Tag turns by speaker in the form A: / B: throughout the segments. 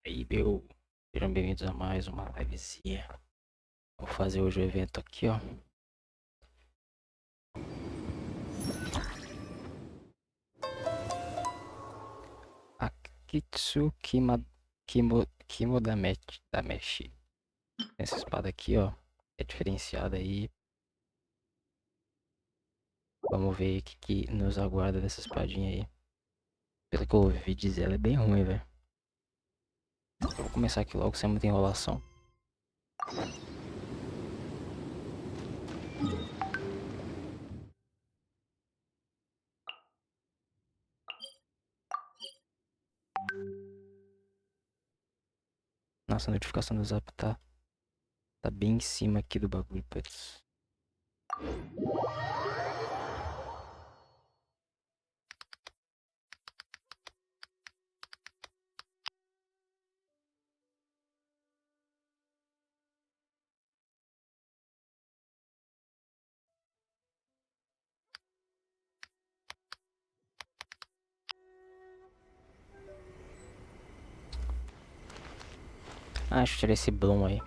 A: Aí, meu, sejam bem-vindos a mais uma livezinha. Vou fazer hoje o evento aqui, ó. Akitsu Kimo da Meshi. Essa espada aqui, ó, é diferenciada aí. Vamos ver o que nos aguarda dessa espadinha aí. Pelo que eu ouvi dizer, ela é bem ruim, velho. Vou começar aqui logo sem muita enrolação. Nossa, a notificação do Zap tá bem em cima aqui do bagulho, putz. Ah, deixa eu tirar esse Bloom aí.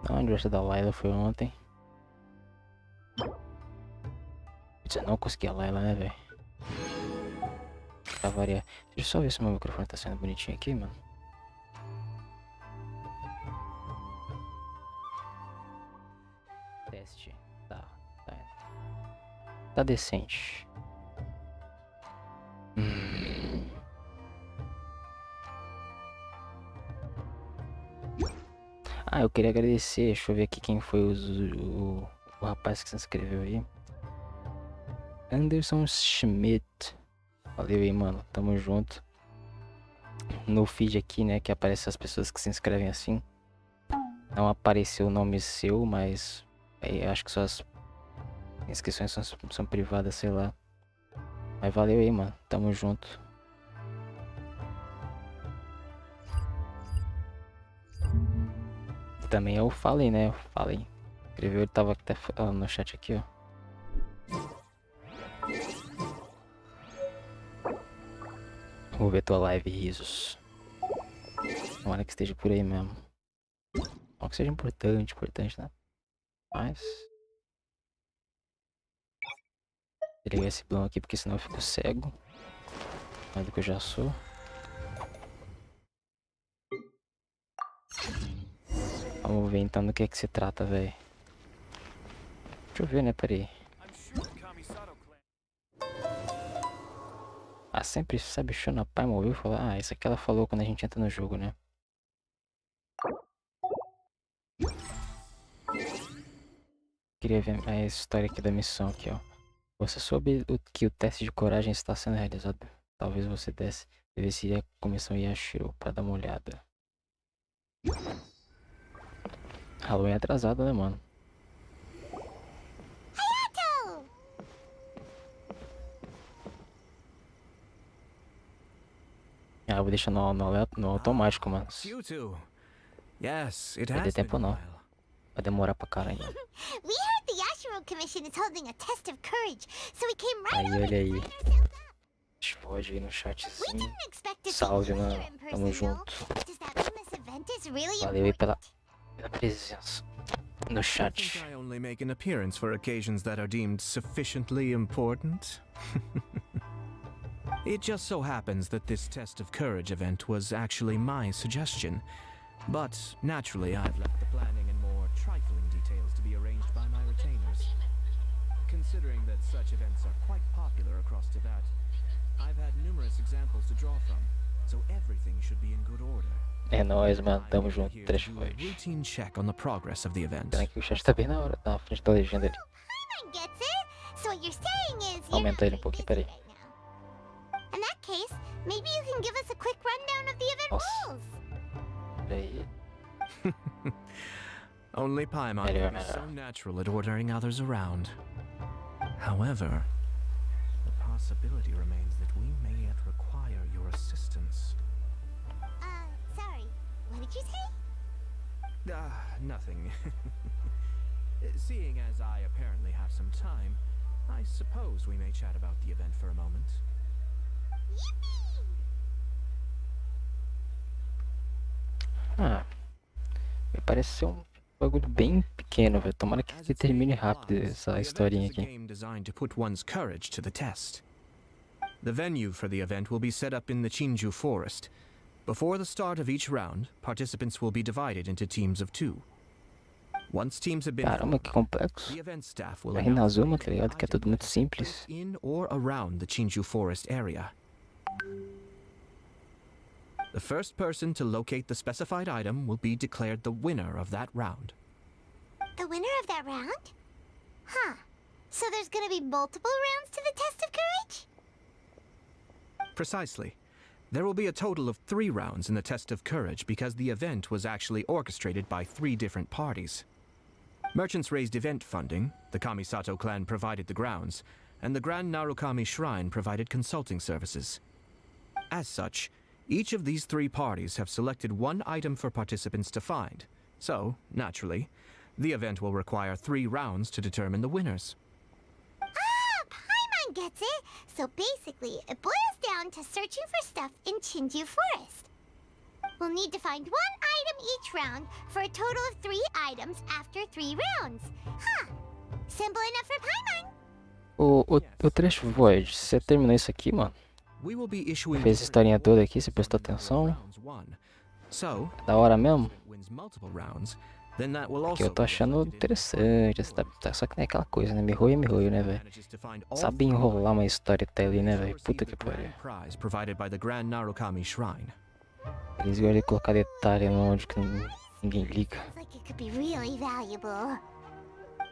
A: Não, o aniversário da Layla foi ontem. Putz, eu não consegui a Layla, né, velho? Pra variar. Deixa eu só ver se meu microfone tá sendo bonitinho aqui, mano. Teste. Tá. Tá decente. Ah, eu queria agradecer. Deixa eu ver aqui quem foi o rapaz que se inscreveu aí. Anderson Schmidt. Valeu aí, mano. Tamo junto. No feed aqui, né, que aparece as pessoas que se inscrevem assim. Não apareceu o nome seu, mas eu acho que suas inscrições são privadas, sei lá. Mas valeu aí, mano. Tamo junto. Também eu falei, né? Escreveu, ele tava até no chat aqui, ó. Vou ver tua live, risos. Tomara que esteja por aí mesmo. Não que seja importante, né? Mas... Vou ligar esse blão aqui, porque senão eu fico cego. Mais do que eu já sou. Vamos ver então do que é que se trata, velho. Deixa eu ver, né? Peraí. Ah, sempre sabe Shona Pai ouviu falar. Ah, isso aqui ela falou quando a gente entra no jogo, né? Queria ver a história aqui da missão aqui, ó. Você soube que o teste de coragem está sendo realizado. Talvez você devesse ir à comissão Yashiro para dar uma olhada. Halloween é atrasado, né, mano? Ah, eu vou deixar no automático, mano.
B: Yes, it
A: Vai ter
B: has been
A: tempo
B: a
A: não.
B: while.
A: Vai demorar pra caralho.
C: We heard the Yashiro Commission is holding a test of courage, so we came right
A: Aí,
C: over
A: olha aí.
C: to sign ourselves up.
A: Pode aí no
C: We
A: chatzinho.
C: didn't expect to see
A: Salve,
C: you
A: mano.
C: here in
A: Tamo
C: person,
A: junto.
C: though. Does that mean this event is really
A: Valeu aí
C: important?
A: pela presença no
B: I
A: chat.
B: think I only make an appearance for occasions that are deemed sufficiently important. It just so happens that this test of courage event was actually my suggestion. But naturally, I've left the planning and more trifling details to be arranged by my retainers. Considering that such events are quite popular across Tibet, I've had numerous examples to draw from, so everything should be in good order.
A: É nóis, mano. Tamo
B: I'm
A: junto.
B: here to
A: Trash
B: do a
A: Void.
B: routine check on the progress of the event.
A: Pena que o chat tá bem na frente da legenda ali.
C: Paimon gets it. So what you're saying is you're
A: Aumenta
C: not
A: ele
C: very
A: pouquinho,
C: busy
A: peraí.
C: right now. In that case, maybe you can give us a quick rundown of the event
A: Nossa.
C: rules.
A: Peraí.
B: Only Paimon
A: Melhor,
B: can be so
A: melhor.
B: natural at ordering others around. However, the possibility remains that we may yet require your assistance.
C: Sorry. What did you say?
B: Nothing. Seeing as I apparently have some time, I suppose we may chat about the event for a moment.
C: Yippee!
A: Ah. Me parece ser um bagulho bem pequeno, velho. Tomara que
B: As
A: se
B: its
A: termine
B: name
A: rápido
B: implies,
A: essa
B: the event
A: historinha
B: is a
A: aqui.
B: game designed to put one's courage to the test. The venue for the event will be set up in the Chinju Forest. Before the start of each round, participants will be divided into teams of 2. Once teams have been
A: Caramba, que
B: formed,
A: complexo.
B: the event staff will
A: Vai rir na
B: announce the
A: Zuma, tá ligado? Que é
B: item
A: tudo muito
B: that
A: simples.
B: is in or around the Chinju Forest area. The first person to locate the specified item will be declared the winner of that round.
C: The winner of that round? Huh. So there's gonna be multiple rounds to the test of courage?
B: Precisely. There will be a total of 3 rounds in the test of courage because the event was actually orchestrated by 3 different parties. Merchants raised event funding, the Kamisato clan provided the grounds, and the Grand Narukami Shrine provided consulting services. As such, each of these 3 parties have selected one item for participants to find. So, naturally, the event will require 3 rounds to determine the winners.
C: Paimon gets it. So basically, it boils down to searching for stuff in Chinju Forest. We'll need to find one item each round for a total of 3 items after 3 rounds. Huh. Simple enough for Paimon.
A: O Trash Void, você terminou isso aqui, mano?
B: We will be issuing
A: Fez essa historinha toda aqui, você prestou atenção?
B: So,
A: Da hora mesmo?
B: wins multiple rounds, then that will
A: Que
B: also
A: eu tô achando interessante. Só que não é aquela coisa, né? Me enrolho, né, velho? Sabe enrolar uma história até ali, né, velho? Puta que pariu.
B: Prize provided by the Grand Narukami Shrine.
A: Eles iam ali colocar detalhe onde que ninguém liga.
C: Sounds like it could be really valuable.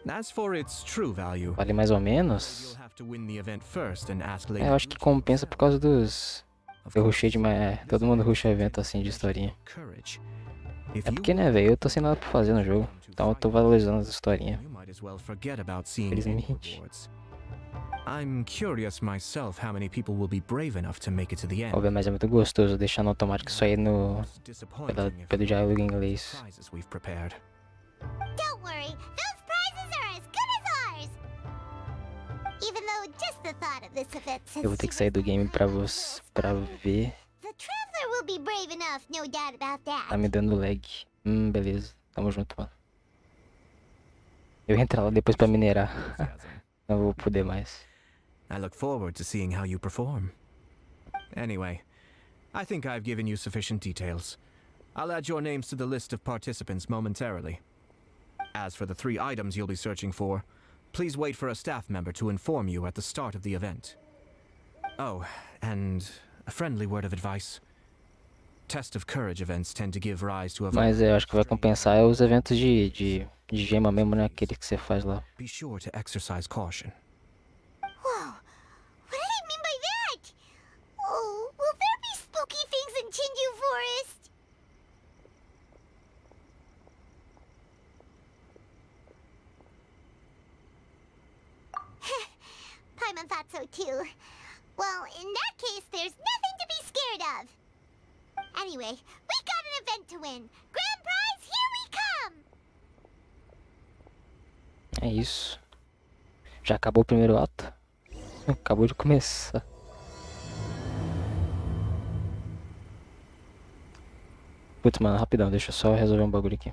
B: As for its true value,
A: Vale mais ou
B: you'll
A: menos?
B: have to win the event first and ask
A: É,
B: later.
A: eu acho que compensa por causa dos...
B: Of
A: Eu
B: course,
A: rushei demais, todo mundo rusha evento assim de historinha.
B: courage. If
A: É
B: you
A: porque, né, velho, eu tô sem nada pra fazer no jogo. Então eu tô valorizando as historinhas.
B: you might as well forget about seeing any
A: Felizmente.
B: rewards. I'm curious myself how many people will be brave enough to make it to the end.
A: Óbvio, mas é muito gostoso deixar no automático isso aí no...
B: It's disappointing if
A: pelo
B: you
A: diálogo em
B: don't get
A: inglês.
B: the prizes we've prepared.
C: Don't worry, those prizes are as good as ours. Even though just the thought of this event
A: Eu vou ter que sair do game pra ver.
C: The traveler will be brave enough, no doubt about that.
A: Tá me dando lag. Beleza. Tamo junto, mano. Eu ia entrar lá depois pra minerar.
B: enthusiasm.
A: Não vou poder mais.
B: I look forward to seeing how you perform. Anyway, I think I've given you sufficient details. I'll add your names to the list of participants momentarily. As for the 3 items you'll be searching for, please wait for a staff member to inform you at the start of the event. Oh, and a friendly word of advice. Test of courage events tend to give rise to a...
A: Mas eu acho que vai compensar os eventos de gema mesmo, né? Aquele que você faz lá.
B: Be sure to exercise caution.
C: Whoa! What did he mean by that? Oh, will there be spooky things in Chinju Forest? Paimon thought so too. Well, in that case, there's nothing to be scared of. Anyway, we got an event to win. Grand prize, here we come!
A: É isso. Já acabou o primeiro ato? Acabou de começar. Putz, mano, rapidão, deixa eu só resolver um bagulho aqui.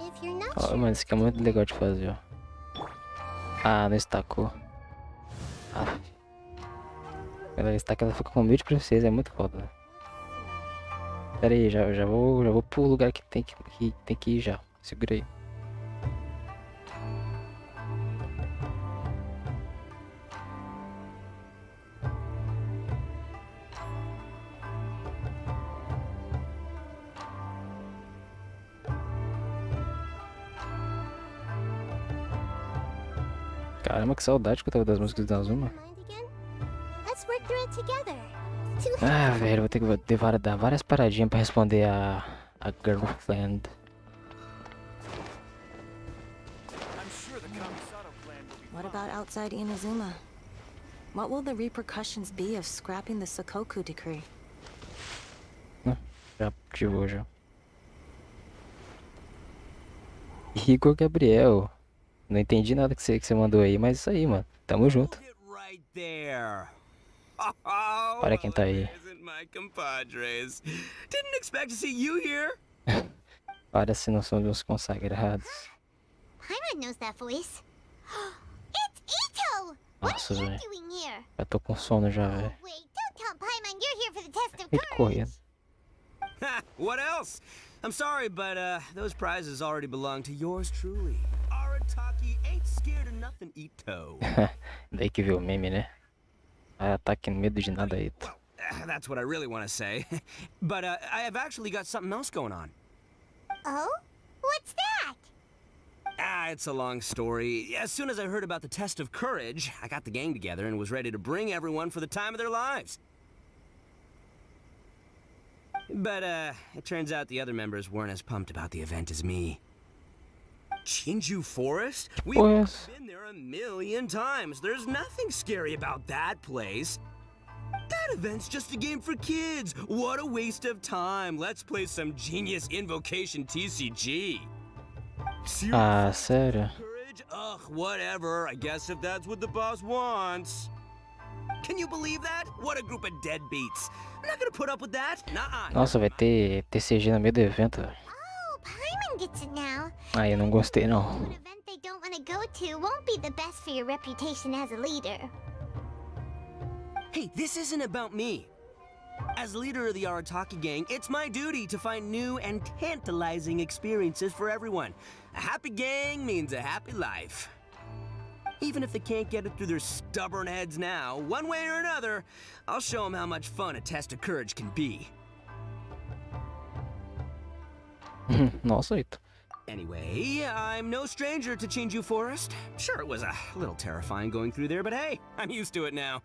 C: If you're not
A: Ó,
C: sure,
A: mano, isso aqui é muito legal de fazer, ó. Ah, não estacou. Ah. Ela estaca, ela fica com medo de princesa, é muito foda. Pera aí, já vou pro lugar que tem que ir já. Segura aí. Caramba, que saudade que eu tava das músicas da Azuma.
C: mind again? Let's work through it together.
A: Ah, velho, vou ter que dar várias paradinhas pra responder a girlfriend.
D: What about outside Inazuma? What will the repercussions be of scrapping the Sakoku decree?
A: Já ativou já. Igor Gabriel. Não entendi nada que você mandou aí, mas isso aí, mano. Tamo junto. Olha quem tá aí. Olha se não são os consagrados.
C: Paimon knows that voice. It's Ito! What
A: Nossa,
C: are you
A: velho.
C: doing here?
A: Já tô com sono já, velho.
C: Wait, don't tell Paimon you're here for the test of
A: Ele correndo.
C: courage.
E: What else? I'm sorry, but those prizes already belong to yours truly. Arataki ain't scared of nothing, Ito.
A: Daí que viu o meme, né? Ah, tá aqui no medo de nada aí.
E: Well, that's what I really want to say. But I have actually got something else going on.
C: Oh? What's that?
E: It's a long story. As soon as I heard about the test of courage, I got the gang together and was ready to bring everyone for the time of their lives. But it turns out the other members weren't as pumped about the event as me. Chinju Forest? We've
A: Pues.
E: been there a million times. There's nothing scary about that place. That event's just a game for kids. What a waste of time. Let's play some genius invocation TCG.
A: Ah, sério?
E: Courage? Ugh, whatever. I guess if that's what the boss wants. Can you believe that? What a group of deadbeats. I'm not gonna put up with that. Nuh-uh.
A: Nossa, vai ter TCG no meio do evento, velho.
C: Oh, Paimon gets it now.
A: Ah, eu não gostei não.
C: An event they don't want to go to won't be the best for your reputation as a leader.
E: Hey, this isn't about me. As leader of the Arataki gang, it's my duty to find new and tantalizing experiences for everyone. A happy gang means a happy life. Even if they can't get it through their stubborn heads now, one way or another, I'll show them how much fun a test of courage can be.
A: Nossa, Ito.
E: Anyway, I'm no stranger to Chinju Forest. Sure, it was a little terrifying going through there, but hey, I'm used to it now.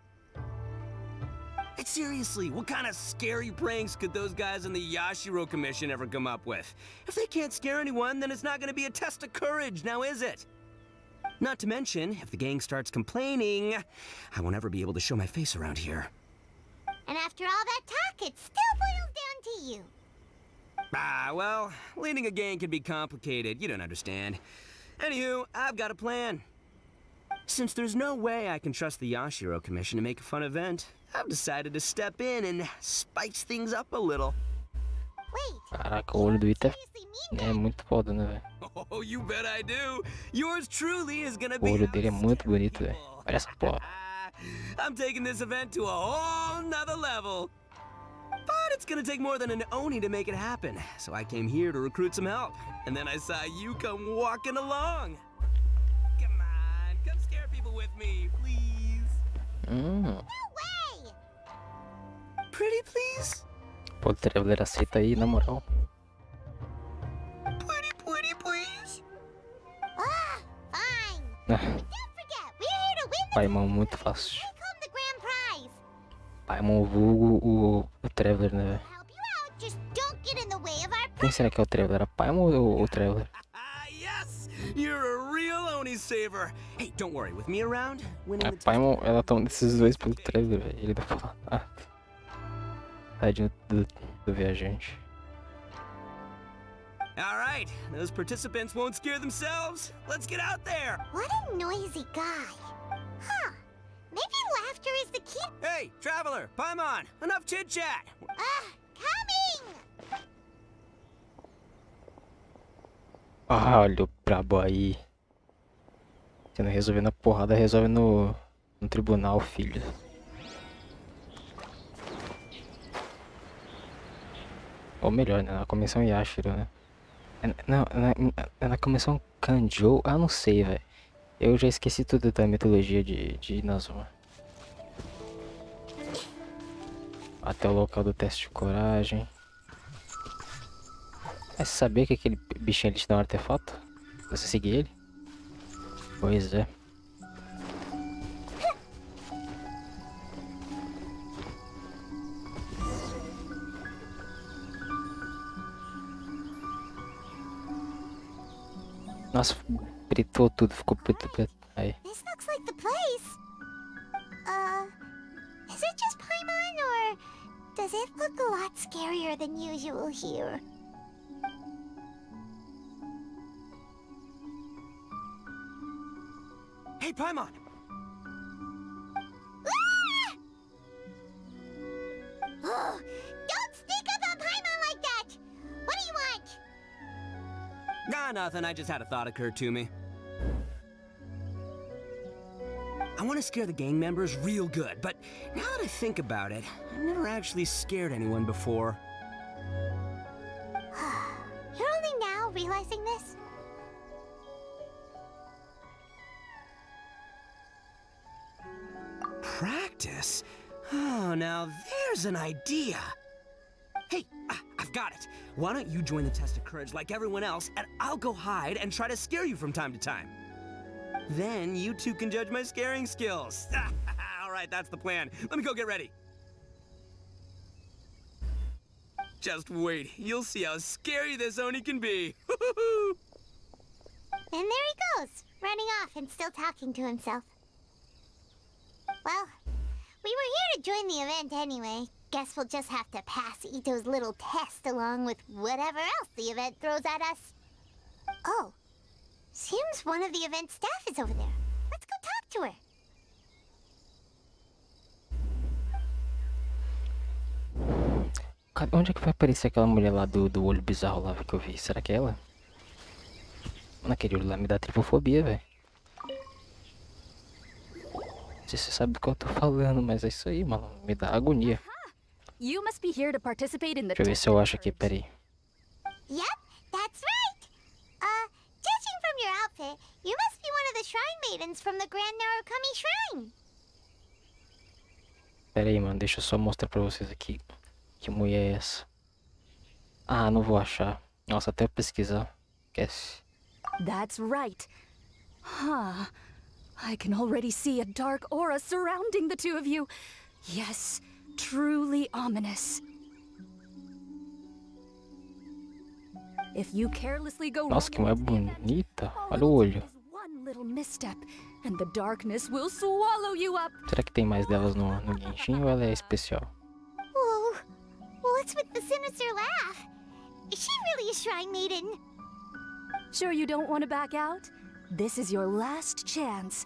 E: Hey, seriously, what kind of scary pranks could those guys in the Yashiro Commission ever come up with? If they can't scare anyone, then it's not gonna be a test of courage, now is it? Not to mention, if the gang starts complaining, I won't ever be able to show my face around here.
C: And after all that talk, it still boils down to you.
E: Ah, well, leading a gang can be complicated. You don't understand. Anywho, I've got a plan. Since there's no way I can trust the Yashiro Commission to make a fun event, I've decided to step in and spice things up a little.
C: Wait,
A: Caraca, o olho do Ita
C: seriously mean
A: é
C: that?
A: muito foda, né, velho?
E: Oh, you bet I do. Yours truly is gonna
A: O
E: be
A: olho dele é muito
E: outstanding,
A: bonito, velho.
E: people.
A: Olha essa porra.
E: I'm taking this event to a whole nother level. But it's gonna take more than an Oni to make it happen. So I came here to recruit some help. And then I saw you come walking along. Come on, come scare people with me, please.
C: No way!
E: Pretty please?
A: Pô, o Traveler aceita aí, na moral.
E: Pretty please?
C: Ah, fine.
A: Ah,
C: Don't forget, we're here to win the
A: Paimon muito fácil.
C: take home the grand prize.
A: Paimon vulgo o Traveler, né, velho?
C: Help you out, just don't get in the way of our
A: Quem será que é o Traveler? A Paimon ou o Traveler?
E: Ah, yes! You're a real Oni saver. Hey, don't worry, with me around, winning
A: A
E: the
A: Paimon, ela tá desses dois pelo Traveler, velho. Ele vai falar. Ah, tadinho do viajante.
E: All right, those participants won't scare themselves. Let's get out there.
C: What a noisy guy. Huh. Maybe laughter is the key.
E: Hey, traveler, Paimon, enough chit chat.
C: Coming!
A: Ah, olha o brabo aí. Se não resolver na porrada, resolve no tribunal, filho. Ou melhor, né? Na comissão Yashiro, né? Não, na comissão Kanjou, ah, não sei, velho. Eu já esqueci tudo da mitologia de Inazuma. Até o local do teste de coragem. Mas você sabia que aquele bichinho ali te dá um artefato? Você seguir ele? Pois é. Nossa, pretou tudo, ficou preto. Aí.
C: This looks like the place. Is it just Paimon, or does it look a lot scarier than usual here?
E: Hey, Paimon.
C: Ah! Oh, don't sneak up on Paimon like that! What do you want?
E: Nah, nothing. I just had a thought occur to me. I want to scare the gang members real good, but now that I think about it, I've never actually scared anyone before.
C: You're only now realizing this?
E: Practice? Oh, now there's an idea. Hey, I've got it. Why don't you join the test of courage like everyone else, and I'll go hide and try to scare you from time to time. Then you two can judge my scaring skills. All right, that's the plan. Let me go get ready. Just wait. You'll see how scary this Oni can be.
C: And there he goes, running off and still talking to himself. Well, we were here to join the event anyway. Guess we'll just have to pass Ito's little test along with whatever else the event throws at us. Oh, seems one of the event staff is over there. Let's go talk to her.
A: Onde é que vai aparecer aquela mulher lá do olho bizarro lá que eu vi? Será que é ela? Naquele olho lá me dá tripofobia, velho. Não sei se você sabe do que eu tô falando, mas é isso aí, mano. Me dá agonia.
F: You must be here to participate in the
A: Deixa eu ver se eu acho aqui, peraí.
C: Yep, that's right. Judging from your outfit, you must be one of the Shrine Maidens from the Grand Narukami Shrine.
A: Peraí, mano, deixa eu só mostrar pra vocês aqui. Que mulher é essa? Ah, não vou achar. Nossa, até pesquisar. Esquece.
F: That's right. Huh. I can already see a dark aura surrounding the two of you. Yes, truly ominous. If you carelessly go
A: Nossa, que
F: wrong
A: mulher
F: into the event,
A: bonita.
F: all
A: Olha o
F: it'll take
A: olho.
F: is one little little misstep, and the darkness will swallow you up.
A: Será que tem mais delas no Genshin ou ela é especial?
C: Whoa! What's with the sinister laugh? Is she really a shrine maiden?
F: Sure you don't want to back out? This is your last chance.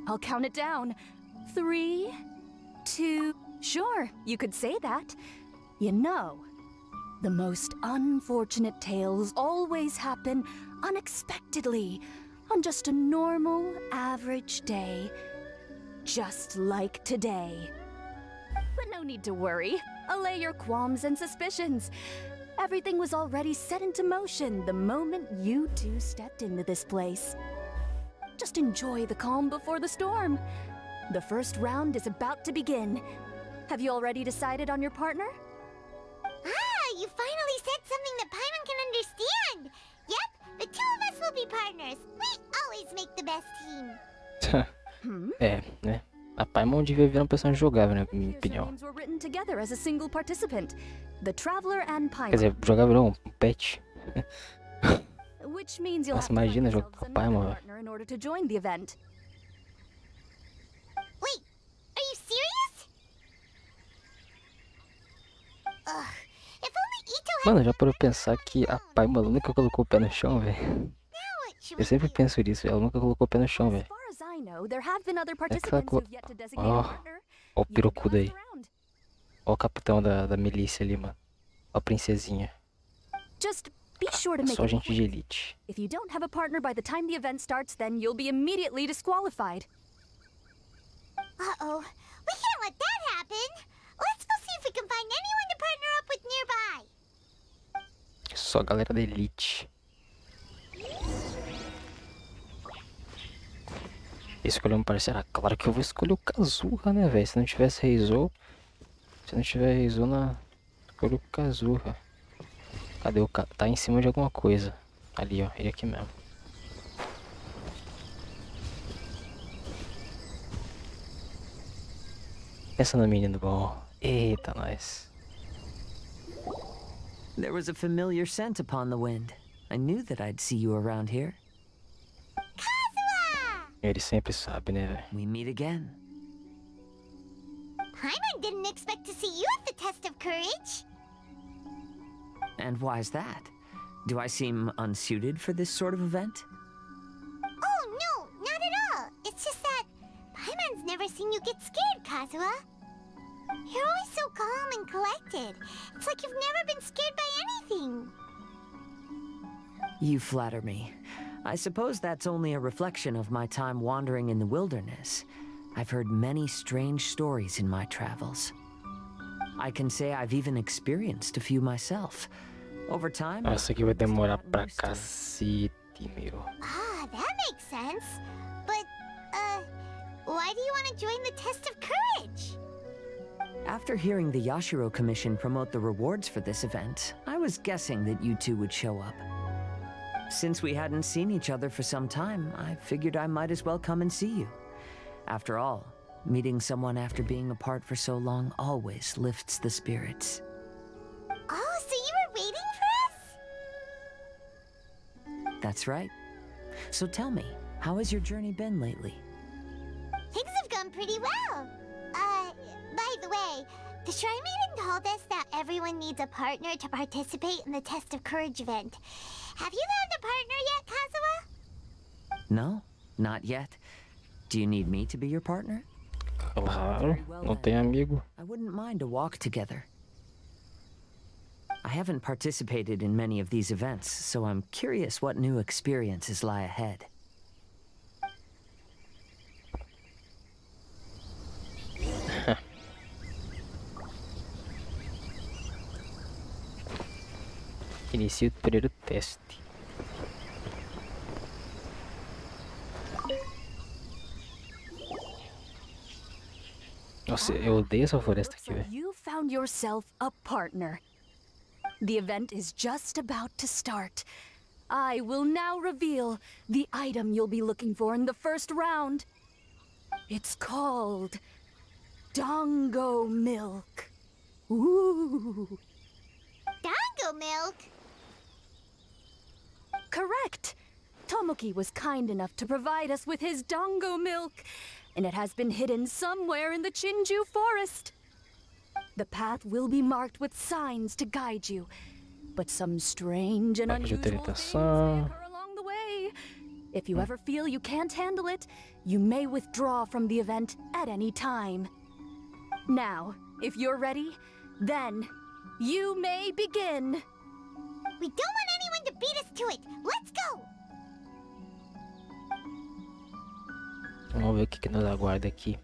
F: I'll count it down. 3, 2... Sure, you could say that. You know, the most unfortunate tales always happen unexpectedly on just a normal, average day. Just like today. But no need to worry. Allay your qualms and suspicions. Everything was already set into motion the moment you two stepped into this place. Just enjoy the calm before the storm. The first round is about to begin. Have you already decided on your partner?
C: Ah, you finally said something that Paimon can understand! Yep, the two of us will be partners. We always make the best team.
A: É, né? A Paimon devia virar um personagem jogável, né? Na minha
F: Your
A: opinião.
F: names were written together as a single participant. The Traveler and
A: Quer
F: Paimon.
A: dizer, jogável não, um pet.
F: Which means you'll
A: Nossa,
F: have to find
A: imagina jogar
F: yourselves
A: com a
F: another
A: Paimon, velho.
F: partner in order to join the event.
C: Wait, are you serious? Ugh, if only Ito had
A: Mano, já parou pra pensar que a Paimon nunca colocou o pé no chão, velho?
C: what should
A: Eu
C: we
A: sempre
C: do?
A: penso nisso, ela nunca colocou o pé no chão,
F: As
A: velho.
F: far as I know, there have been other
A: que ela
F: participants
A: colo-
F: who've yet to designate
A: Oh,
F: a partner.
A: Ó o
F: Yet to
A: pirocudo aí.
F: last around.
A: Ó o capitão da milícia ali, mano. Ó a princesinha.
F: Just be sure to make
A: Só
F: it
A: gente
F: quick.
A: de elite.
F: If you don't have a partner by the time the event starts, then you'll be immediately disqualified.
C: Uh-oh, we can't let that happen. Let's go see if we can find anyone to partner up with nearby.
A: Só galera da elite. Escolher um parceiro. Ah, claro que eu vou escolher o Kazuha, né, velho? Se não tivesse Reizou. Se não tiver Reizou na. Escolho o Kazuha. Cadê o Kazuha? Tá em cima de alguma coisa. Ali, ó. Ele aqui mesmo. Pensa no menino bom. Eita, nós.
G: There was a familiar scent upon the wind. I knew that I'd see you around here.
C: Kazuha!
A: Ele sempre sabe, né, velho?
G: We meet again.
C: Paimon didn't expect to see you at the test of courage.
G: And why's that? Do I seem unsuited for this sort of event?
C: Oh, no, not at all. It's just that Paimon's never seen you get scared, Kazuha. You're always so calm and collected. It's like you've never been scared by anything.
G: You flatter me. I suppose that's only a reflection of my time wandering in the wilderness. I've heard many strange stories in my travels. I can say I've even experienced a few myself. Over time,
A: Nossa, aqui vai demorar
G: gotten
A: pra
G: used to it.
A: cacete, meu.
C: Ah, that makes sense. But, why do you want to join the test of courage?
G: After hearing the Yashiro Commission promote the rewards for this event, I was guessing that you two would show up. Since we hadn't seen each other for some time, I figured I might as well come and see you. After all, meeting someone after being apart for so long always lifts the spirits.
C: Oh, so you were waiting for us?
G: That's right. So tell me, how has your journey been lately?
C: Things have gone pretty well. By the way, the Shrine Maiden told us that everyone needs a partner to participate in the Test of Courage event. Have you found a partner yet, Kazuha?
G: No, not yet. Do you need me to be your partner?
A: Claro, não tem amigo.
G: I wouldn't mind a walk together. I haven't participated in many of these events, so I'm curious what new experiences lie ahead.
A: Inicie o primeiro teste. Nossa, eu odeio essa floresta
F: Looks
A: aqui,
F: like
A: velho.
F: you found yourself a partner. The event is just about to start. I will now reveal the item you'll be looking for in the first round. It's called Dongo Milk. Ooh.
C: Dango milk?
F: Correct. Tomoki was kind enough to provide us with his dango milk, and it has been hidden somewhere in the Chinju forest. The path will be marked with signs to guide you, but some strange and
A: Placa de
F: unusual things may
A: autorização.
F: occur along the way. If you ever feel you can't handle it, you may withdraw from the event at any time. Now, if you're ready, then you may begin.
C: We don't want anyone to beat us to it. Let's go!
A: Vamos ver o que nos aguarda aqui.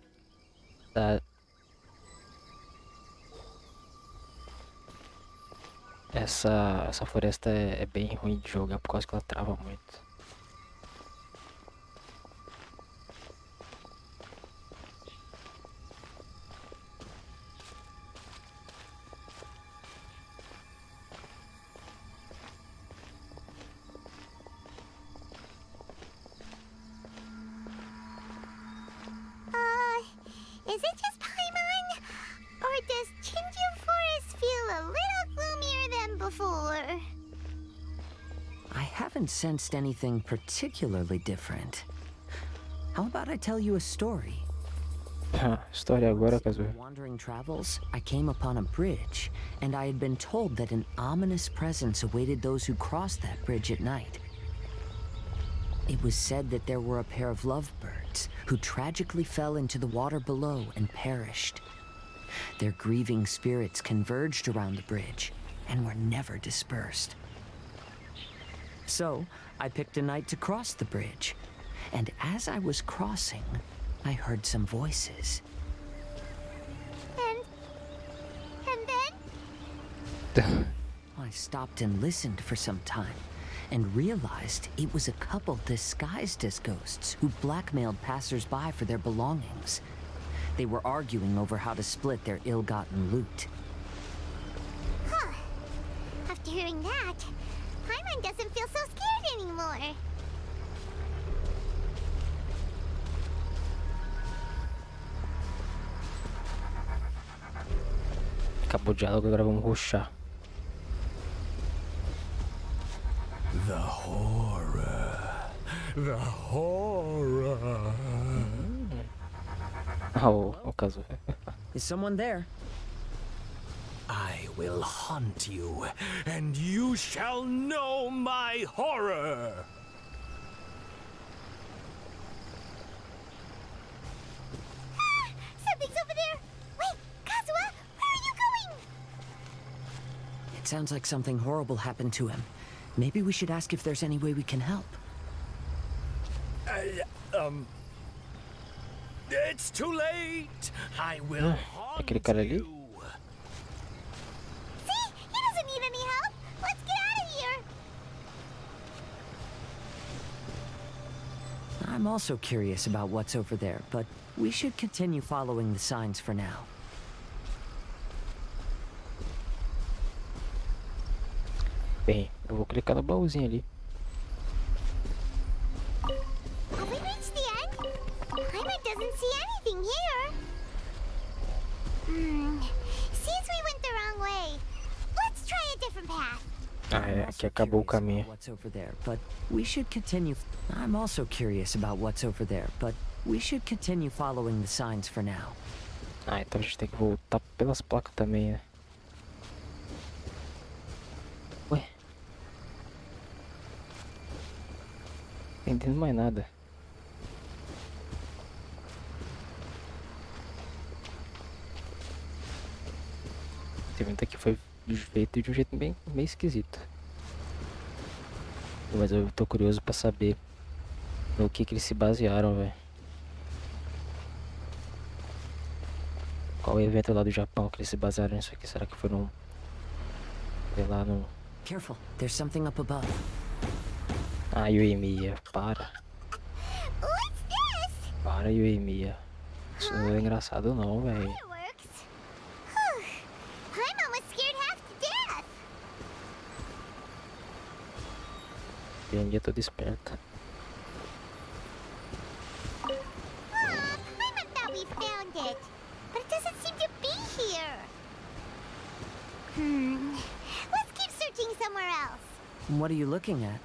A: Tá. Essa floresta é bem ruim de jogar por causa que ela trava muito.
C: Is it just Paimon? Or does Chinju Forest feel a little gloomier than before?
G: I haven't sensed anything particularly different. How about I tell you a story?
A: História agora, Kazuya.
G: Wandering travels, I came upon a bridge, and I had been told that an ominous presence awaited those who crossed that bridge at night. It was said that there were a pair of lovebirds who tragically fell into the water below and perished. Their grieving spirits converged around the bridge and were never dispersed. So, I picked a night to cross the bridge, and as I was crossing, I heard some voices.
C: And then?
G: I stopped and listened for some time, and realized it was a couple disguised as ghosts who blackmailed passers-by for their belongings. They were arguing over how to split their ill-gotten loot.
C: Huh. After hearing that, Paimon doesn't feel so scared anymore.
A: Acabou o diálogo, agora vamos rushar.
B: The horror. The horror.
A: Ah, o Kazuya.
G: Is someone there?
B: I will hunt you, and you shall know my horror.
C: Something's over there! Wait, Kazuha, where are you going?
G: It sounds like something horrible happened to him. Maybe we should ask if there's any way we can help.
B: It's too late. I will haunt
A: aquele cara ali?
B: you.
C: See? He doesn't need any help! Let's get out of here!
G: I'm also curious about what's over there, but we should continue following the signs for now.
A: Bem, eu vou clicar no baúzinho ali.
C: Have we reached the end? Paimon doesn't see anything here. Seems we went the wrong way. Let's try a different path.
A: Ah, é, aqui acabou o caminho.
G: What's over there, but we should continue. I'm also curious about what's over there, but we should continue following the signs for now.
A: Ah, então a gente tem que voltar pelas placas também, né? Ué? Não entendo mais nada. Esse evento aqui foi feito de um jeito bem meio esquisito. Mas eu tô curioso pra saber no que eles se basearam, velho. Qual o evento lá do Japão que eles se basearam nisso aqui? Será que foi num... sei lá, num...
G: Careful, there's something up above.
A: Ah, Yuemiya, para.
C: What's this?
A: Para, Yuemiya. Isso não é engraçado não, velho.
C: Fireworks? Whew. Paimon was scared half to death.
A: Yuemiya toda esperta.
C: Paimon thought we found it, but it doesn't seem to be here. Let's keep searching somewhere else.
G: What are you looking at?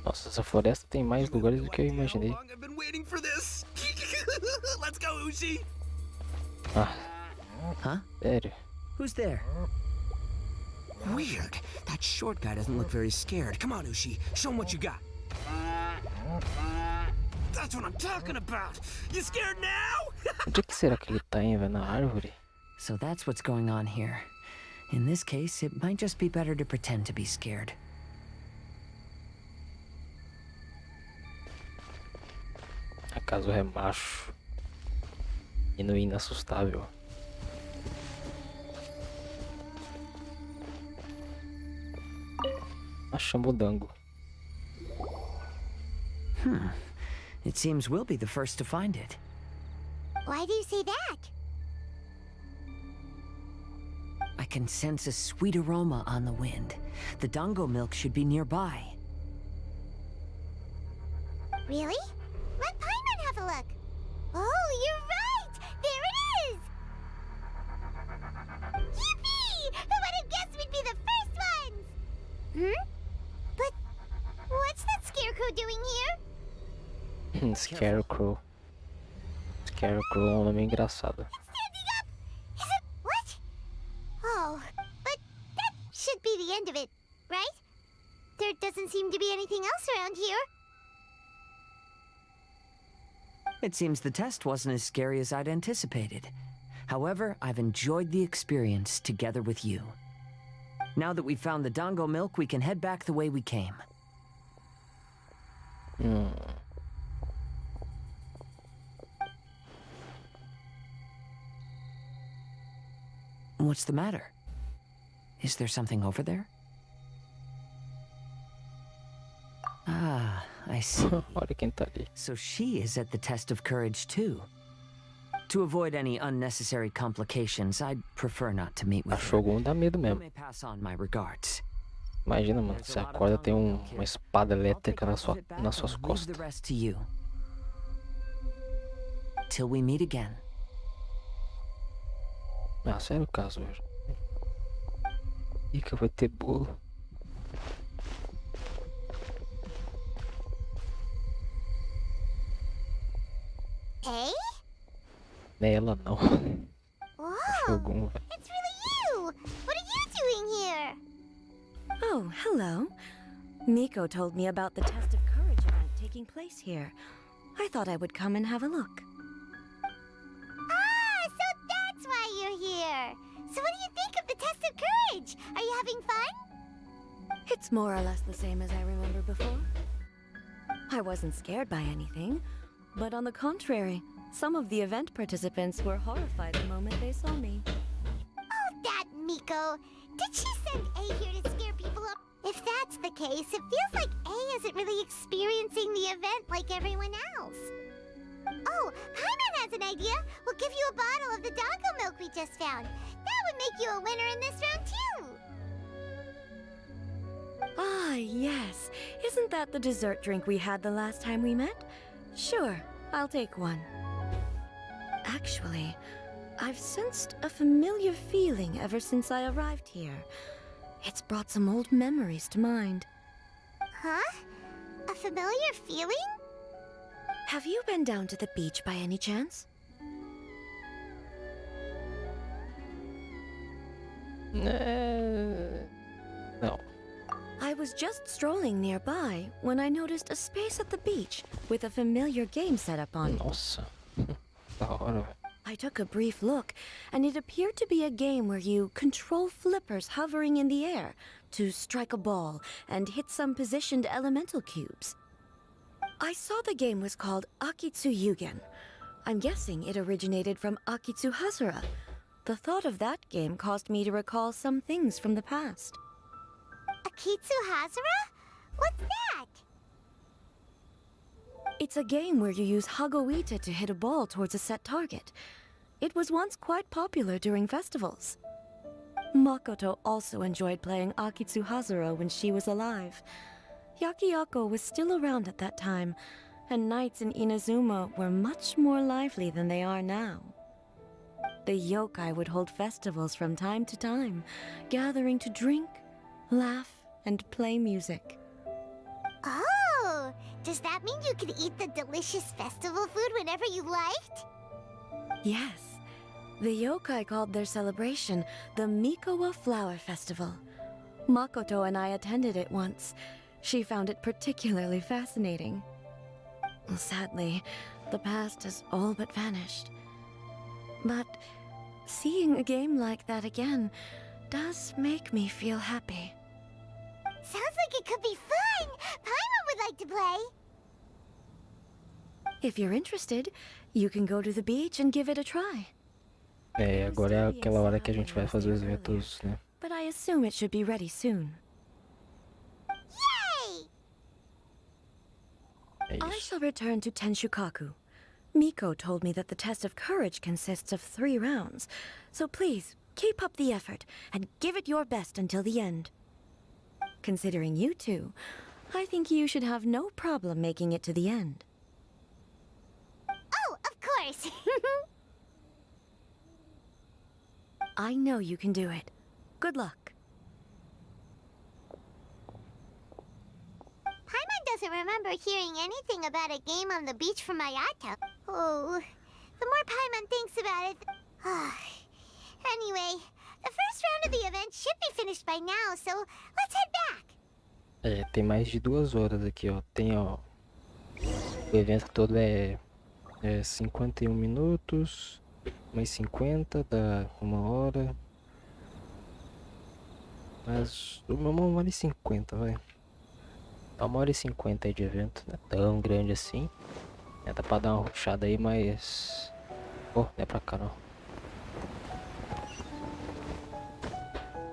A: Nossa, essa floresta tem mais lugares do que eu
E: No idea how
A: imaginei.
E: long I've been waiting for this. Let's go, Ushi.
A: Ah,
G: Huh?
A: sério?
G: Who's there?
E: Weird. That short guy doesn't look very scared. Come on, Ushi. Show him what you got. That's what I'm talking about. You scared now?
A: Onde é que será que ele tá, hein, velho? Na árvore?
G: So that's what's going on here. In this case, it might just be better to pretend to be scared.
A: Acaso é macho. Menino inassustável. Achamudango.
G: It seems we'll be the first to find it.
C: Why do you say that?
G: I can sense a sweet aroma on the wind. The dango milk should be nearby.
C: Really? Let Paimon have a look. Oh, you're right! There it is! Yippee! Who would have guessed we'd be the first ones? But what's that scarecrow doing here?
A: Scarecrow. Scarecrow é um nome engraçado.
C: It's standing up! Is it... what? Oh, but that should be the end of it, right? There doesn't seem to be anything else around here.
G: It seems the test wasn't as scary as I'd anticipated. However, I've enjoyed the experience together with you. Now that we've found the dango milk, we can head back the way we came. What's the matter? Is there something over there? Ah, I see.
A: Olha quem tá ali.
G: So she is at the test of courage too. To avoid any unnecessary complications, I'd prefer not to meet with
A: A
G: her.
A: Shogun dá medo
G: You
A: mesmo.
G: may pass on my regards.
A: Imagina, mano, você acorda tem uma espada
G: I'll take
A: elétrica
G: a
A: na sua,
G: visit back
A: nas suas
G: and leave
A: costas.
G: the rest to you. Till we meet again.
A: Ah, sério, caso. Ih, que vai ter bolo.
C: Hey?
A: Não é ela não.
C: Whoa!
A: Shogun, velho.
C: It's really you! What are you doing here?
F: Oh, hello. Miko told me about the Test of Courage event taking place here. I thought I would come and have a look.
C: Ah, so that's why you're here! So what do you think of the Test of Courage? Are you having fun?
F: It's more or less the same as I remember before. I wasn't scared by anything, but on the contrary, some of the event participants were horrified the moment they saw me.
C: Oh, that Miko! Did she send A here to scare people up? If that's the case, it feels like A isn't really experiencing the event like everyone else. Oh, Paimon has an idea! We'll give you a bottle of the dango milk we just found. That would make you a winner in this round, too!
F: Ah, yes. Isn't that the dessert drink we had the last time we met? Sure, I'll take one. Actually, I've sensed a familiar feeling ever since I arrived here. It's brought some old memories to mind.
C: Huh? A familiar feeling?
F: Have you been down to the beach by any chance?
A: Não.
F: I was just strolling nearby when I noticed a space at the beach with a familiar game set up on it.
A: Nossa. Da hora, velho.
F: I took a brief look, and it appeared to be a game where you control flippers hovering in the air to strike a ball and hit some positioned elemental cubes. I saw the game was called Akitsu Yugen. I'm guessing it originated from Akitsu Hazura. The thought of that game caused me to recall some things from the past.
C: Akitsu Hazura? What's that?
F: It's a game where you use Hagoita to hit a ball towards a set target. It was once quite popular during festivals. Makoto also enjoyed playing Akitsu Hazura when she was alive. Yakiako was still around at that time, and nights in Inazuma were much more lively than they are now. The yokai would hold festivals from time to time, gathering to drink, laugh, and play music.
C: Oh, Does that mean you can eat the delicious festival food whenever you liked?
D: Yes. The yokai called their celebration the Mikowa Flower Festival. Makoto and I attended it once. She found it particularly fascinating. Sadly, the past has all but vanished. But seeing a game like that again does make me feel happy.
C: Sounds like it could be fun! Paimon would like to play!
D: If you're interested, you can go to the beach and give it a try.
A: Agora é aquela hora que a gente vai fazer os eventos, né?
D: But I assume it should be ready soon.
C: Yay!
A: É
D: I
A: isso.
D: shall return to Tenshukaku. Miko told me that the test of courage consists of 3 rounds, so please, keep up the effort and give it your best until the end. Considering you two, I think you should have no problem making it to the end.
C: Oh, of course!
D: I know you can do it. Good luck.
C: Paimon doesn't remember hearing anything about a game on the beach from Ayato. Oh, the more Paimon thinks about it... Anyway, the first round of the event should be finished by now, so let's head back.
A: Tem mais de 2 horas aqui, ó. Tem, ó... O evento todo é 51 minutos, mais 50, dá 1 hora. Mas 1 hora e 50, vai. Dá 1 hora e 50 aí de evento, não é tão grande assim. Dá pra dar uma rushada aí, mas... Oh, não é pra cá não.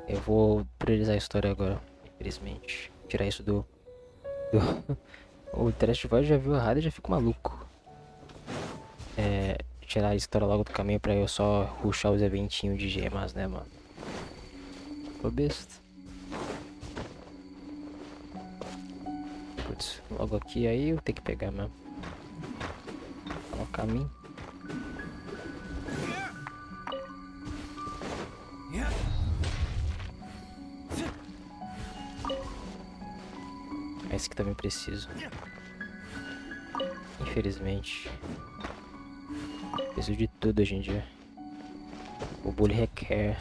A: Eu vou priorizar a história agora, infelizmente. Tirar isso do... O Trash Void já viu errado e já fico maluco. Tirar a história logo do caminho pra eu só rushar os eventinhos de gemas, né, mano? Tô besta. Putz, logo aqui aí eu tenho que pegar mesmo. Tá no caminho. Esse que também preciso. Infelizmente. Preciso de tudo hoje em dia. O bully requer.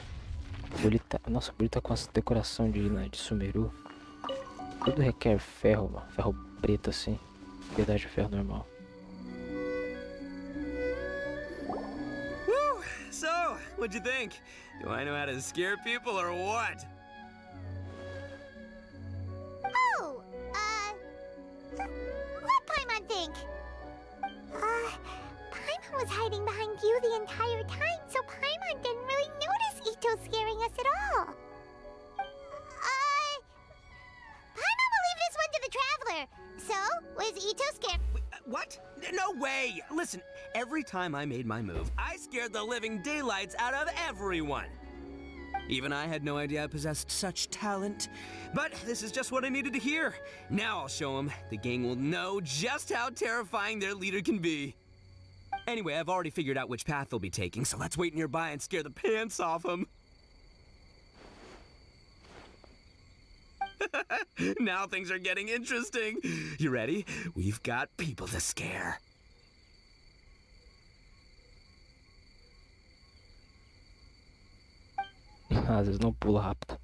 A: O bully tá... Nossa, o bully tá com essa decoração de Sumeru. Tudo requer ferro, mano. Ferro preto assim. Verdade de ferro normal.
E: So, what'd you think? Do I know how to scare people or what?
C: Oh, what Paimon think? Paimon was hiding behind you the entire time, so Paimon didn't really notice Ito scaring us at all. Paimon will leave this one to the Traveler. So, was Ito scared?
E: Wait, what? No way! Listen, every time I made my move, I scared the living daylights out of everyone. Even I had no idea I possessed such talent. But this is just what I needed to hear. Now I'll show them. The gang will know just how terrifying their leader can be. Anyway, I've already figured out which path they'll be taking, so let's wait nearby and scare the pants off them. Now things are getting interesting. You ready? We've got people to scare.
A: Às vezes não pula rápido.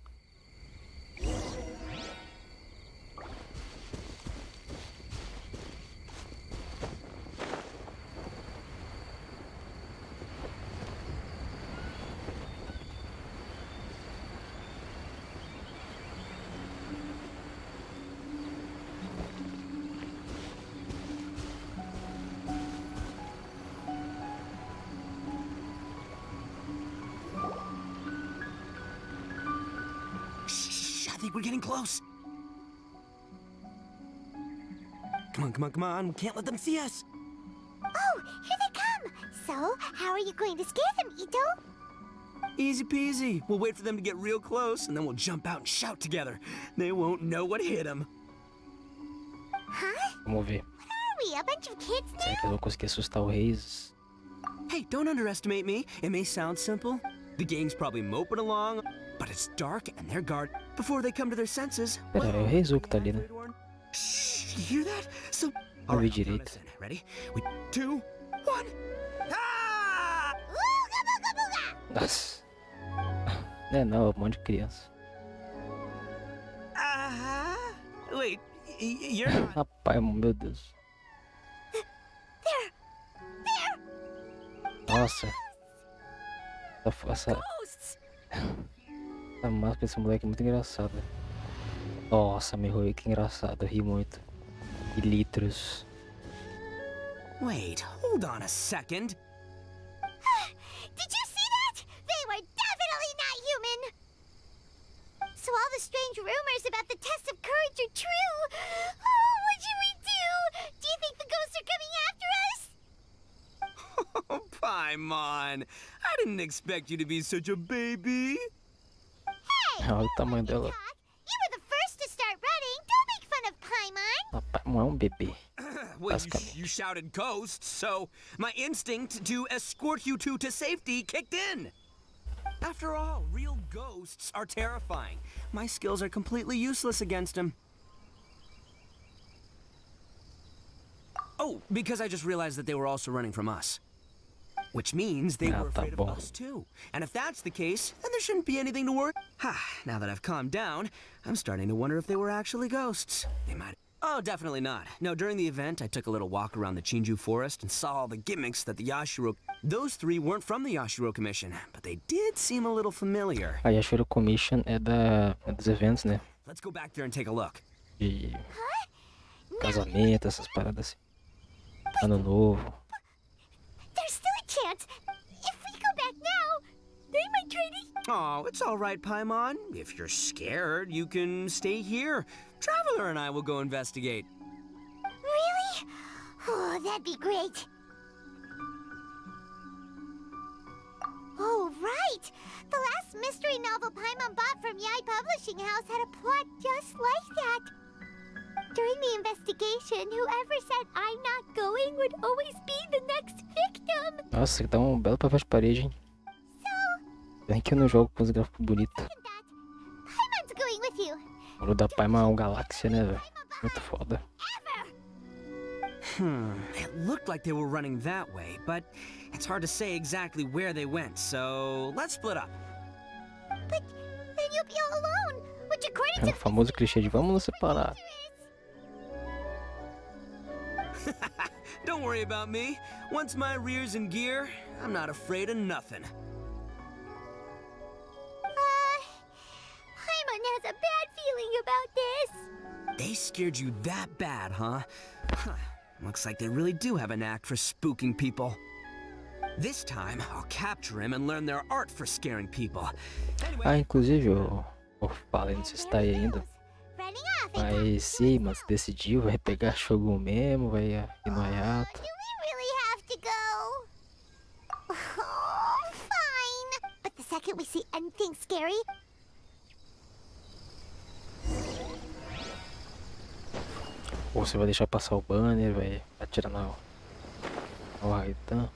E: I think we're getting close. Come on, come on, come on. We can't let them see us.
C: Oh, here they come! So, how are you going to scare them, Ito?
E: Easy peasy. We'll wait for them to get real close, and then we'll jump out and shout together. They won't know what hit them.
C: Huh?
A: Vamos ver.
C: What are we, a bunch of kids
A: Será que
C: now?
A: eu vou conseguir assustar o Reis?
E: Hey, don't underestimate me. It may sound simple. The gang's probably moping along, but it's dark and they're guarded before they come to their senses.
A: Pera, é o Reizu que tá ali, né?
E: Shh, you hear that? So.
A: Não vi
E: I'll count
A: direito.
E: us in. Ready? 2, 1. Ah!
C: Ooga booga booga!
A: Nossa. Não, é um monte de criança.
E: Wait, you're not.
A: Rapaz, meu Deus.
C: There!
A: Nossa. Essa
F: Ghosts!
A: máscara desse moleque é muito engraçada. Nossa, me roi, que engraçado. Eu ri muito. E litros.
E: Wait, hold on a second.
C: Did you see that? They were definitely not human! So all the strange rumors about the test of courage are true! Oh, what should we do? Do you think the ghosts are coming after us?
E: Oh, Paimon. I didn't expect you to be such a baby.
C: Hey!
A: Olha o tamanho
C: you
A: dela.
C: talk. You were the first to start running. Don't make fun of Paimon.
A: Rapaz, não é um bebê.
E: Well,
A: Basicamente.
E: you shouted ghosts, so my instinct to escort you two to safety kicked in. After all, real ghosts are terrifying. My skills are completely useless against them. Oh, because I just realized that they were also running from us. Which means they
A: Ah,
E: were
A: tá
E: afraid of
A: bom.
E: us too. And if that's the case, then there shouldn't be anything to worry. Now that I've calmed down, I'm starting to wonder if they were actually ghosts. They might. Oh, definitely not. No, during the event, I took a little walk around the Chinju forest and saw all the gimmicks that the Yashiro... Those 3 weren't from the Yashiro Commission, but they did seem a little familiar.
A: A Yashiro Commission é dos eventos, né?
E: Let's go back there and take a look.
A: De casamento, essas paradas assim. Ano novo.
C: There's still a chance. If we go back now, they might try to...
E: Oh, it's all right, Paimon. If you're scared, you can stay here. Traveler and I will go investigate.
C: Really? Oh, that'd be great. Oh, right! The last mystery novel Paimon bought from Yai Publishing House had a plot just like that. During the investigation, whoever said I'm not going would always be the next victim.
A: Nossa, que dá um belo papel de parede, hein? Bem que eu não jogo com os gráficos bonitos.
C: Look at that. Paimon's going with you.
A: O mundo da Paimon é uma galáxia, né, velho? Muito foda.
E: It looked like they were running that way, but it's hard to say exactly where they went, so let's split up.
C: But then you'll be all alone, which according
A: É
C: to
A: o famoso clichê de vamos nos separar.
E: Don't worry about me. Once my rear's in gear, I'm not afraid of nothing.
C: Paimon has a bad feeling about this.
E: They scared you that bad, huh? Looks like they really do have a knack for spooking people. This time, I'll capture him and learn their art for scaring people. Anyway,
A: Ah, inclusive, o Fallen, não sei se tá aí ainda.
C: Running off and
A: Mas sim, mas decidiu, vai pegar Shogun mesmo, vai ir no hiato.
C: do we really have to go? Oh, fine. But the second we see anything scary,
A: Ou você vai deixar passar o banner, vai atirar no Raitan.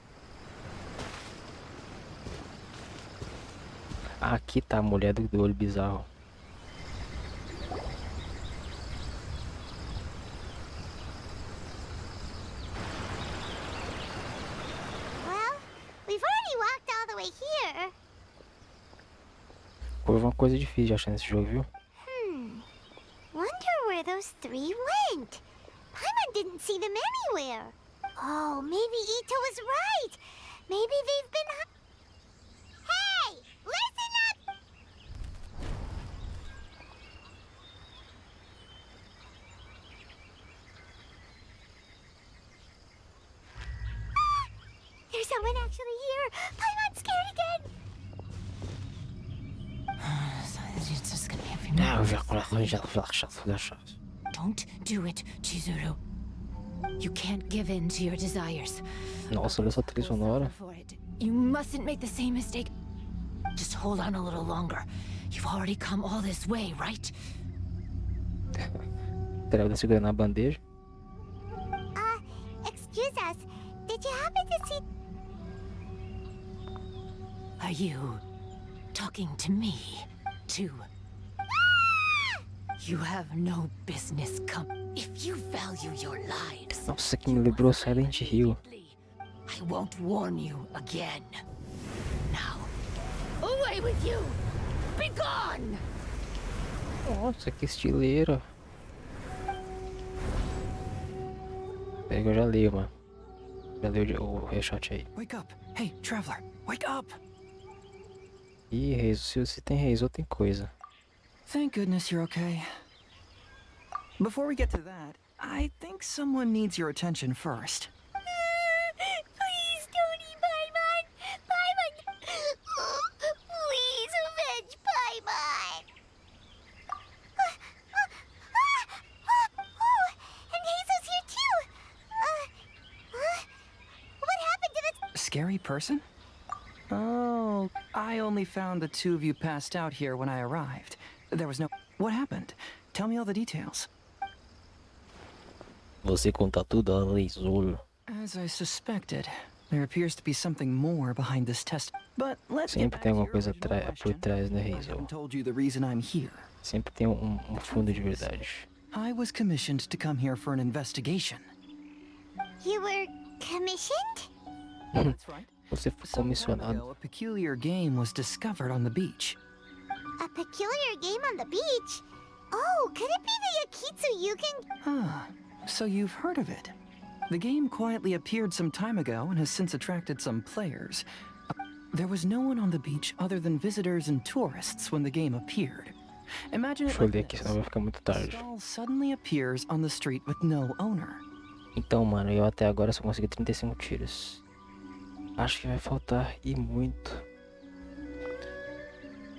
A: Ah, aqui tá a mulher do olho bizarro.
C: well, we've already walked all the way here.
A: Foi uma coisa difícil de achar nesse jogo, viu?
C: Wonder where those 3 went. Paimon didn't see them anywhere. Oh, maybe Ito was right. Maybe they've been... Hey! Listen up! Ah! There's someone actually here. Paimon's scared again.
H: It's just gonna be Don't do it, Chizuru. You can't give in to your desires.
A: Nossa, olha essa trilha sonora.
H: For it. You mustn't make the same mistake. Just hold on a little longer. You've already come all this way, right?
A: Será que segurando a bandeja?
C: Excuse us. Did you happen to see...
H: Are you talking to me, too?
C: Ah!
H: You have no business come. If you value your lives,
A: Nossa, que me lembrou Silent Hill.
H: I won't warn you again. Now, away with you! Be gone!
A: Nossa, que estileira. Pera que eu já leio, mano. Já leio o headshot aí.
B: Wake up! Hey, traveler, wake up!
A: Ih, Reis, se tem Reis ou tem coisa.
I: Thank goodness you're okay. Before we get to that, I think someone needs your attention first.
C: Please don't eat Paimon! Paimon! Please avenge Paimon! Oh, and Hazel's here too! What happened to the...
I: Scary person? Oh, I only found the two of you passed out here when I arrived. There was no... What happened? Tell me all the details.
A: Você conta tudo, Aleizolo.
I: As I suspected, there appears to be something more behind this test. But let's get
A: Sempre
I: back
A: tem
I: to
A: alguma
I: your
A: coisa
I: original
A: por
I: question.
A: trás, né,
I: I
A: Hazel?
I: haven't told you the reason I'm here.
A: Sempre tem fundo de verdade.
I: I was commissioned to come here for an investigation.
C: You were commissioned?
I: That's right.
A: Você foi
I: Some time
A: comissionado.
I: ago, a peculiar game was discovered on the beach.
C: A peculiar game on the beach? Oh, could it be the Yakitsu Yugen?
I: Ah, so you've heard of it. The game quietly appeared some time ago and has since attracted some players. There was no one on the beach other than visitors and tourists when the game appeared. Imagine it
A: Deixa eu
I: like
A: ler aqui, senão vai
I: this.
A: ficar muito
I: The
A: tarde.
I: stall suddenly appears on the street with no owner.
A: Então, mano, eu até agora só consegui 35 tiros. Acho que vai faltar e muito.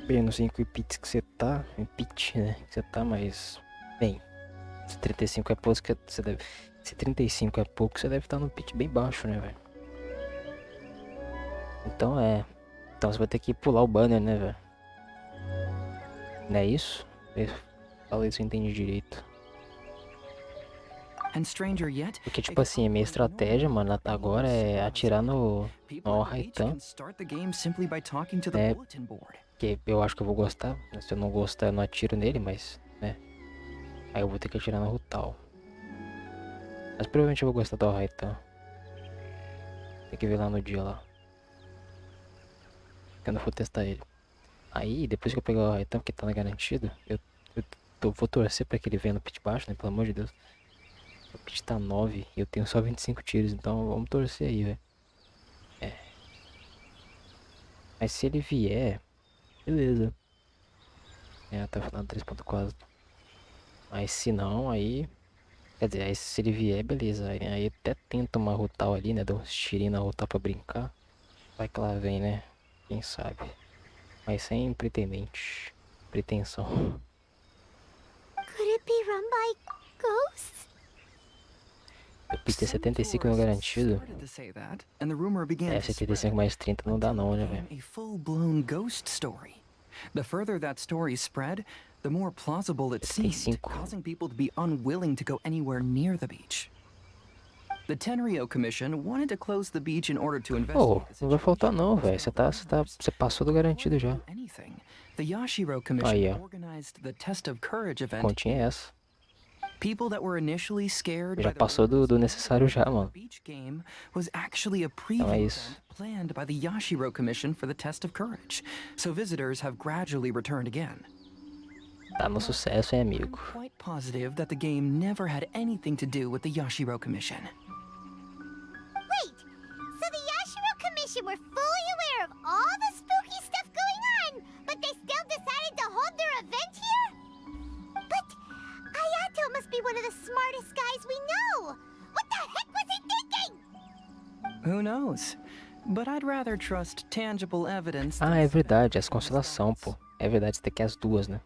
A: Bem, eu não sei em que pitch que você tá. Em pitch, né? Que você tá, mas. Bem, se 35 é pouco, você deve. Se 35 é pouco, você deve estar no pitch bem baixo, né, velho? Então é. Então você vai ter que pular o banner, né, velho? Não é isso? Fala isso, eu entendi direito.
I: And stranger yet,
A: Porque, tipo assim, a minha estratégia, mano, agora é atirar no Raitan. É, que eu acho que eu vou gostar. Se eu não gostar, eu não atiro nele, mas, né. Aí eu vou ter que atirar no Rutal. Mas provavelmente eu vou gostar do Raitan. Tem que ver lá no dia lá. Que eu não vou testar ele. Aí, depois que eu pegar o Raitan, porque tá na garantido, vou torcer pra que ele venha no pit baixo, né, pelo amor de Deus. O pitch tá 9 e eu tenho só 25 tiros, então vamos torcer aí, velho. É. Mas se ele vier, beleza. É, até o final 3.4. Mas se não, aí... Quer dizer, aí se ele vier, beleza. Aí até tenta uma Rutal ali, né? Dá uns tirinhos na Rutal pra brincar. Vai que ela vem, né? Quem sabe. Mas sem pretendente. Pretensão.
C: Could it be run by ghosts?
A: O pitch é 75 no garantido. É, 75 mais 30 não dá não, né, velho?
I: A full-blown ghost story. The further that story spread, the more plausible it seemed,
A: 75.
I: causing people to be unwilling to go anywhere near the beach. The Tenryo Commission wanted to close the beach in order to
A: Pô,
I: investigate the
A: não vai faltar
I: situation.
A: não, velho. Você passou do garantido já.
I: Anything. The Yashiro Commission
A: Aí, ó.
I: organized the Test of Courage event.
A: Continha é essa.
I: People that were initially scared
A: Já
I: by the
A: passou do
I: rumors
A: necessário já,
I: of the
A: mano.
I: beach game was actually a preview
A: é
I: event
A: isso.
I: planned by the Yashiro Commission for the Test of Courage, so visitors have gradually returned again.
A: Tá no sucesso, hein,
I: I'm
A: amigo.
I: quite positive that the game never had anything to do with the Yashiro Commission.
C: Wait, so the Yashiro Commission were fully aware of all the spooky stuff going on, but they still decided to hold their event here? But Ayato must be one of the smartest guys we know! What the heck was he thinking?
I: Who knows? But I'd rather trust tangible evidence.
A: Ah, é verdade, as constelação, pô. É verdade, você tem que ir as duas, né?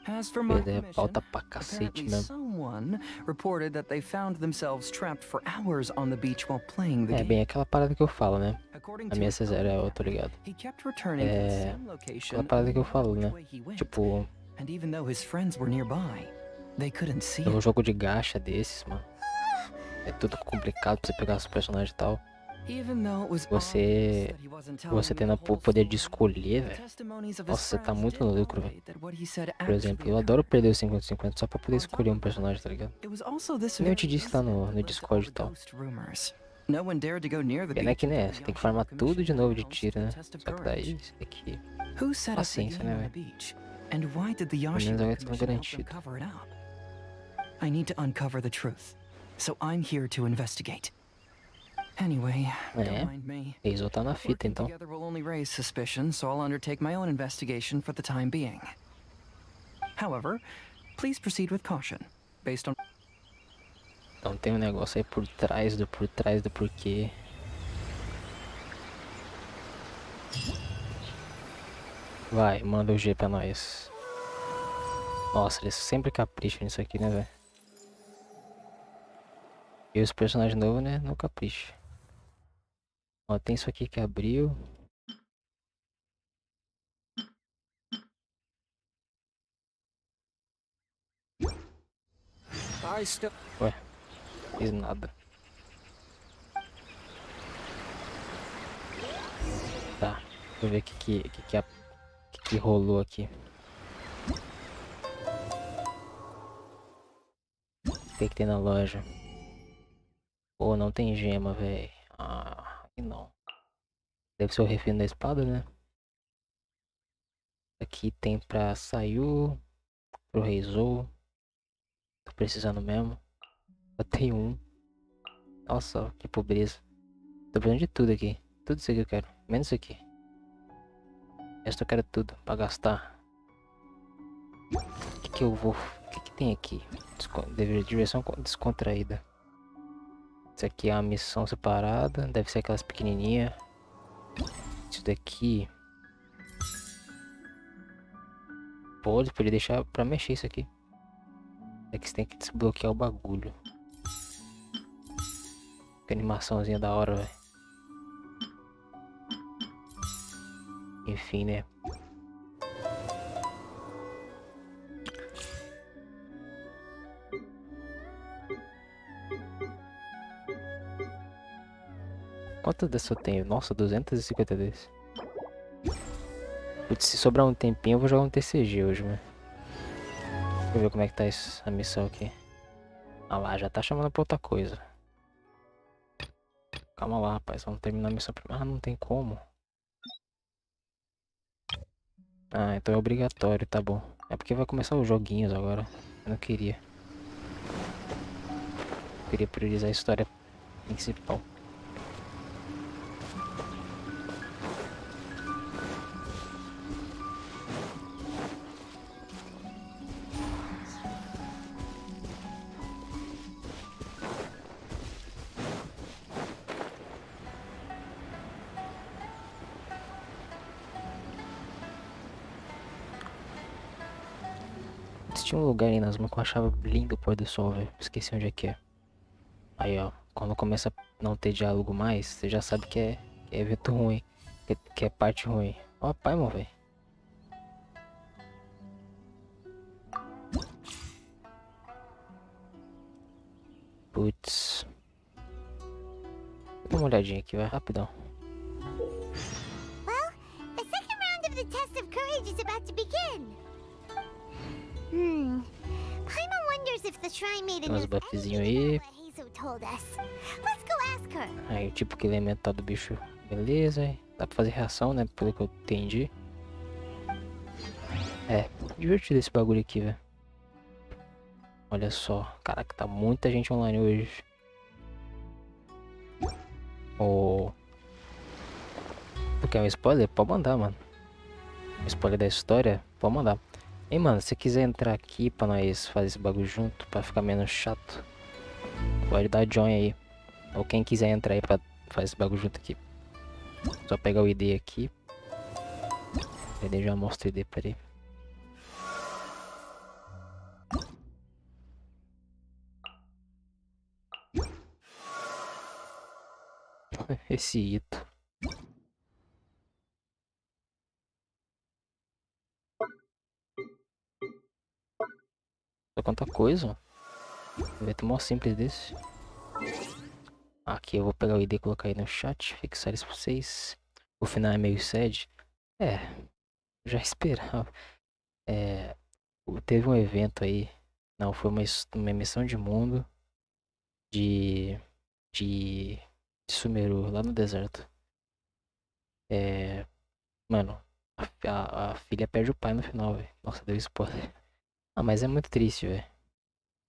I: As for my
A: É
I: commission,
A: pauta pra cacete
I: apparently
A: mesmo.
I: someone reported that they found themselves trapped for hours on the beach while playing the
A: É
I: game.
A: bem aquela parada que eu falo, né?
I: According
A: A
I: to
A: minha
I: his
A: C0
I: own
A: eu tô ligado.
I: he kept returning to the same location
A: Aquela parada que eu
I: no matter
A: falo,
I: which
A: né?
I: way he went.
A: Tipo,
I: And even though his friends were nearby, they couldn't see
A: um
I: him.
A: jogo de gacha desses, mano. É tudo complicado pra você pegar os personagens e tal.
I: Even though it was
A: Você-
I: obvious that he wasn't telling
A: Você
I: me
A: tendo
I: the
A: o
I: whole
A: poder de
I: story,
A: escolher,
I: the
A: velho.
I: testimonies of his
A: Nossa, você tá
I: friends
A: muito
I: did
A: no lucro, velho.
I: validate that what he said
A: Por exemplo,
I: actually
A: eu adoro
I: occurred.
A: perder o 50-50 só pra poder
I: On top
A: escolher um
I: of
A: personagem,
I: that,
A: tá ligado?
I: it was also this
A: Nem eu te
I: very
A: disse lá
I: incident
A: no
I: that led to
A: Discord
I: all
A: e tal.
I: ghost rumors. No one dared to go near the
A: Pena
I: beach
A: que, né,
I: until
A: você
I: the
A: tem que farmar
I: Yashiro
A: tudo de
I: Commission
A: novo de
I: announced
A: tiro,
I: the
A: né?
I: test of
A: Só que daí,
I: courage.
A: isso daqui...
I: Who set up the
A: Paciência,
I: game
A: né,
I: on the
A: velho?
I: beach? And why did the
A: Pelo menos
I: Yashiro
A: agora tá
I: Commission help them
A: garantido.
I: cover it up? I need to uncover the truth, so I'm here to investigate. Anyway, don't
A: É,
I: mind me.
A: Hazel tá na fita,
I: Working
A: então.
I: together will only raise suspicion, so I'll undertake my own investigation for the time being. However, please proceed with caution, based on...
A: Então tem um negócio aí por trás do porquê. Vai, manda o G pra nós. Nossa, eles sempre capricham nisso aqui, né, velho? E os personagens novos, né, não capricham. Ó, tem isso aqui que abriu. Ué, fiz nada. Tá, deixa eu ver o que rolou aqui. O que tem na loja? Pô, não tem gema, velho. Ah, aqui não. Deve ser o refino da espada, né? Aqui tem pra Sayu, pro Reizou. Tô precisando mesmo. Só tem um. Nossa, que pobreza. Tô precisando de tudo aqui. Tudo isso aqui eu quero. Menos isso aqui. O resto eu quero tudo pra gastar. O que eu vou... O que tem aqui? Diversão descontraída. Isso aqui é uma missão separada. Deve ser aquelas pequenininhas. Isso daqui... Pô, eles podiam deixar pra mexer isso aqui. É que você tem que desbloquear o bagulho. Que animaçãozinha da hora, velho. Enfim, né? Quantas dessas eu tenho? Nossa, 250 desses. Putz, se sobrar um tempinho eu vou jogar um TCG hoje, mano. Deixa eu ver como é que tá a missão aqui. Ah lá, já tá chamando pra outra coisa. Calma lá, rapaz, vamos terminar a missão primeiro. Ah, não tem como. Ah, então é obrigatório, tá bom. É porque vai começar os joguinhos agora. Eu não queria. Eu queria priorizar a história principal. Tinha um lugar aí nas mãos que eu achava lindo o pôr do sol, velho. Esqueci onde é que é. Aí, ó. Quando começa a não ter diálogo mais, você já sabe que é evento ruim. Que é parte ruim. Ó, pai, mano, velho. Putz. Dá uma olhadinha aqui, vai rapidão.
C: Well, the second round of the test of courage is about to begin. Paimon wonders if the shrine maiden
A: Tem uns
C: knows
A: buffzinhos
C: anything
A: aí.
C: about what Hazel told us. Let's go ask her.
A: Aí o tipo que elemental do bicho. Beleza, hein? Dá pra fazer reação, né? Pelo que eu entendi. É, divertido esse bagulho aqui, velho. Olha só. Caraca, tá muita gente online hoje. Oh. Tu quer um spoiler? Pode mandar, mano. Um spoiler da história? Pode mandar. Ei, mano, se quiser entrar aqui pra nós fazer esse bagulho junto, pra ficar menos chato, pode dar join aí. Ou quem quiser entrar aí pra fazer esse bagulho junto aqui. Só pegar o ID aqui. O ID já mostra o ID, peraí. Esse Ito. Só quanta coisa. Evento mó simples desse. Aqui eu vou pegar o ID e colocar aí no chat, fixar isso pra vocês. O final é meio sad. É, já esperava. Teve um evento aí. Não, foi uma emissão de mundo de, de Sumeru, lá no deserto. Mano, a filha perde o pai no final, velho. Nossa, deu spoiler. Ah, mas é muito triste, velho.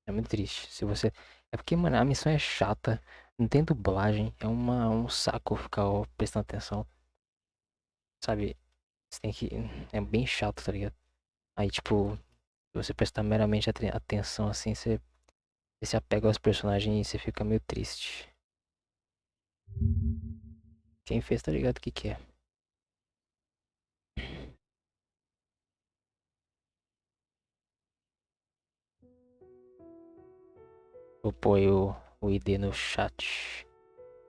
A: É muito triste. Se você. É porque, mano, a missão é chata. Não tem dublagem. É um saco ficar ó, prestando atenção. Sabe? Você tem que. É bem chato, tá ligado? Aí, tipo, se você prestar meramente atenção assim, você se apega aos personagens e você fica meio triste. Quem fez tá ligado o que é. Vou pôr aí o ID no chat.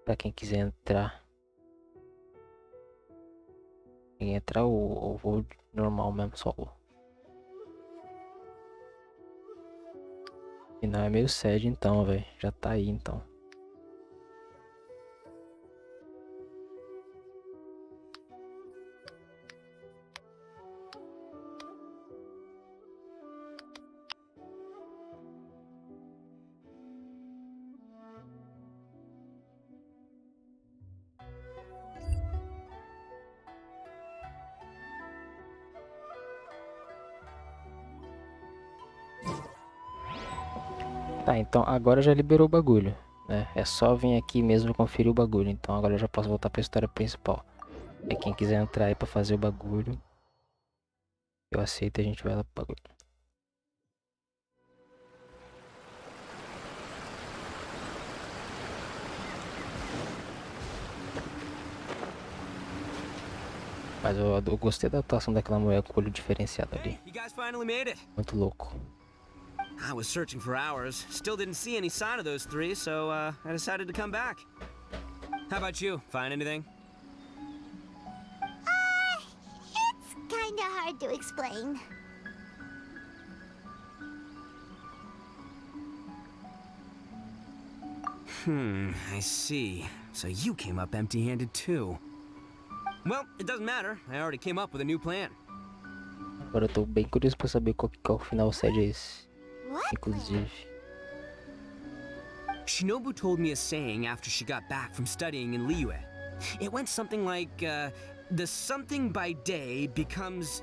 A: Pra quem quiser entrar. Quem entrar ou vou normal mesmo, solo. E não é meio sad então, velho. Já tá aí então. Tá, então agora já liberou o bagulho, né? É só vir aqui mesmo conferir o bagulho. Então agora eu já posso voltar pra história principal. É quem quiser entrar aí pra fazer o bagulho, eu aceito e a gente vai lá pro bagulho. Mas eu gostei da atuação daquela mulher com o olho diferenciado ali.
E: Hey, you guys finally made it.
A: Muito louco.
E: I was searching for hours. Still didn't see any sign of those three, so I decided to come back. How about you? Find anything?
C: It's kinda hard to explain.
E: I see. So you came up empty-handed too. Well, it doesn't matter. I already came up with a new plan.
A: Agora eu tô bem curioso pra saber qual o final sad é esse.
C: What?
A: Inclusive.
E: Shinobu told me a saying after she got back from studying in Liyue. It went something like, the something by day becomes,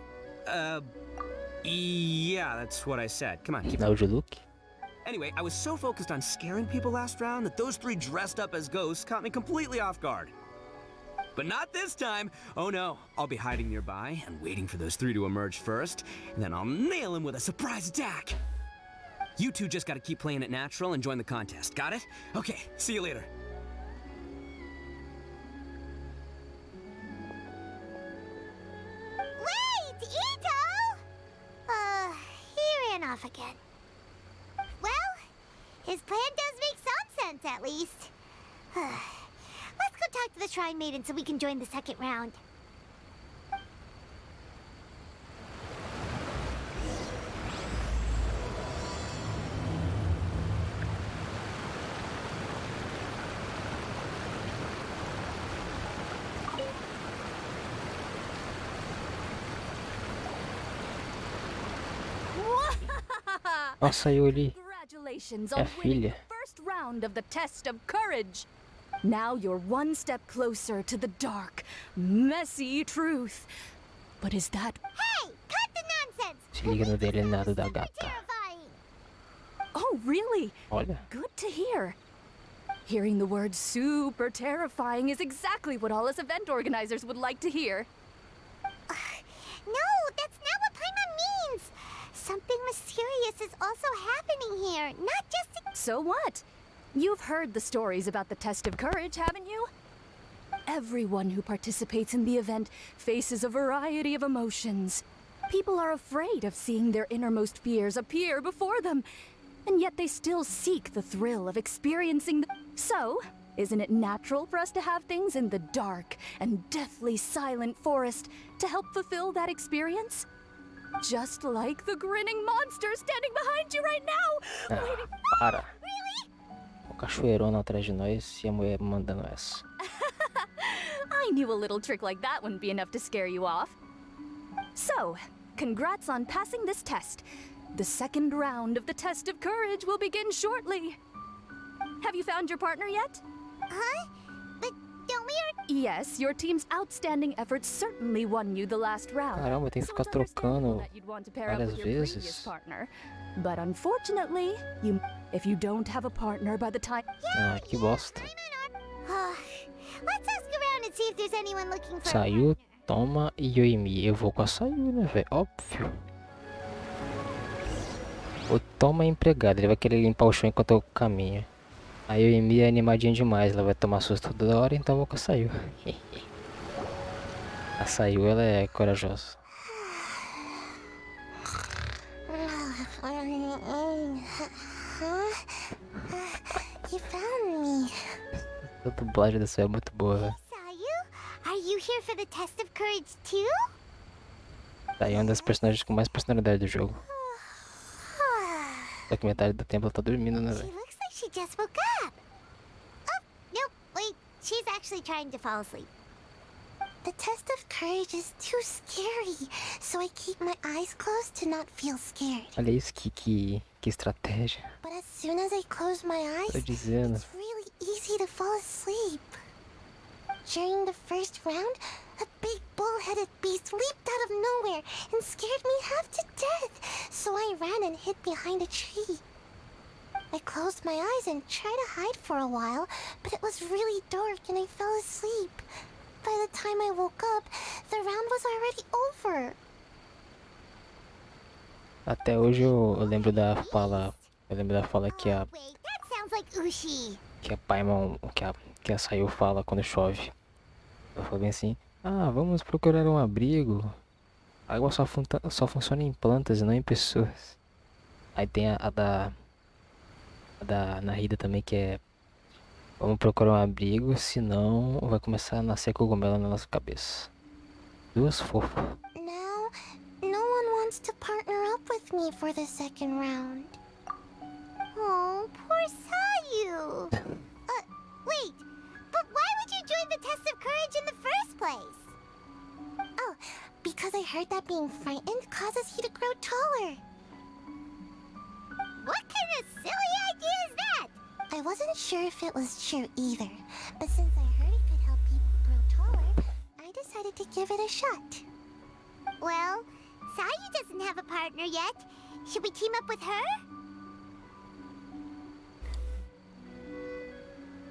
E: yeah, that's what I said. Come on, keep
A: Final de look?
E: Anyway, I was so focused on scaring people last round that those three dressed up as ghosts caught me completely off guard. But not this time. Oh no, I'll be hiding nearby and waiting for those three to emerge first, and then I'll nail them with a surprise attack. You two just gotta keep playing it natural and join the contest, got it? Okay, see you later.
C: Wait, Ito! He ran off again. Well, his plan does make some sense, at least. Let's go talk to the Shrine Maiden so we can join the second round.
A: Nossa, saiu ali.
F: Congratulations
A: É a
F: on winning
A: filha.
F: the first round of the test of courage. Now you're one step closer to the dark, messy truth. But is that...
C: Hey, cut the nonsense!
A: Se liga no delineado da
C: Super
A: gata.
C: terrifying!
F: Oh, really?
A: Olha.
F: Good to hear. Hearing the word super terrifying is exactly what all us event organizers would like to hear.
C: No, that's not what Paimon means! Something mysterious is also happening here, not just
F: So what? You've heard the stories about the test of courage, haven't you? Everyone who participates in the event faces a variety of emotions. People are afraid of seeing their innermost fears appear before them, and yet they still seek the thrill of experiencing the... So, isn't it natural for us to have things in the dark and deathly silent forest to help fulfill that experience? Just like the grinning monster standing behind you right now!
A: Ah,
F: Waiting...
A: para. Cachoeirona atrás de nós e a mulher mandando essa.
F: I knew a little trick like that wouldn't be enough to scare you off. So, congrats on passing this test. The second round of the test of courage will begin shortly. Have you found your partner yet?
C: Huh? But don't we
F: Yes, your team's outstanding efforts certainly won you the last round.
A: Caramba, tem que
F: So
A: ficar
F: it's understandable
A: trocando
F: that you'd want to pair up
A: várias
F: with your previous
A: vezes.
F: partner. But unfortunately, if you don't have a partner by the time...
A: Ah, que bosta.
C: Let's ask around and see if there's anyone looking for
A: Saiu,
C: a partner.
A: toma e Yoimi. Eu vou com a Saiu, né, velho? Óbvio. O Toma é empregado, ele vai querer limpar o chão enquanto eu caminho. A Yoimi é animadinha demais, ela vai tomar susto toda hora, então eu vou com a Saiu. A Saiu, ela é corajosa.
C: You found me.
A: A dublagem dessa é muito boa, velho.
C: Sayu, are you here for the test of courage too?
A: Saiu é uma das personagens com mais personalidade do jogo. Só que metade do tempo ela tá dormindo, né,
C: She
A: velho?
C: looks like she just woke up. Oh, nope, wait. She's actually trying to fall asleep. The test of courage is too scary, so I keep my eyes closed to not feel scared.
A: Olha isso, que estratégia.
C: But as soon as I close my eyes,
A: Tô dizendo.
C: it's really easy to fall asleep. During the first round, a big bull-headed beast leaped out of nowhere and scared me half to death, so I ran and hid behind a tree. I closed my eyes and tried to hide for a while, but it was really dark and I fell asleep. By the time I woke up, the round was already over.
A: Até hoje eu lembro da fala. Eu lembro da fala que a
C: Wait, that sounds like Ushi.
A: Paimon, que a Saiu fala quando chove. Ela fala bem assim: ah, vamos procurar um abrigo. A água só funciona em plantas e não em pessoas. Aí tem a da Narida também, que é: vamos procurar um abrigo, senão vai começar a nascer cogumelo na nossa cabeça. Duas fofas.
C: Now, no one wants to partner up with me for the second round. Oh, poor Sayu. Wait, but why would you join the test of courage in the first place? Oh, because I heard that being frightened causes you to grow taller. What kind of silly idea is that? I wasn't sure if it was true either, but since I heard it could help people grow taller, I decided to give it a shot. Well, Sayu doesn't have a partner yet. Should we team up with her?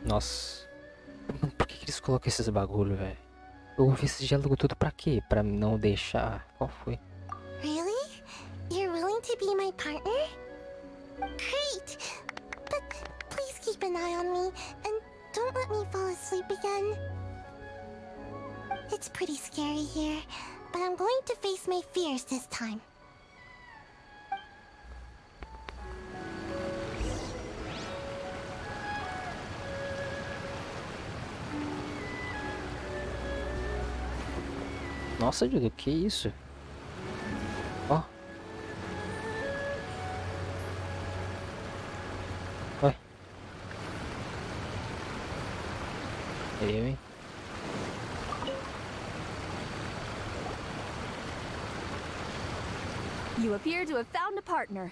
A: Nossa. Mano, por que eles colocam esses bagulho, velho? Eu ouvi esse diálogo tudo pra quê? Pra não deixar. Qual foi?
C: Really? You're willing to be my partner? Great! But please keep an eye on me and don't let me fall asleep again. It's pretty scary here, but I'm going to face my fears this time.
A: Nossa, Dudu, que isso? Ó. Vai. Eu, hein?
F: You appear to have found a partner.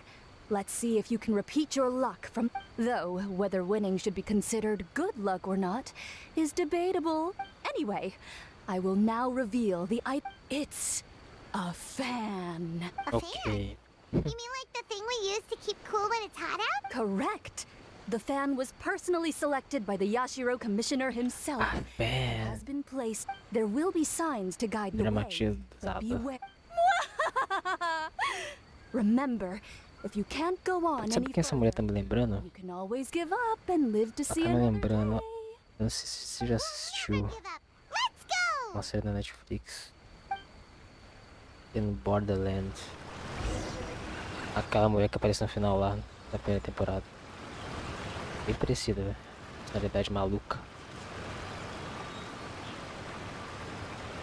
F: Let's see if you can repeat your luck from... Though, whether winning should be considered good luck or not is debatable. Anyway, I will now reveal the item. It's a fan.
C: A fan?
A: Ok.
C: You mean like the thing we use to keep cool when it's hot out?
F: Correct. The fan was personally selected by the Yashiro Commissioner himself.
A: Ah,
F: It has
A: velho.
F: been placed. There will be signs to guide the way. But
A: Dramatizada.
F: beware. Remember, if you can't go on
A: Sabe
F: any
A: quem essa mulher tá
F: further,
A: me lembrando?
F: you can always give up and live to see
A: Tá me
F: another
A: lembrando.
F: day.
A: Eu não sei se você já assistiu
C: Never give up. Let's go!
A: uma série da Netflix. Tem no Borderlands. Aquela mulher que aparece no final lá da primeira temporada. Bem parecida, velho. Personalidade maluca.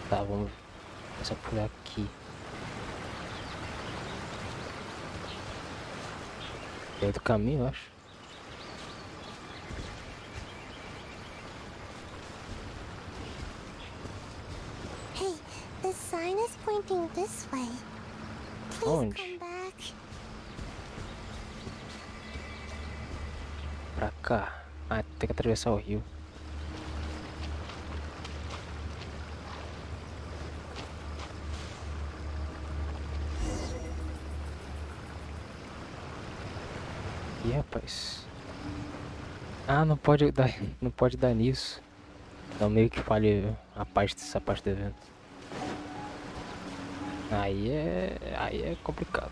A: Tá, vamos começar por aqui. É do caminho, eu acho.
C: The sign is pointing this way. Please
A: Onde?
C: come back.
A: Pra cá. Ah, tem que atravessar o rio. Ih, rapaz. Ah, não pode dar, não pode dar nisso. Então meio que falha essa parte do evento. Aí é complicado.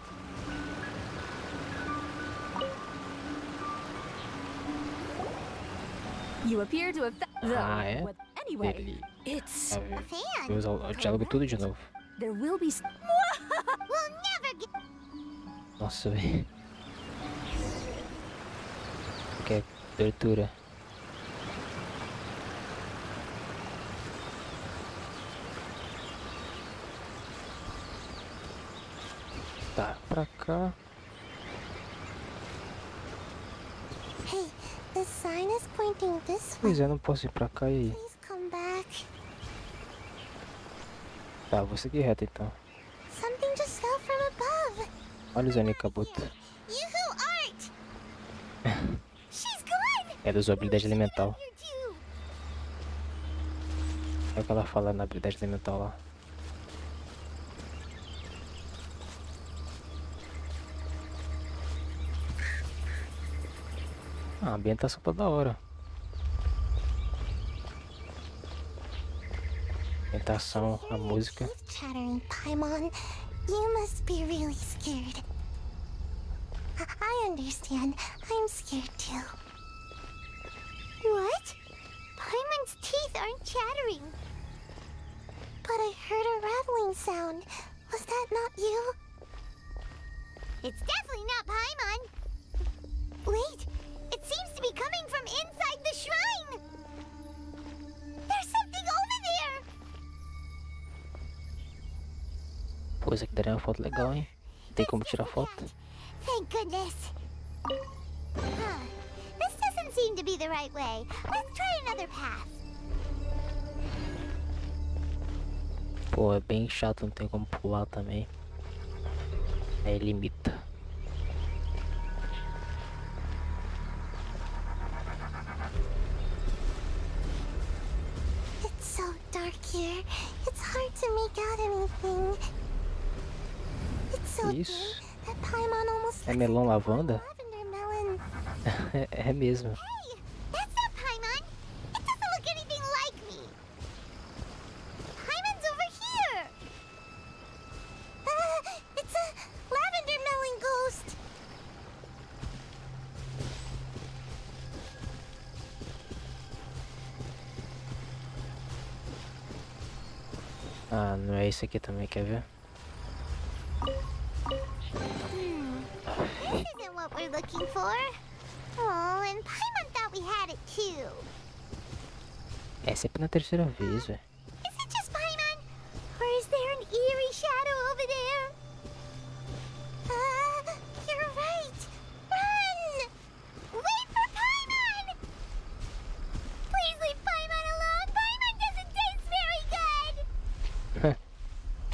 F: You appear to have
A: Ah, é?
F: Anyway,
A: Ele
F: it's
A: vai usar o diálogo tudo de novo.
F: there will be
C: We'll never get.
A: Nossa, velho. Que tortura. Tá, pra cá.
C: Hey, the sign is pointing this way.
A: Pois é, não posso ir pra cá e aí.
C: Please come back.
A: Tá, vou seguir reto então.
C: Something just fell from above.
A: Olha o Zanikabuto.
C: Yoo-hoo art! She's gone!
A: É da sua habilidade elemental.
C: You're due.
A: É o que ela fala na habilidade elemental lá. Ah, a ambientação tá da hora. Ambientação, a música.
C: Keep chattering, Paimon. You must be really scared. I understand. I'm scared too. What? Paimon's teeth aren't chattering. But I heard a rattling sound. Was that not you? It's definitely not Paimon. Wait, it seems to be coming from inside the shrine. There's something over there.
A: Pô, isso aqui daria uma foto legal, hein? Tem como tirar foto?
C: Thank goodness. Huh. This doesn't seem to be the right way. Let's try another path.
A: Pô, é bem chato, não tem como pular também. Aí limita.
C: It's so dark here. It's hard to make out anything. It's so
A: Isso.
C: dim that Paimon almost
A: É
C: looks
A: melão
C: like a
A: lavanda?
C: lavender melon.
A: É mesmo.
C: Hey, that's not Paimon. It doesn't look anything like me. Paimon's over here. It's a lavender melon ghost.
A: Ah, não é isso aqui também, quer ver?
C: This isn't what we're looking for. Oh, and Paimon thought we had it too.
A: É sempre na terceira vez, velho.
C: Is it just Paimon? Or is there an eerie shadow over there? You're right. Run! Wait for Paimon! Please leave Paimon alone. Paimon doesn't taste very good.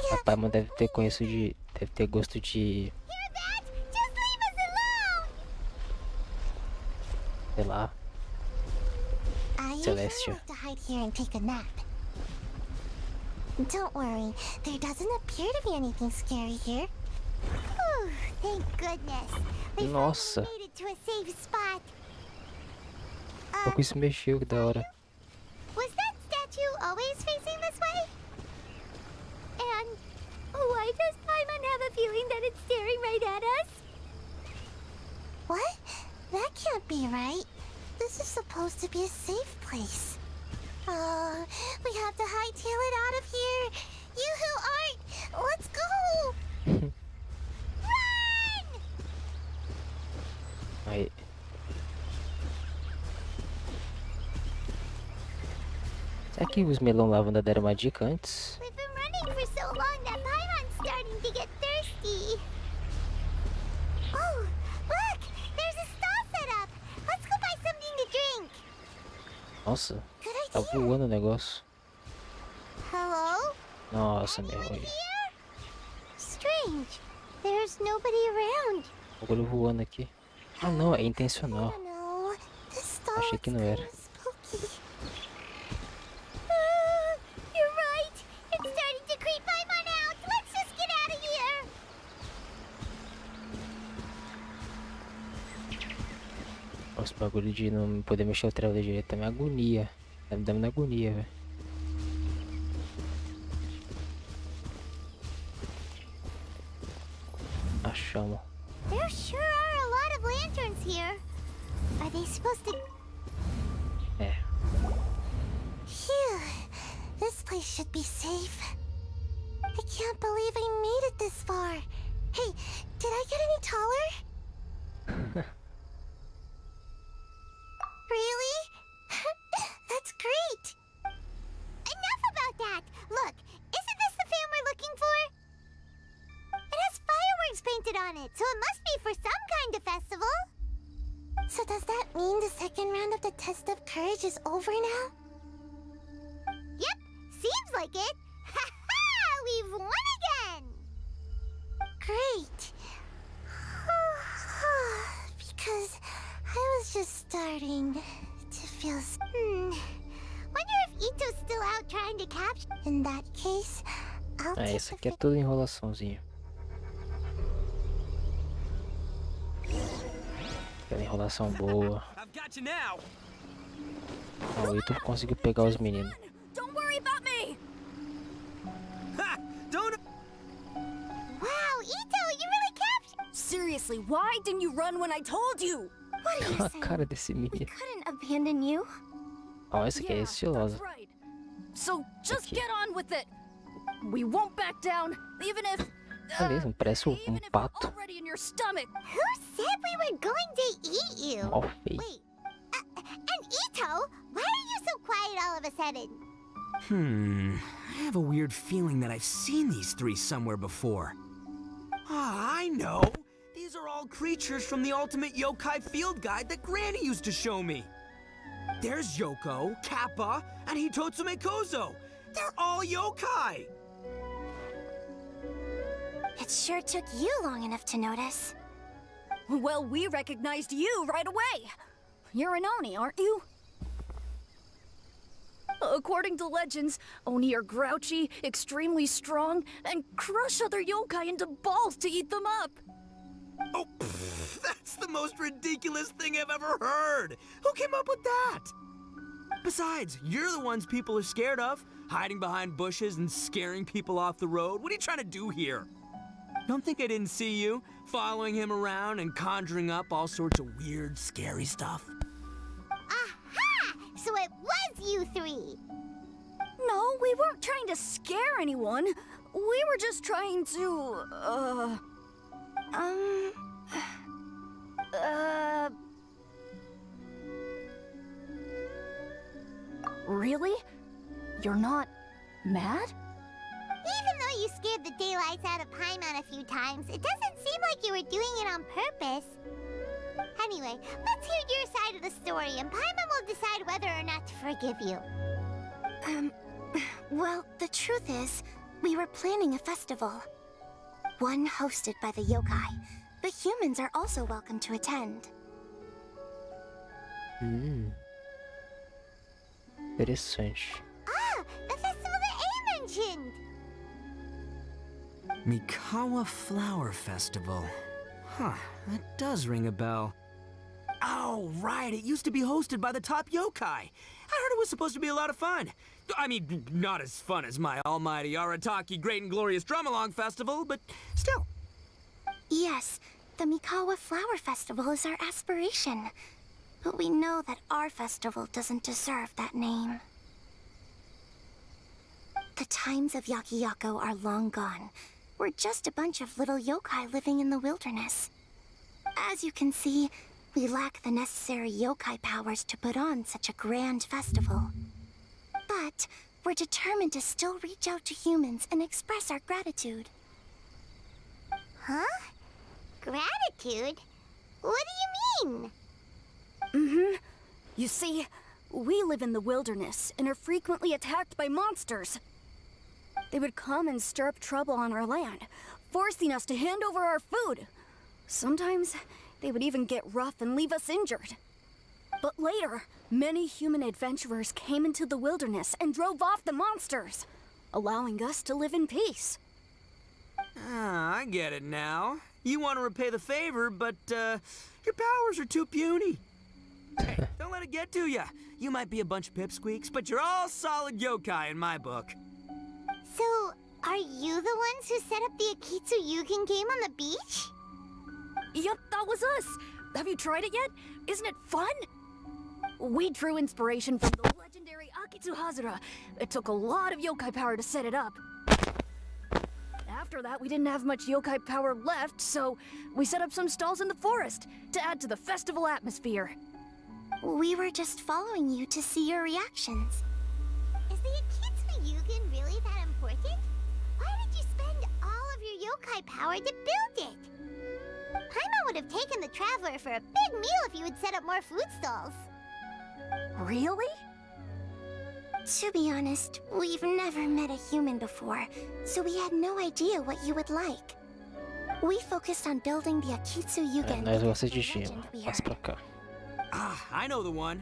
A: Papai, mas deve ter deve ter gosto de,
C: Hear that? Just leave us alone.
A: sei lá.
C: I usually
A: Celestia.
C: like to hide here and take a nap. Don't worry, there doesn't appear to be anything scary here. Whew, thank goodness. We
A: Nossa.
C: finally made it to a safe spot.
A: O pouco se mexeu, que da hora.
C: Was that statue always facing this way? And why does Paimon have a feeling that it's staring right at us? What? That can't be right. This is supposed to be a safe place. We have to hightail it out of here. Yoo-hoo art! Let's go! Run!
A: Aí. Será que os melão lavanda deram uma dica antes?
C: We've been running for so long that Paimon's starting to get thirsty. Oh, look! There's a stall set up. Let's go buy something to drink.
A: Nossa,
C: Good
A: tá
C: idea.
A: voando o negócio.
C: Hello?
A: Nossa, meu olho.
C: Strange. There's nobody around.
A: Bagulho voando aqui. Ah, não, é intencional.
C: Oh no. This doll
A: Achei que não era.
C: spooky. Ah, you're right. It's starting to creep my mind out. Let's just get out of here.
A: Nossa, bagulho de não poder mexer o trailer direito tá me agonia. Tá me dando agonia, velho. Achamos.
C: There sure are a lot of lanterns here. Are they supposed to...
A: É.
C: Phew. This place should be safe. I can't believe I made it this far. Hey, did I get any taller? Really? That's great. Enough about that. Look, isn't this the fan we're looking for? It has fireworks painted on it, so it must be for some kind of festival. So does that mean the second round of the test of courage is over now? Yep, seems like it. Ha ha! We've won again! Great. Because I was just starting to feel... Wonder if Ito's still out trying to capture... In that case, I'll
A: É,
C: take
A: isso
C: the
A: aqui é tudo enrolaçãozinho. Aquela enrolação boa.
E: I've got you now.
A: Ah, o Ito conseguiu pegar os meninos.
F: Don't worry about me!
E: Ha! Don't.
C: Wow, Ito, you really captured...
F: Seriously, why didn't you run when I told you?
C: What are you
A: A
C: saying?
A: cara desse
C: We
A: menino.
C: couldn't abandon you.
A: Ó, esse aqui é estiloso.
F: That's right. So just
A: Aqui.
F: get on with it. We won't back down, even if...
A: Beleza, parece um
F: even if we're
A: pato.
F: already in your stomach.
C: Who said we were going to eat you?
A: Mal feio.
C: Wait, and Ito, why are you so quiet all of a sudden?
E: I have a weird feeling that I've seen these three somewhere before. Ah, I know. These are all creatures from the Ultimate Yokai Field Guide that Granny used to show me. There's Yoko, Kappa, and Hitotsume Kozo. They're all yokai.
C: It sure took you long enough to notice.
F: Well, we recognized you right away. You're an Oni, aren't you? According to legends, Oni are grouchy, extremely strong, and crush other yokai into balls to eat them up.
E: Oh, that's the most ridiculous thing I've ever heard. Who came up with that? Besides, you're the ones people are scared of, hiding behind bushes and scaring people off the road. What are you trying to do here? Don't think I didn't see you, following him around and conjuring up all sorts of weird, scary stuff.
C: Aha! So it was you three.
F: No, we weren't trying to scare anyone. We were just trying to, Really? You're not mad?
C: Even though you scared the daylights out of Paimon a few times, it doesn't seem like you were doing it on purpose. Anyway, let's hear your side of the story, and Paimon will decide whether or not to forgive you. Well, the truth is, we were planning a festival. One hosted by the yokai, but humans are also welcome to attend.
A: Interessante.
C: Ah, the festival that A mentioned!
E: Mikawa Flower Festival. Huh, that does ring a bell. Oh, right, it used to be hosted by the top yokai. I heard it was supposed to be a lot of fun. I mean, not as fun as my almighty Arataki Great and Glorious Drum-Along Festival, but still.
C: Yes, the Mikawa Flower Festival is our aspiration. But we know that our festival doesn't deserve that name. The times of Yakiyako are long gone. We're just a bunch of little yokai living in the wilderness. As you can see, we lack the necessary yokai powers to put on such a grand festival. But we're determined to still reach out to humans and express our gratitude. Huh? Gratitude? What do you mean?
F: You see, we live in the wilderness and are frequently attacked by monsters. They would come and stir up trouble on our land, forcing us to hand over our food. Sometimes they would even get rough and leave us injured. But later, many human adventurers came into the wilderness and drove off the monsters, allowing us to live in peace.
E: Ah, I get it now. You want to repay the favor, but your powers are too puny. Hey, don't let it get to you. You might be a bunch of pipsqueaks, but you're all solid yokai in my book.
C: So, are you the ones who set up the Akitsu Yugen game on the beach?
F: Yep, that was us. Have you tried it yet? Isn't it fun? We drew inspiration from the legendary Akitsu Hazara. It took a lot of yokai power to set it up. After that, we didn't have much yokai power left, so we set up some stalls in the forest to add to the festival atmosphere.
C: We were just following you to see your reactions. Is the Akitsu Yugen really that important? Why did you spend all of your yokai power to build it? Paimon would have taken the Traveler for a big meal if you had set up more food stalls.
F: Really?
C: To be honest, we've never met a human before, so we had no idea what you would like. We focused on building the Akitsu Yugen.
A: Nós vamos
C: because of the
A: assistir.
C: legend we
A: Passa pra
C: heard.
A: cá.
E: Ah, I know the one.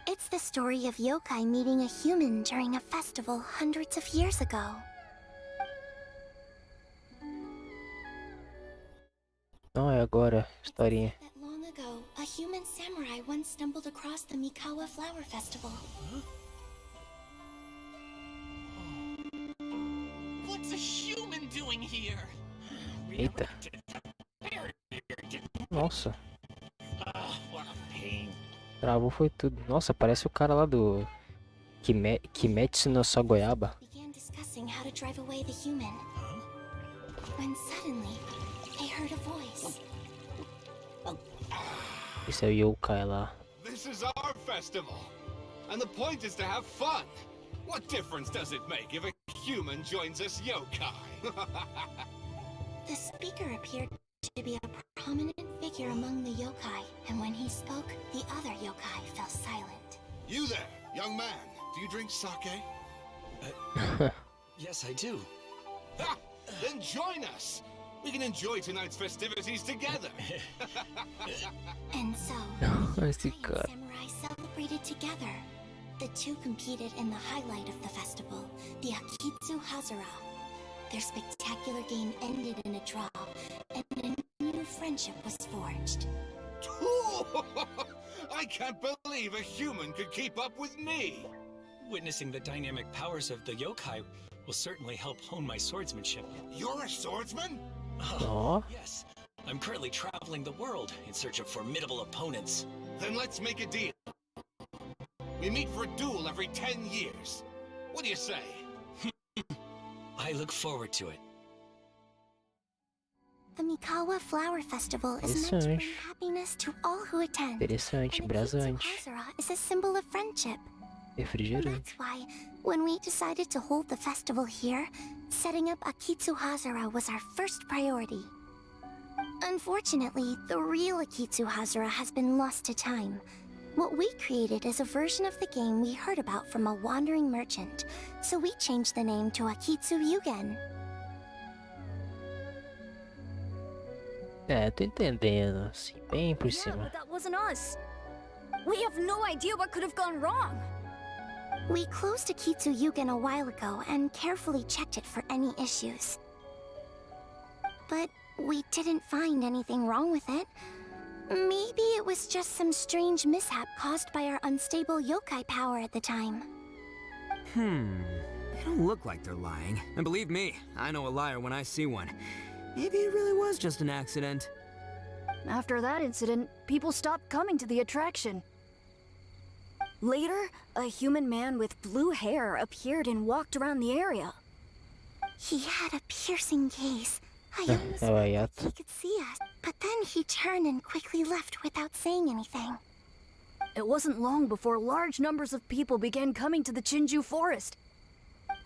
C: It's the story of yokai meeting a human during a festival hundreds of years ago.
A: Não é agora, historinha.
C: That long ago, a human samurai once stumbled across the Mikawa Flower Festival.
J: What's a human doing here?
A: Eita. Nossa,
J: What a pain.
A: travou foi tudo. Nossa, parece o cara lá do Kimetsu no Sagoyaba.
C: Began discussing how to drive away the human. When suddenly, they heard a voice.
A: Esse é o yokai lá.
J: This is our festival, and the point is to have fun. What difference does it make if a human joins us yokai?
C: The speaker appeared to be a prominent figure among the yokai, and when he spoke, the other yokai fell silent.
J: You there, young man, do you drink sake?
K: Yes, I do.
J: Ha! Then join us. We can enjoy tonight's festivities together.
C: And so,
A: Esse
C: yokai
A: cara.
C: and samurai celebrated together. The two competed in the highlight of the festival, the Akitsu Hazara. Their spectacular game ended in a draw, and a new friendship was forged.
J: I can't believe a human could keep up with me.
K: Witnessing the dynamic powers of the yokai will certainly help hone my swordsmanship.
J: You're a swordsman?
A: Ó,
K: Yes, I'm currently traveling the world in search of formidable opponents.
J: Then let's make a deal. We meet for a duel every 10 years. What do you say?
K: I look forward to it.
C: The Mikawa Flower Festival is meant to bring
A: Interessante.
C: happiness to all who attend.
A: Interessante,
C: And
A: brasante.
C: Akitsu Hazara is a symbol of friendship.
A: Refrigerante.
C: That's why, when we decided to hold the festival here, setting up Akitsu Hazara was our first priority. Unfortunately, the real Akitsu Hazara has been lost to time. What we created is a version of the game we heard about from a wandering merchant, so we changed the name to Akitsu Yugen.
A: É, tô entendendo, assim, bem por
F: Yeah,
A: cima.
F: but that wasn't us. We have no idea what could have gone wrong.
C: We closed Akitsu Yugen a while ago and carefully checked it for any issues. But we didn't find anything wrong with it. Maybe it was just some strange mishap caused by our unstable yokai power at the time.
E: They don't look like they're lying. And believe me, I know a liar when I see one. Maybe it really was just an accident.
F: After that incident, people stopped coming to the attraction. Later, a human man with blue hair appeared and walked around the area.
C: He had a piercing gaze. I almost
A: É o
C: felt like
A: Ayato.
C: he could see us, but then he turned and quickly left without saying anything.
F: It wasn't long before large numbers of people began coming to the Chinju forest.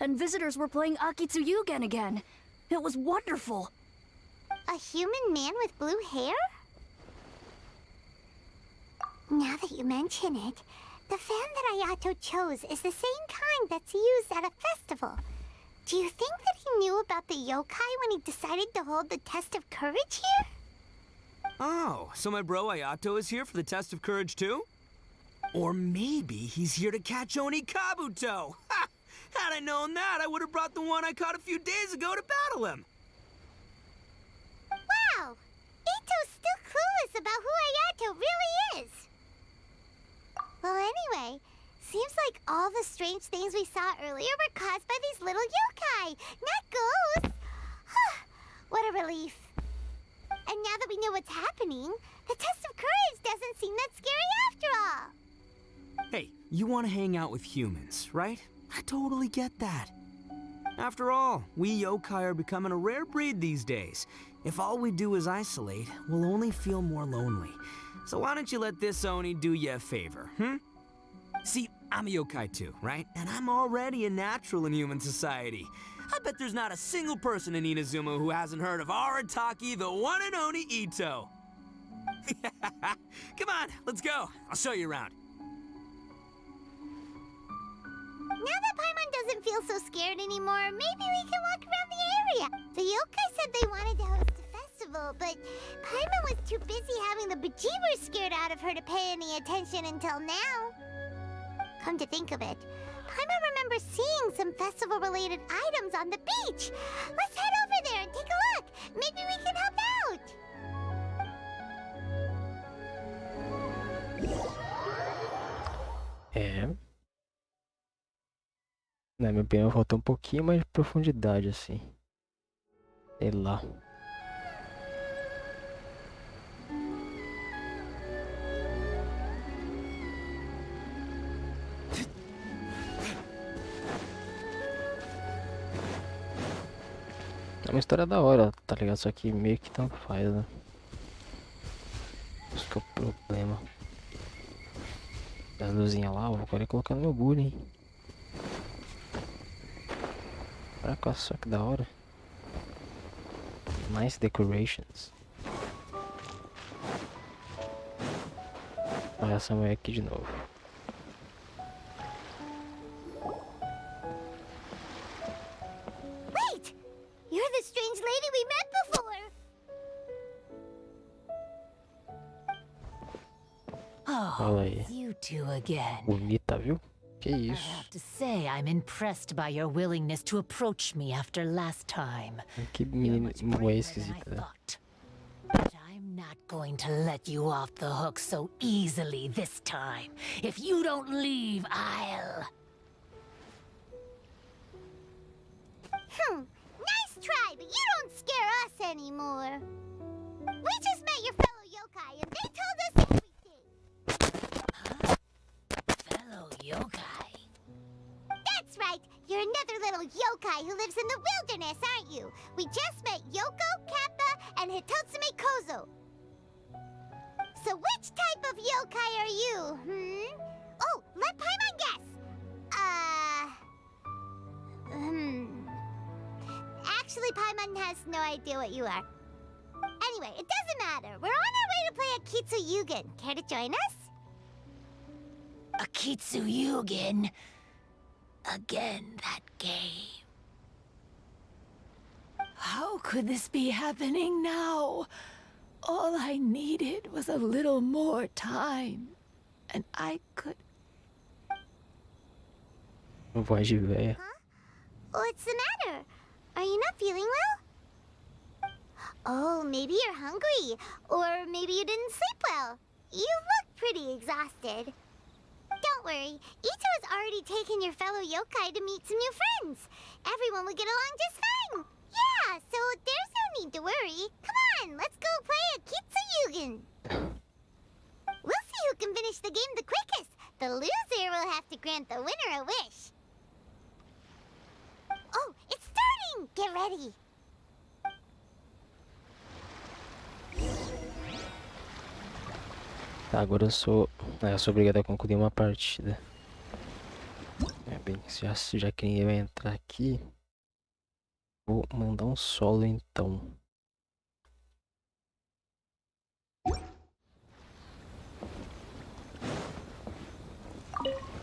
F: And visitors were playing Akitsu Yugen again. It was wonderful.
C: A human man with blue hair? Now that you mention it, The fan that Ayato chose is the same kind that's used at a festival. Do you think that he knew about the yokai when he decided to hold the test of courage here?
E: Oh, so my bro Ayato is here for the test of courage too? Or maybe he's here to catch Oni Kabuto! Ha! Had I known that, I would have brought the one I caught a few days ago to battle him!
C: Wow! Ito's still clueless about who Ayato really is! Well, anyway, seems like all the strange things we saw earlier were caused by these little yokai, not ghosts! What a relief. And now that we know what's happening, the test of courage doesn't seem that scary after all!
E: Hey, you want to hang out with humans, right? I totally get that. After all, we yokai are becoming a rare breed these days. If all we do is isolate, we'll only feel more lonely. So why don't you let this Oni do you a favor, See, I'm a yokai too, right? And I'm already a natural in human society. I bet there's not a single person in Inazuma who hasn't heard of Arataki, the one and only Ito. Come on, let's go. I'll show you around.
C: Now that Paimon doesn't feel so scared anymore, maybe we can walk around the area. The yokai said they wanted to host a festival, but Paimon was too busy having the bejeebers scared out of her to pay any attention until now. Come to think of it, Paimon remembers seeing some festival-related items on the beach. Let's head over there and take a look. Maybe we can help out.
A: É. Na minha opinião, faltou um pouquinho mais de profundidade, assim. Sei lá. É uma história da hora, tá ligado? Só que meio que tanto faz, né? Isso que é o problema. As luzinhas lá, eu vou querer colocar no meu bullying. Caraca, só que da hora. Nice decorations. Olha essa mulher aqui de novo.
C: Wait! You're the strange lady we met before!
A: Olha aí.
H: It's you two again.
A: Bonita, viu? Que
H: I
A: isso?
H: have to say, I'm impressed by your willingness to approach me after last time.
A: Que
H: You're
A: menina
H: much
A: mulher
H: braver than I
A: esquisita, né?
H: thought. But I'm not going to let you off the hook so easily this time. If you don't leave, I'll...
C: Nice try, but you don't scare us anymore. We just met your fellow yokai, and they told us everything.
H: Fellow yokai.
C: That's right. You're another little yokai who lives in the wilderness, aren't you? We just met Yoko, Kappa, and Hitotsume Kozo. So which type of yokai are you, Oh, let Paimon guess. Actually, Paimon has no idea what you are. Anyway, it doesn't matter. We're on our way to play a Kitsuyugen. Care to join us?
H: Akitsu Yugen. Again, that game. How could this be happening now? All I needed was a little more time. And I could...
A: Voz de véia.
C: What's the matter? Are you not feeling well? Oh, maybe you're hungry. Or maybe you didn't sleep well. You look pretty exhausted. Don't worry. Ito has already taken your fellow yokai to meet some new friends. Everyone will get along just fine. Yeah, so there's no need to worry. Come on, let's go play a Kitsuyugen. We'll see who can finish the game the quickest. The loser will have to grant the winner a wish. Oh, it's starting! Get ready.
A: Tá, agora eu sou obrigado a concluir uma partida. É bem, já que ninguém vai entrar aqui, vou mandar um solo então.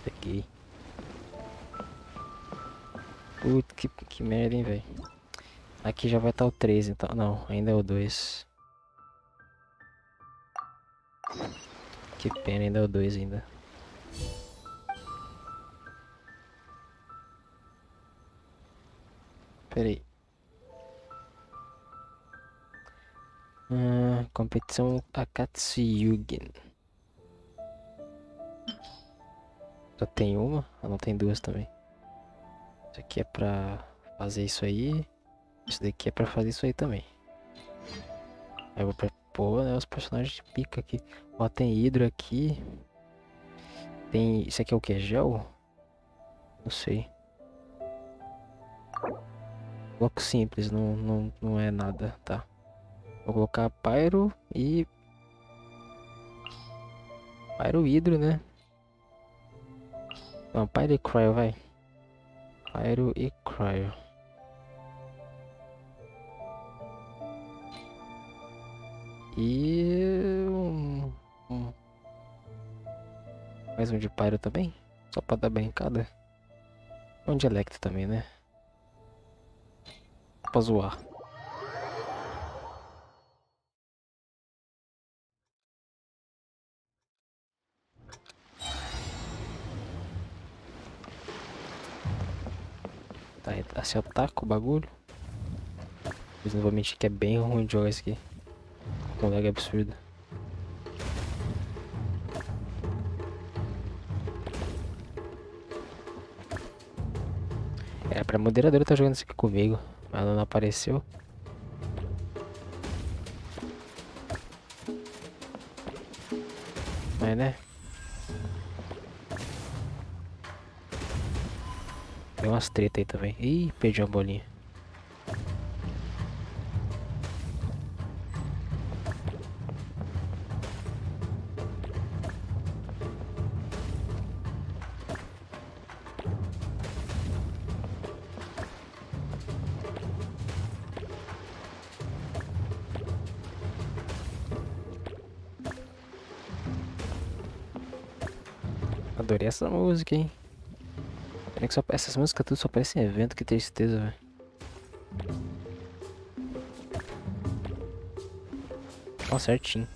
A: Peguei. Putz, que merda, hein, velho. Aqui já vai estar o 3, então. Não, ainda é o 2. Que pena, ainda é o 2 ainda. Pera aí. Competição Akatsuyugen. Só tem uma? Ah, não, tem duas também. Isso aqui é pra fazer isso aí. Isso daqui é pra fazer isso aí também. Aí eu vou pôr, né, os personagens de pica aqui. Ó, tem hidro aqui. Tem... Isso aqui é o que? Gel? Não sei. Bloco simples, não é nada, tá. Vou colocar Pyro e... Pyro hidro, né? Não, Pyro e Cryo, vai. Pyro e Cryo. E... mais um de Pyro também? Só pra dar brincada. Um de Electro também, né? Pra zoar. Tá, assim eu taco o bagulho. Mas não vou mentir que é bem ruim de jogar isso aqui. Com lag absurdo. Era pra moderadora tá jogando isso aqui comigo. Mas ela não apareceu. Mas né? Tem umas treta aí também. Ih, perdi uma bolinha. Adorei essa música, hein? Pena que essas músicas tudo só parecem evento, que tristeza, velho. Ó, certinho.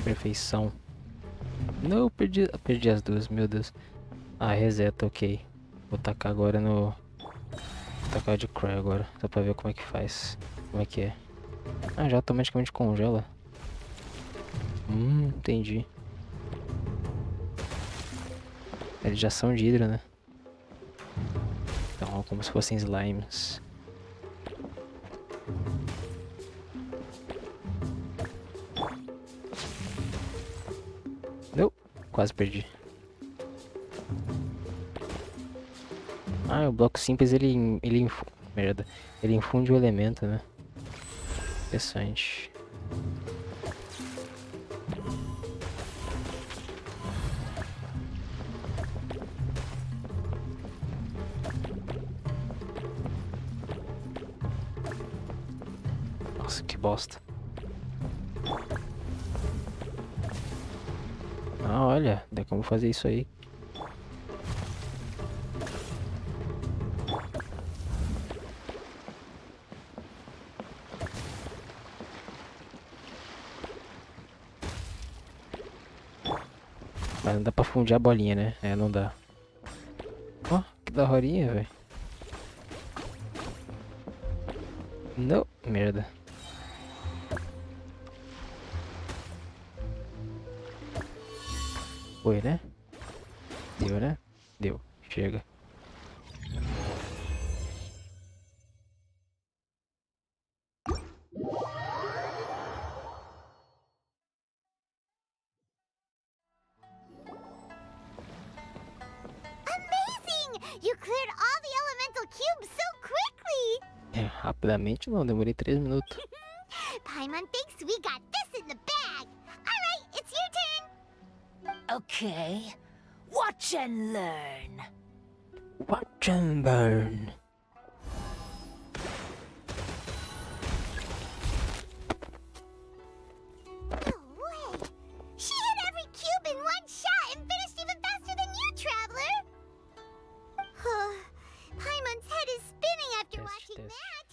A: Perfeição. Não, perdi as duas, meu Deus. Ah, reseta, ok. Vou tacar agora no... Vou tacar de Cry agora, só pra ver como é que faz. Como é que é. Ah, já automaticamente congela. Entendi. Eles já são de hidro, né? Então, como se fossem slimes. Não, quase perdi. Ah, o bloco simples merda, ele infunde o elemento, né? Interessante. Nossa, que bosta. Ah, olha, dá como fazer isso aí. Mas não dá pra fundir a bolinha, né? É, não dá. Ó, que daorinha, velho. Não, merda. Foi, né? Deu, né? Deu. Chega.
C: You cleared all the elemental cubes so quickly!
A: É, rapidamente não, demorei 3 minutos.
C: Paimon thinks we got this in the bag! Alright, it's your turn!
H: Okay. Watch and learn.
A: Watch and burn.
C: No way! She hit every cube in one shot and finished even faster than you, Traveler! Paimon's head is spinning after
A: Teste,
C: watching
A: teste.
C: that.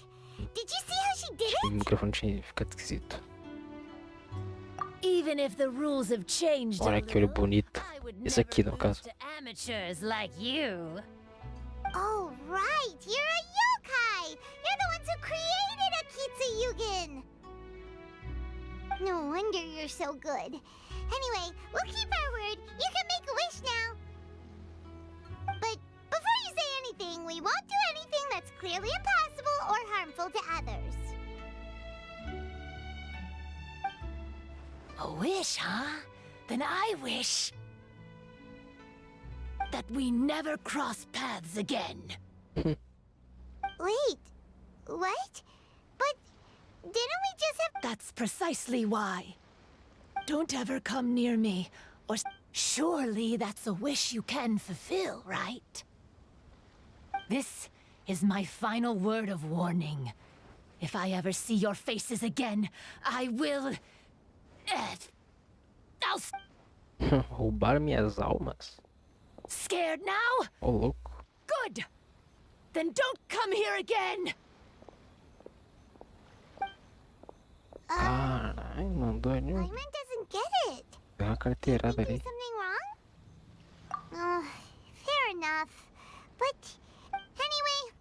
C: Did you see how she did
A: O
C: it?
A: microfone tinha ficado esquisito.
H: Even if the rules have changed
A: Olha
H: a
A: que olho
H: little,
A: bonito.
H: I would
A: Esse aqui,
H: never
A: no
H: lose
A: caso.
H: to amateurs like you.
C: Oh, right! You're a yokai! You're the ones who created Akitsu Yugen! No wonder you're so good. Anyway, we'll keep our word. You can make a wish now. But before you say anything, we won't do anything that's clearly impossible or harmful to others.
H: A wish, huh? Then I wish that we never cross paths again.
C: Wait, what? But didn't we just have...
H: That's precisely why. Don't ever come near me, or surely that's a wish you can fulfill, right? This is my final word of warning. If I ever see your faces again, I will... I'll...
A: Roubar minhas almas?
H: Scared now?
A: Ô, louco.
H: Good! Then don't come here again!
A: Caralho, mandou ali.
C: Paimon doesn't get it.
A: Deu uma carteirada
C: Did we
A: ali.
C: do something wrong? Fair enough. But anyway...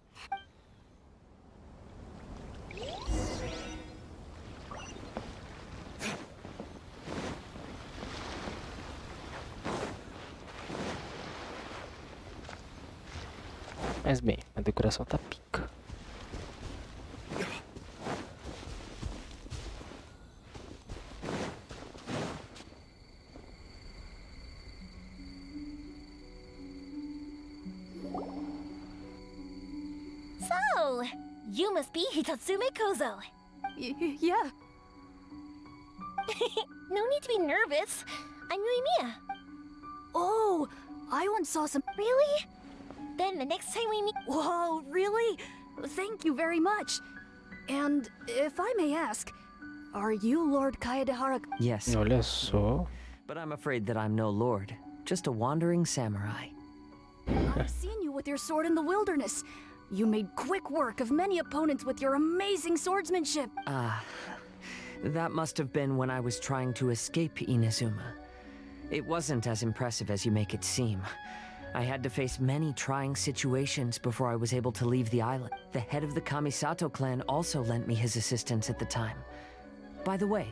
A: Mas bem, a decoração tá pica.
F: So, you must be Hitatsume Kozo.
D: Yeah.
F: No need to be nervous. I'm Yuimiya.
D: Oh, I once saw some...
F: Really? Then the next time we meet...
D: Whoa, really? Thank you very much. And if I may ask, are you Lord Kaedehara?
G: Yes,
A: Olha só.
G: but I'm afraid that I'm no lord, just a wandering samurai.
D: I've seen you with your sword in the wilderness. You made quick work of many opponents with your amazing swordsmanship.
G: That must have been when I was trying to escape Inazuma. It wasn't as impressive as you make it seem. I had to face many trying situations before I was able to leave the island. The head of the Kamisato clan also lent me his assistance at the time. By the way,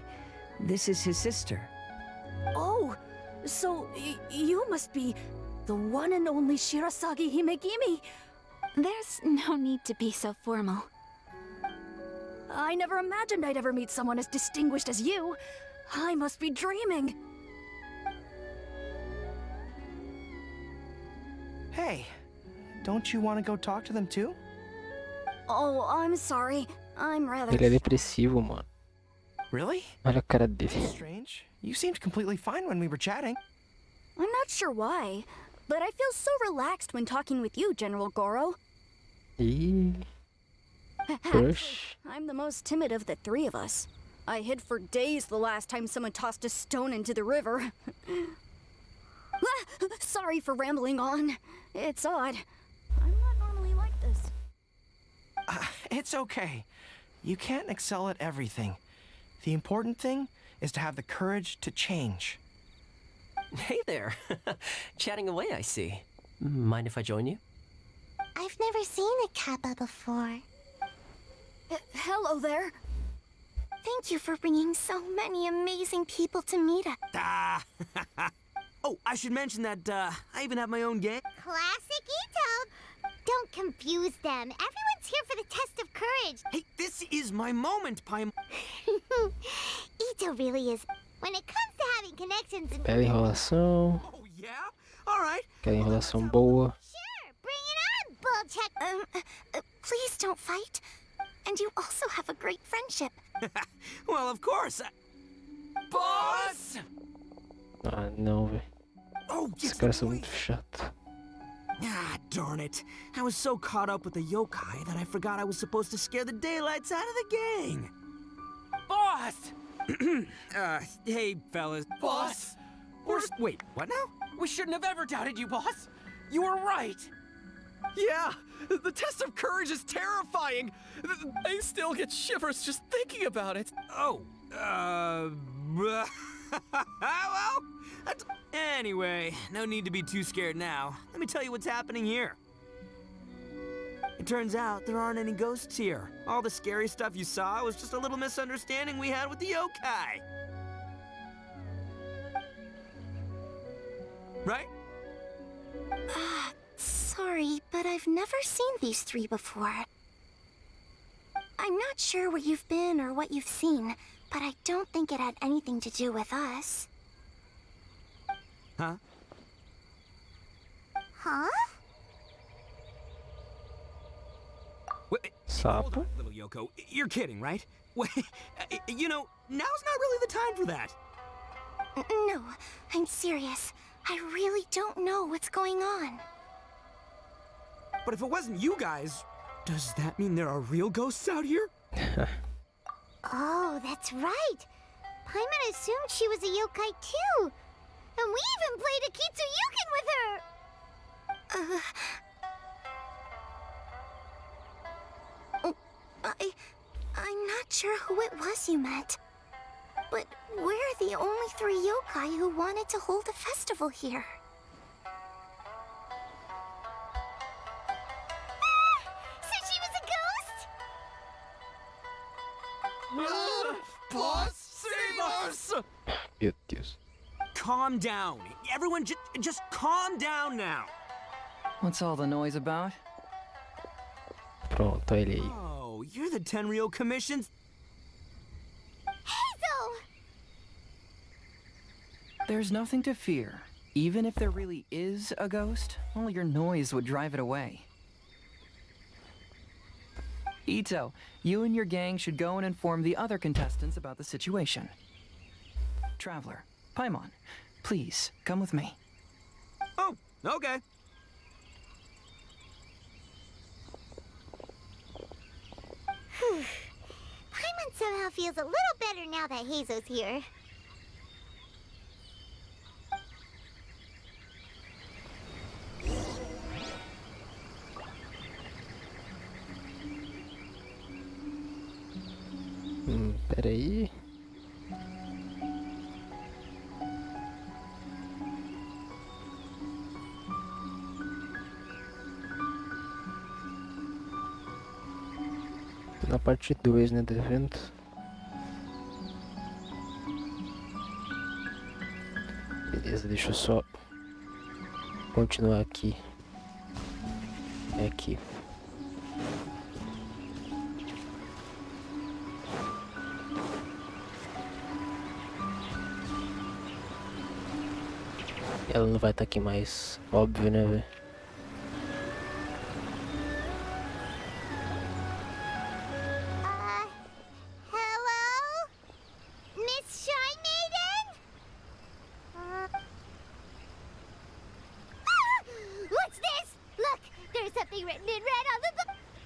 G: this is his sister.
D: Oh, so you must be the one and only Shirasagi Himegimi.
F: There's no need to be so formal.
D: I never imagined I'd ever meet someone as distinguished as you. I must be dreaming.
L: Hey, don't you want to go talk to them too?
D: Oh, I'm sorry. I'm rather...
A: Ele é depressivo, mano.
L: Really?
A: Olha a cara dele.
L: Strange. You seemed completely fine when we were chatting.
D: I'm not sure why, but I feel so relaxed when talking with you, General Goro.
A: Ih, crush.
D: I'm the most timid of the three of us. I hid for days the last time someone tossed a stone into the river. Sorry for rambling on. It's odd. I'm not normally like this.
L: It's okay. You can't excel at everything. The important thing is to have the courage to change.
E: Hey there. Chatting away, I see. Mind if I join you?
C: I've never seen a Kappa before.
D: Hello there.
C: Thank you for bringing so many amazing people to meet us.
E: Oh, I should mention that I even have my own gang.
C: Classic Ito! Don't confuse them. Everyone's here for the test of courage.
E: Hey, this is my moment, Paimon.
C: Ito really is. When it comes to having connections and...
A: Bela enrolação.
E: Oh, yeah? All right.
A: Aquela enrolação boa.
C: Sure, bring it on, Bullcheck. Please don't fight. And you also have a great friendship.
E: Well, of course. Boss!
A: Ah, não, velho.
E: Oh,
A: Esses
E: yes,
A: caras
E: the
A: são
E: boy.
A: muito chatos.
E: Ah, darn it. I was so caught up with the yokai that I forgot I was supposed to scare the daylights out of the gang.
L: Boss!
E: Hey, fellas.
L: Boss!
E: Wait, what now?
L: We shouldn't have ever doubted you, boss! You were right! Yeah! The test of courage is terrifying! I still get shivers just thinking about it!
E: Oh, well, anyway, no need to be too scared now. Let me tell you what's happening here. It turns out there aren't any ghosts here. All the scary stuff you saw was just a little misunderstanding we had with the yokai. Right?
C: Sorry, but I've never seen these three before. I'm not sure where you've been or what you've seen, but I don't think it had anything to do with us.
E: Huh?
C: Huh?
E: Wait, hold on, little Yoko. You're kidding, right? Wait, you know, now's not really the time for that.
C: No, I'm serious. I really don't know what's going on.
E: But if it wasn't you guys, does that mean there are real ghosts out here?
C: Oh, that's right. Paimon assumed she was a yokai too. And we even played a Kitsuyukin with her. I'm not sure who it was you met. But we're the only three yokai who wanted to hold a festival here. So she was a ghost?
L: Boss, save us!
A: Meu Deus.
E: Calm down. Everyone just calm down now.
I: What's all the noise about?
A: Pronto, ele aí.
E: Oh, you're the Tenryou Commission's...
C: Hazel!
I: There's nothing to fear. Even if there really is a ghost, only your noise would drive it away. Ito, you and your gang should go and inform the other contestants about the situation. Traveler, Paimon, please, come with me.
E: Oh, okay.
C: Paimon somehow feels a little better now that Hazo's here.
A: Peraí. Na parte 2, né, do evento. Beleza, deixa eu só continuar aqui. É aqui. Ela não vai estar aqui mais, óbvio, né, velho?
C: Hello? Miss Shy Maiden? What's this? Look, there's something written in red on the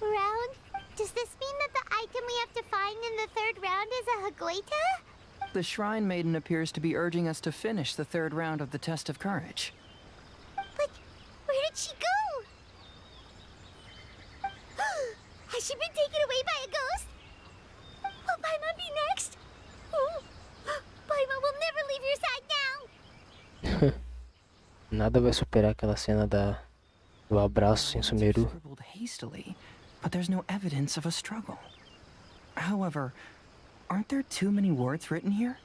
C: round. Does this mean that the item we have to find in the third round is a Hagoita?
I: The Shrine Maiden appears to be urging us to finish the third round of the test of courage.
C: But where did she go? Has she been taken away by a ghost? Will Paimon be next? Oh, Paimon will never leave your side now.
A: Nada vai superar aquela cena do abraço em Sumeru.
I: Scribbled hastily, but there's no evidence of a struggle. However, aren't there too many words written here?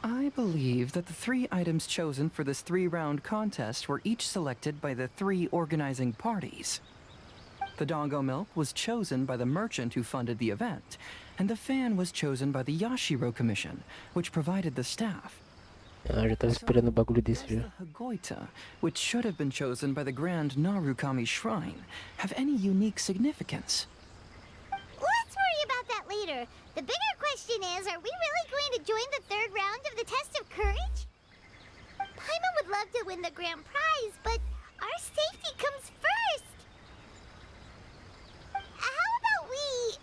I: I believe that the 3 items chosen for this 3-round contest were each selected by the 3 organizing parties. The Dongo Milk was chosen by the merchant who funded the event, and the fan was chosen by the Yashiro Commission, which provided the staff.
A: Eu já tava esperando o bagulho desse já.
I: Does the Hagoita, which should have been chosen by the Grand Narukami Shrine, have any unique significance?
C: Let's worry about that later. The bigger question is, are we really going to join the third round of the test of win the grand prize, but our safety comes first. How about we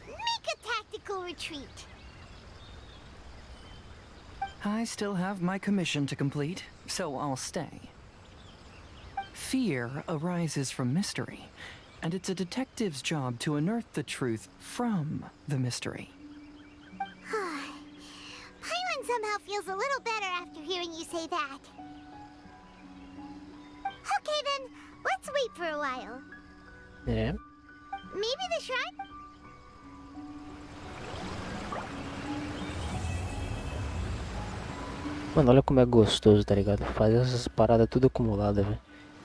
C: make a tactical retreat?
I: I still have my commission to complete, so I'll stay. Fear arises from mystery, and it's a detective's job to unearth the truth from the mystery.
C: Paimon somehow feels a little better after hearing you say that. Okay then, let's wait for a while.
A: É.
C: Maybe the shrine?
A: Mano, olha como é gostoso, tá ligado? Fazer essas paradas tudo acumulada, velho.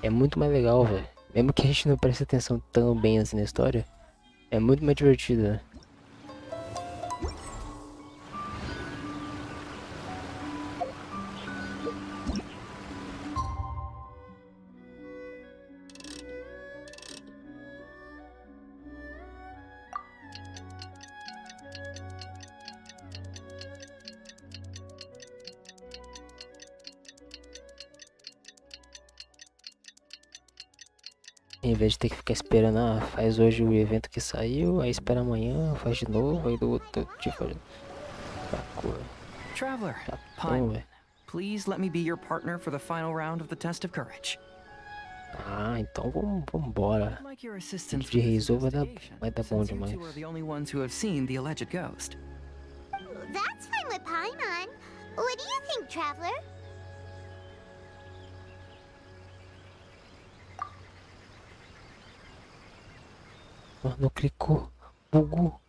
A: É muito mais legal, velho. Mesmo que a gente não preste atenção tão bem assim na história, é muito mais divertido, né? Em vez de ter que ficar esperando, faz hoje o evento que saiu, aí espera amanhã, faz de novo, aí do outro dia faz. Sacou?
I: Traveler,
A: Chatão,
I: Paimon,
A: velho.
I: please let me be your partner for the final round of the test of courage.
A: Então vambora.
I: I'd like your assistance
A: De
I: with this
A: resolve
I: investigation,
A: vai dar bom
I: since you
A: demais.
I: two are the only ones who have seen the alleged ghost.
C: That's fine with Paimon. What do you think, Traveler?
A: Não clicou. Bugou.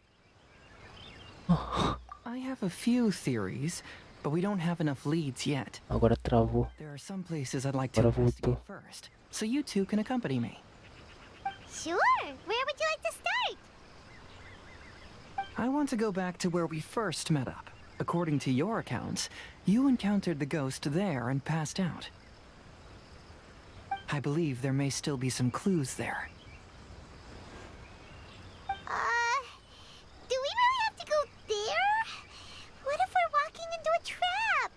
I: I have a few theories, but we don't have enough leads yet.
A: Agora travou.
I: There are some places I'd like to
A: Agora
I: investigate
A: voltou.
I: first, so you two can accompany me.
C: Sure. Where would you like to start?
I: I want to go back to where we first met up. According to your accounts, you encountered the ghost there and passed out. I believe there may still be some clues there.
C: Do we really have to go there? What if we're walking into a trap?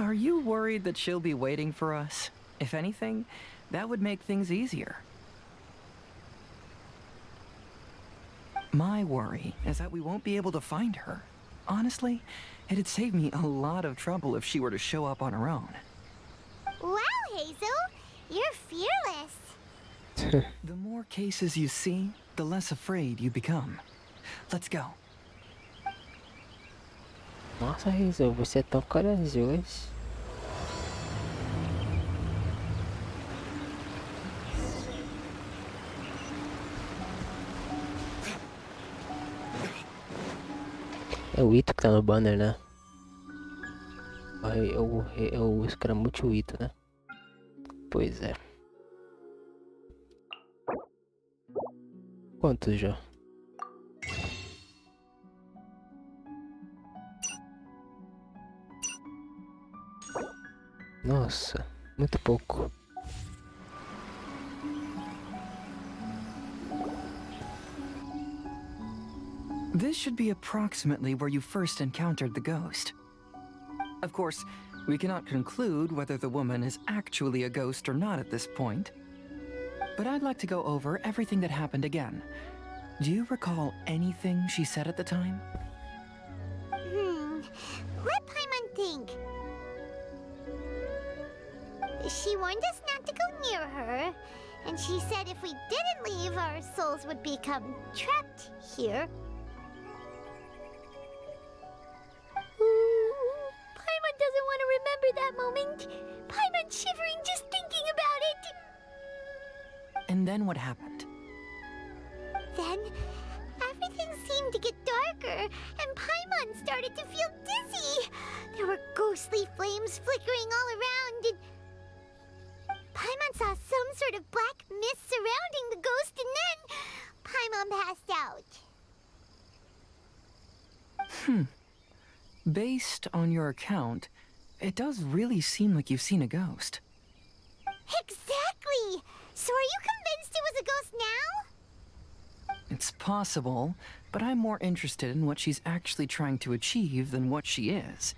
I: Are you worried that she'll be waiting for us? If anything, that would make things easier. My worry is that we won't be able to find her. Honestly, it'd save me a lot of trouble if she were to show up on her own.
C: Wow, Hazel. You're fearless.
I: The more cases you see, the less afraid you become. Let's go.
A: Nossa, Hazel, você é tão corajoso. É o Ito que tá no banner, né? É o escramute o Ito, né? Pois é. Quantos já? Nossa, muito pouco.
I: This should be approximately where you first encountered the ghost. Of course, we cannot conclude whether the woman is actually a ghost or not at this point. But I'd like to go over everything that happened again. Do you recall anything she said at the time?
C: Let Paimon think. She warned us not to go near her, and she said if we didn't leave, our souls would become trapped here. Paimon doesn't want to remember that moment. Paimon's shivering just thinking about it.
I: And then what happened?
C: Then, everything seemed to get darker, and Paimon started to feel dizzy. There were ghostly flames flickering all around, and Paimon saw some sort of black mist surrounding the ghost, and then Paimon passed out.
I: Based on your account, it does really seem like you've seen a ghost.
C: Exactly! So are you convinced it was a ghost now?
I: It's possible, but I'm more interested in what she's actually trying to achieve than what she is.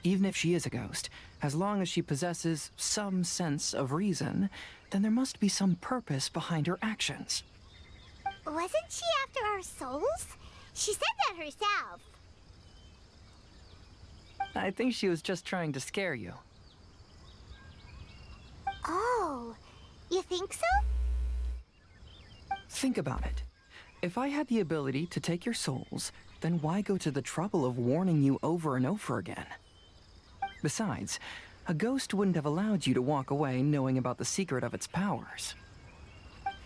I: Even if she is a ghost, As long as she possesses some sense of reason, then there must be some purpose behind her actions.
C: Wasn't she after our souls? She said that herself.
I: I think she was just trying to scare you.
C: Oh, you think so?
I: Think about it. If I had the ability to take your souls, then why go to the trouble of warning you over and over again? Besides, a ghost wouldn't have allowed you to walk away knowing about the secret of its powers.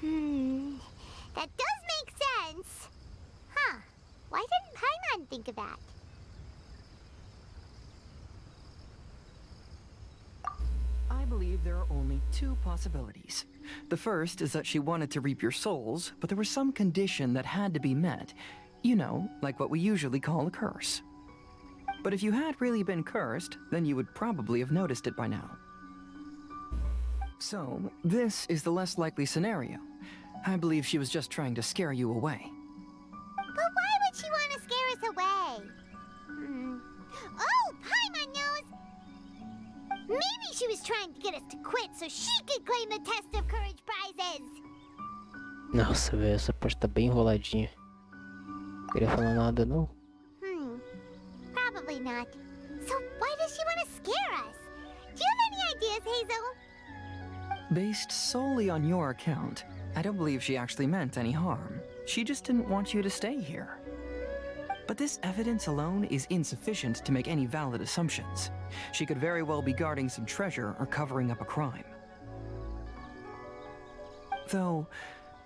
C: That does make sense. Huh. Why didn't Paimon think of that?
I: I believe there are only two possibilities. The first is that she wanted to reap your souls, but there was some condition that had to be met. You know, like what we usually call a curse. But if you had really been cursed, then you would probably have noticed it by now. So, this is the less likely scenario. I believe she was just trying to scare you away.
C: But why would she want to scare us away? Oh, Paimon knows! Maybe she was trying to get us to quit so she could claim the Test of Courage prizes!
A: Nossa, velho, essa parte tá bem enroladinha. Não queria falar nada, não.
C: Probably not. So why does she want to scare us? Do you have any ideas, Hazel?
I: Based solely on your account, I don't believe she actually meant any harm. She just didn't want you to stay here. But this evidence alone is insufficient to make any valid assumptions. She could very well be guarding some treasure or covering up a crime. Though,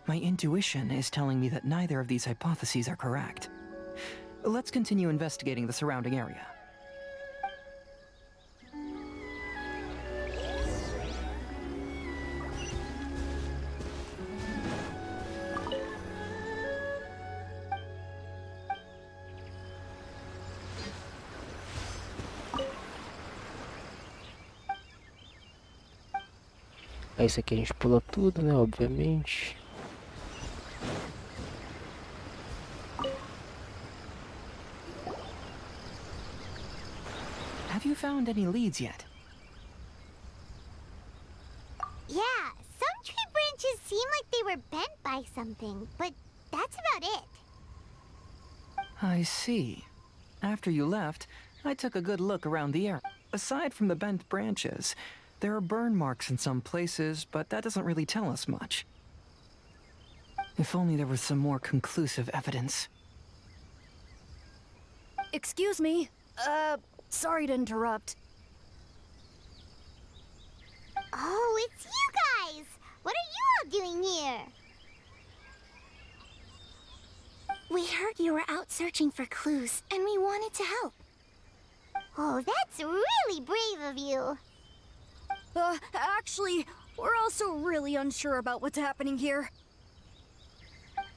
I: my intuition is telling me that neither of these hypotheses are correct. Let's continue investigating the surrounding area.
A: Aí isso aqui a gente pula tudo, né? Obviamente.
I: Have you found any leads yet?
C: Yeah, some tree branches seem like they were bent by something, but that's about it.
I: I see. After you left, I took a good look around the area. Aside from the bent branches, there are burn marks in some places, but that doesn't really tell us much. If only there was some more conclusive evidence.
F: Excuse me. Sorry to interrupt.
C: Oh, it's you guys! What are you all doing here? We heard you were out searching for clues, and we wanted to help. Oh, that's really brave of you.
F: Actually, we're also really unsure about what's happening here.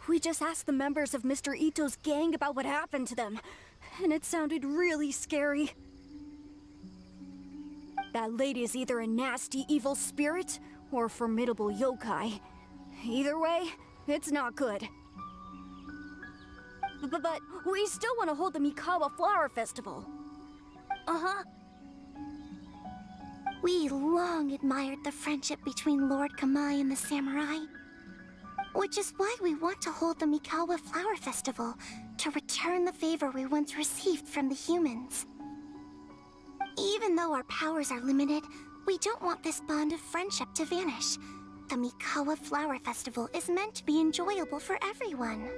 F: We just asked the members of Mr. Ito's gang about what happened to them, and it sounded really scary. That lady is either a nasty evil spirit or a formidable yokai. Either way, it's not good. But we still want to hold the Mikawa Flower Festival. Uh-huh.
C: We long admired the friendship between Lord Kamai and the samurai. Which is why we want to hold the Mikawa Flower Festival, to return the favor we once received from the humans. Even though our powers are limited, we don't want this bond of friendship to vanish. The Mikawa Flower Festival is meant to be enjoyable for everyone.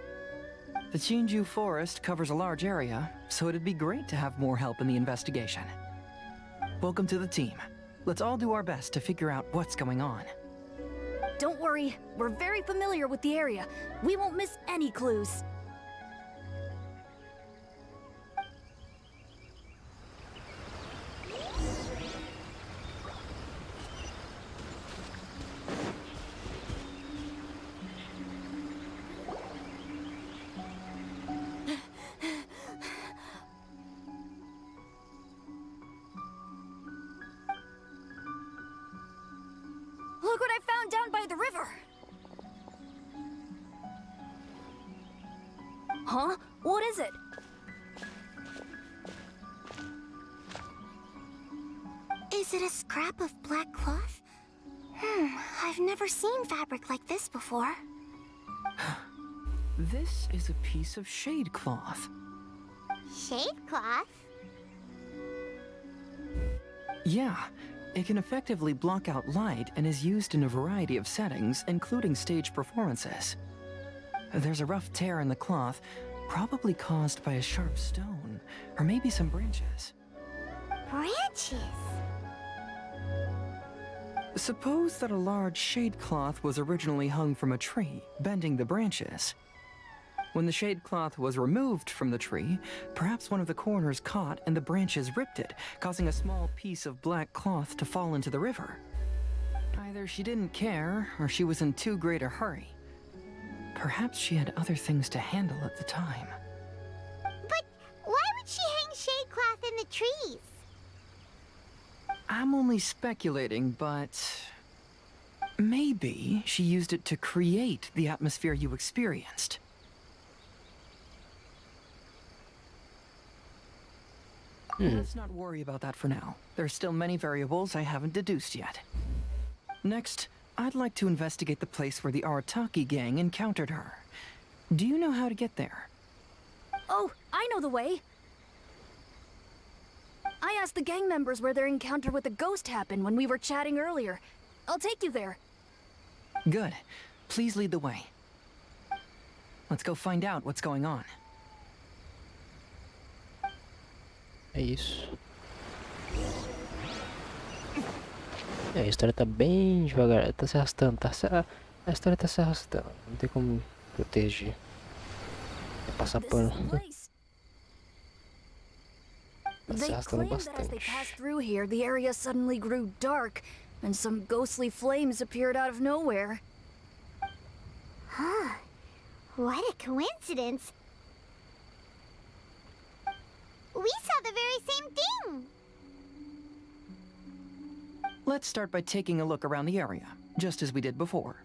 I: The Chinju Forest covers a large area, so it'd be great to have more help in the investigation. Welcome to the team. Let's all do our best to figure out what's going on.
F: Don't worry, we're very familiar with the area. We won't miss any clues. Look what I found down by the river! Huh? What is it?
C: Is Is it a scrap of black cloth? I've never seen fabric like this before.
I: This is a piece of shade cloth.
C: Shade cloth?
I: Yeah, it can effectively block out light and is used in a variety of settings, including stage performances. There's a rough tear in the cloth, probably caused by a sharp stone, or maybe some branches.
C: Branches?
I: Suppose that a large shade cloth was originally hung from a tree, bending the branches. When the shade cloth was removed from the tree, perhaps one of the corners caught and the branches ripped it, causing a small piece of black cloth to fall into the river. Either she didn't care, or she was in too great a hurry. Perhaps she had other things to handle at the time.
C: But why would she hang shade cloth in the trees?
I: I'm only speculating, but maybe she used it to create the atmosphere you experienced. Let's not worry about that for now. There's still many variables I haven't deduced yet. Next, I'd like to investigate the place where the Arataki gang encountered her. Do you know how to get there?
F: Oh, I know the way. I asked the gang members where their encounter with the ghost happened when we were chatting earlier. I'll take you there.
I: Good. Please lead the way. Let's go find out what's going on.
A: É isso. A história tá bem devagar, tá se arrastando, a história tá se arrastando, não tem como proteger. É passar pano. Tá se
F: They
A: arrastando
F: claim that as they
A: bastante.
F: passed through here, the area suddenly grew dark, and some ghostly flames appeared out of nowhere.
C: Huh. What a coincidence. We saw the very same thing.
I: Let's start by taking a look around the area, just as we did before.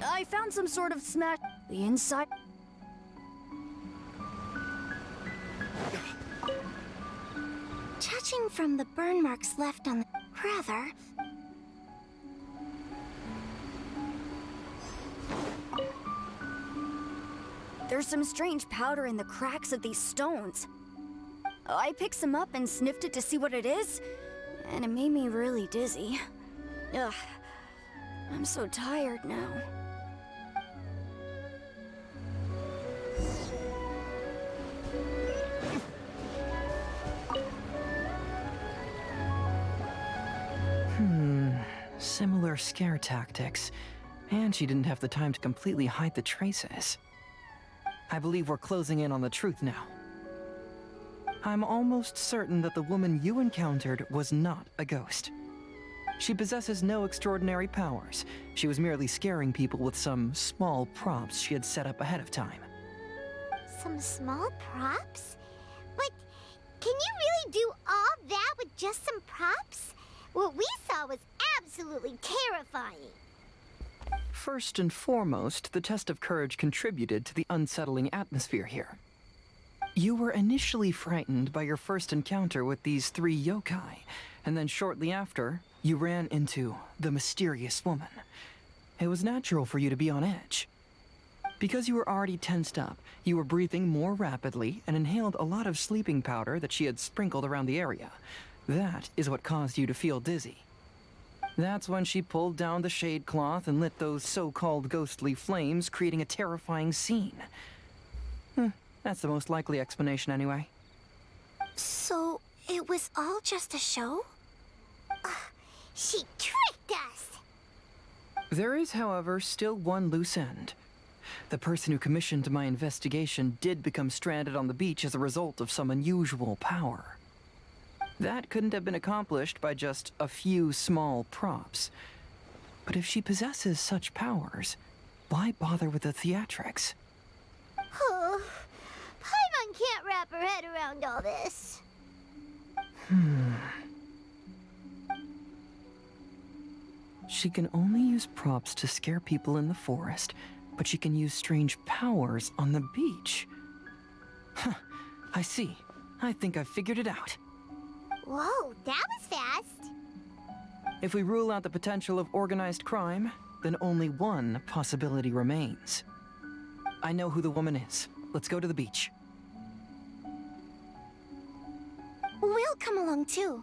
F: I found some sort of smash. The inside.
C: Judging from the burn marks left on the... Rather...
F: There's some strange powder in the cracks of these stones. I picked some up and sniffed it to see what it is, and it made me really dizzy. Ugh. I'm so tired now.
I: Similar scare tactics. And she didn't have the time to completely hide the traces. I believe we're closing in on the truth now. I'm almost certain that the woman you encountered was not a ghost. She possesses no extraordinary powers. She was merely scaring people with some small props she had set up ahead of time.
C: Some small props? But can you really do all that with just some props? What we saw was absolutely terrifying.
I: First and foremost, the test of courage contributed to the unsettling atmosphere here. You were initially frightened by your first encounter with these three yokai, and then shortly after, you ran into the mysterious woman. It was natural for you to be on edge. Because you were already tensed up, you were breathing more rapidly and inhaled a lot of sleeping powder that she had sprinkled around the area. That is what caused you to feel dizzy. That's when she pulled down the shade cloth and lit those so-called ghostly flames, creating a terrifying scene. That's the most likely explanation anyway.
C: So, it was all just a show? She tricked us!
I: There is, however, still one loose end. The person who commissioned my investigation did become stranded on the beach as a result of some unusual power. That couldn't have been accomplished by just a few small props. But if she possesses such powers, why bother with the theatrics?
C: Paimon can't wrap her head around all this.
I: She can only use props to scare people in the forest, but she can use strange powers on the beach. Huh, I see. I think I've figured it out.
C: Whoa, that was fast.
I: If we rule out the potential of organized crime, then only one possibility remains. I know who the woman is. Let's go to the beach.
C: We'll come along too.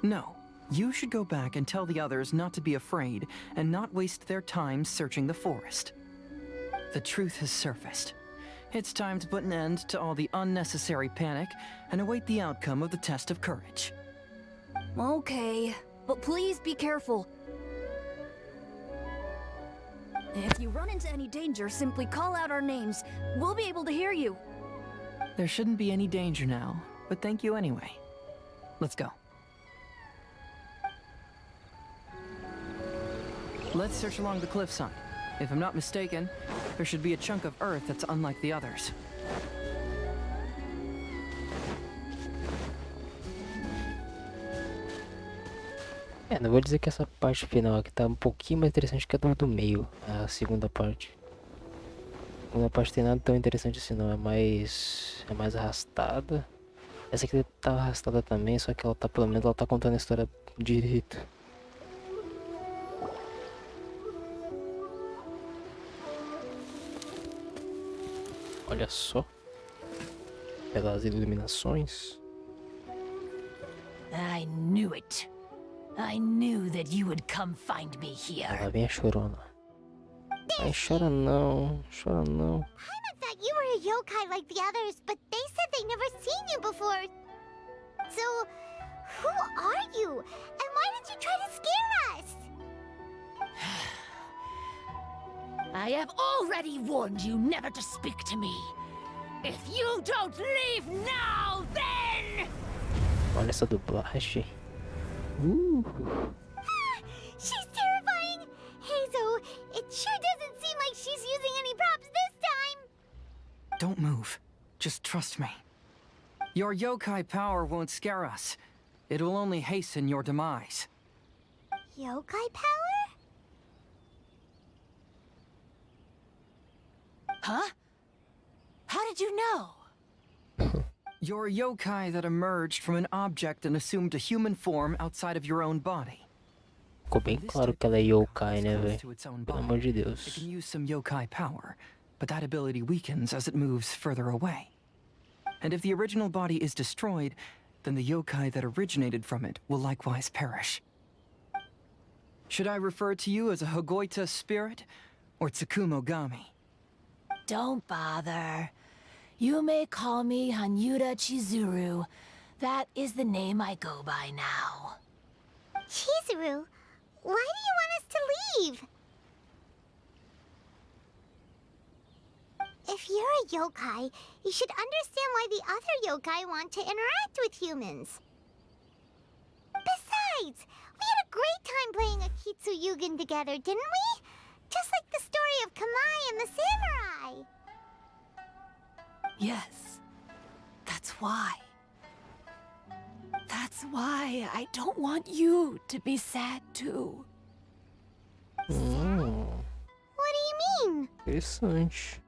I: No. You should go back and tell the others not to be afraid and not waste their time searching the forest. The truth has surfaced. It's time to put an end to all the unnecessary panic and await the outcome of the test of courage.
F: Okay, but please be careful. If you run into any danger, simply call out our names. We'll be able to hear you.
I: There shouldn't be any danger now, but thank you anyway. Let's go. Let's search along the cliffside. If I'm not mistaken, there should be a chunk of earth that's unlike the others.
A: Não vou dizer que essa parte final aqui tá um pouquinho mais interessante que a do meio, a segunda parte. A segunda parte tem nada tão interessante assim não, é mais arrastada. Essa aqui tá arrastada também, só que ela tá, pelo menos ela tá contando a história direito. Olha só, pelas iluminações.
H: I knew it. I knew that you would come find me here.
A: Lá vem a chorona. Ai, chora não, chora não.
C: I thought you were a yokai like the others, but they said they never seen you before. So, who are you? And why did you try to scare us?
H: I have already warned you never to speak to me. If you don't leave now, then...
A: Olha essa dublagem.
C: She's terrifying! Hazel, it sure doesn't seem like she's using any props this time!
I: Don't move. Just trust me. Your yokai power won't scare us. It will only hasten your demise.
C: Yokai power?
H: Huh? How did you know?
I: You're a yokai that emerged from an object and assumed a human form outside of your own body.
A: Ficou bem claro que ela é yokai, né, velho?
I: To its own
A: Pelo
I: body.
A: amor de
I: It
A: Deus.
I: can use some yokai power, but that ability weakens as it moves further away. And if the original body is destroyed, then the yokai that originated from it will likewise perish. Should I refer to you as a Hagoita spirit or Tsukumogami?
H: Don't bother. You may call me Hanyuda Chizuru. That is the name I go by now.
C: Chizuru, why do you want us to leave? If you're a yokai, you should understand why the other yokai want to interact with humans. Besides, we had a great time playing Akitsu Yugen together, didn't we? Just like the story of Kamai and the samurai.
H: Yes, that's why. That's why I don't want you to be sad too.
C: What do you mean?
A: Interessante.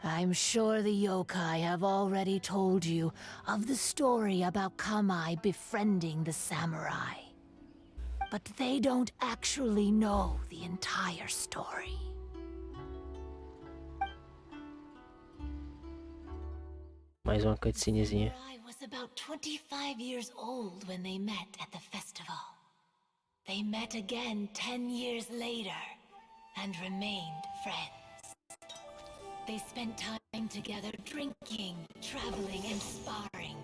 H: I'm sure the yokai have already told you of the story about Kamai befriending the samurai. But they don't actually know the entire story.
A: Mais uma cutscenezinha.
H: I was about 25 years old when they met at the festival. They met again 10 years later and remained friends. They spent time together drinking, traveling, and sparring.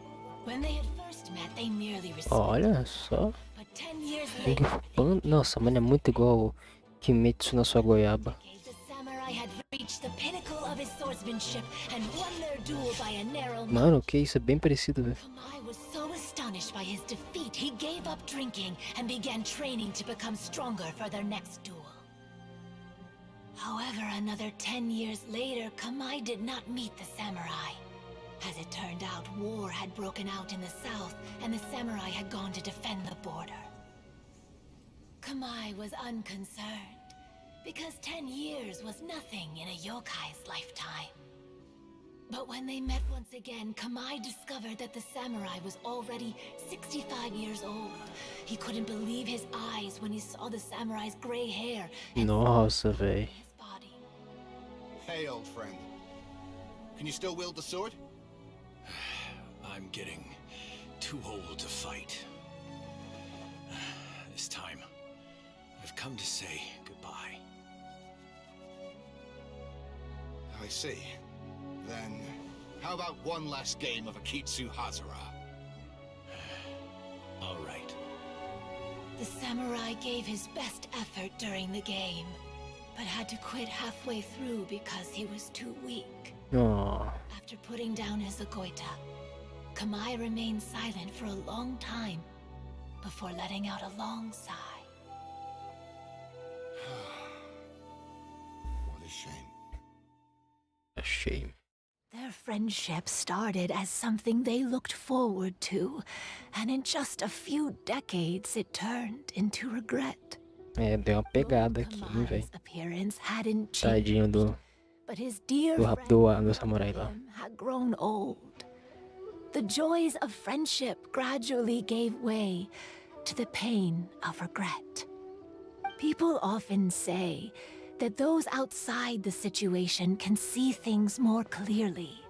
H: When they had first met, they merely respected.
A: Olha só.
H: But 10 years
A: Ring
H: later,
A: Pan. Nossa, mano, é muito igual o Kimetsu na sua goiaba.
H: the samurai had reached the pinnacle of his swordsmanship and won their duel by a narrow
A: Mano, que isso? É bem parecido, velho.
H: Kamai was so astonished by his defeat, he gave up drinking and began training to become stronger for their next duel. However, another 10 years later, Kamai did not meet the samurai. As it turned out, war had broken out in the south, and the samurai had gone to defend the border. Kamai was unconcerned, because 10 years was nothing in a yokai's lifetime. But when they met once again, Kamai discovered that the samurai was already 65 years old. He couldn't believe his eyes when he saw the samurai's gray hair and
A: Nossa, véi.
H: his body.
J: Hey, old friend. Can you still wield the sword?
K: I'm getting too old to fight. This time, I've come to say goodbye.
J: I see. Then, how about one last game of Akitsu Hazara?
K: All right.
H: The samurai gave his best effort during the game, but had to quit halfway through because he was too weak.
A: Oh,
H: After putting down his agoita, Kamai remained silent for a long time before letting out a long sigh.
J: What a shame.
A: a shame.
H: Their friendship started as something they looked forward to, and in just a few decades it turned into regret.
A: É, deu uma pegada aqui, hein, velho.
H: Kamai's appearance hadn't
A: Tadinho
H: changed,
A: do,
H: but his dear
A: do,
H: friend
A: do samurai lá.
H: had grown old. The joys of friendship gradually gave way to the pain of regret. People often say that those outside the situation can see things more clearly.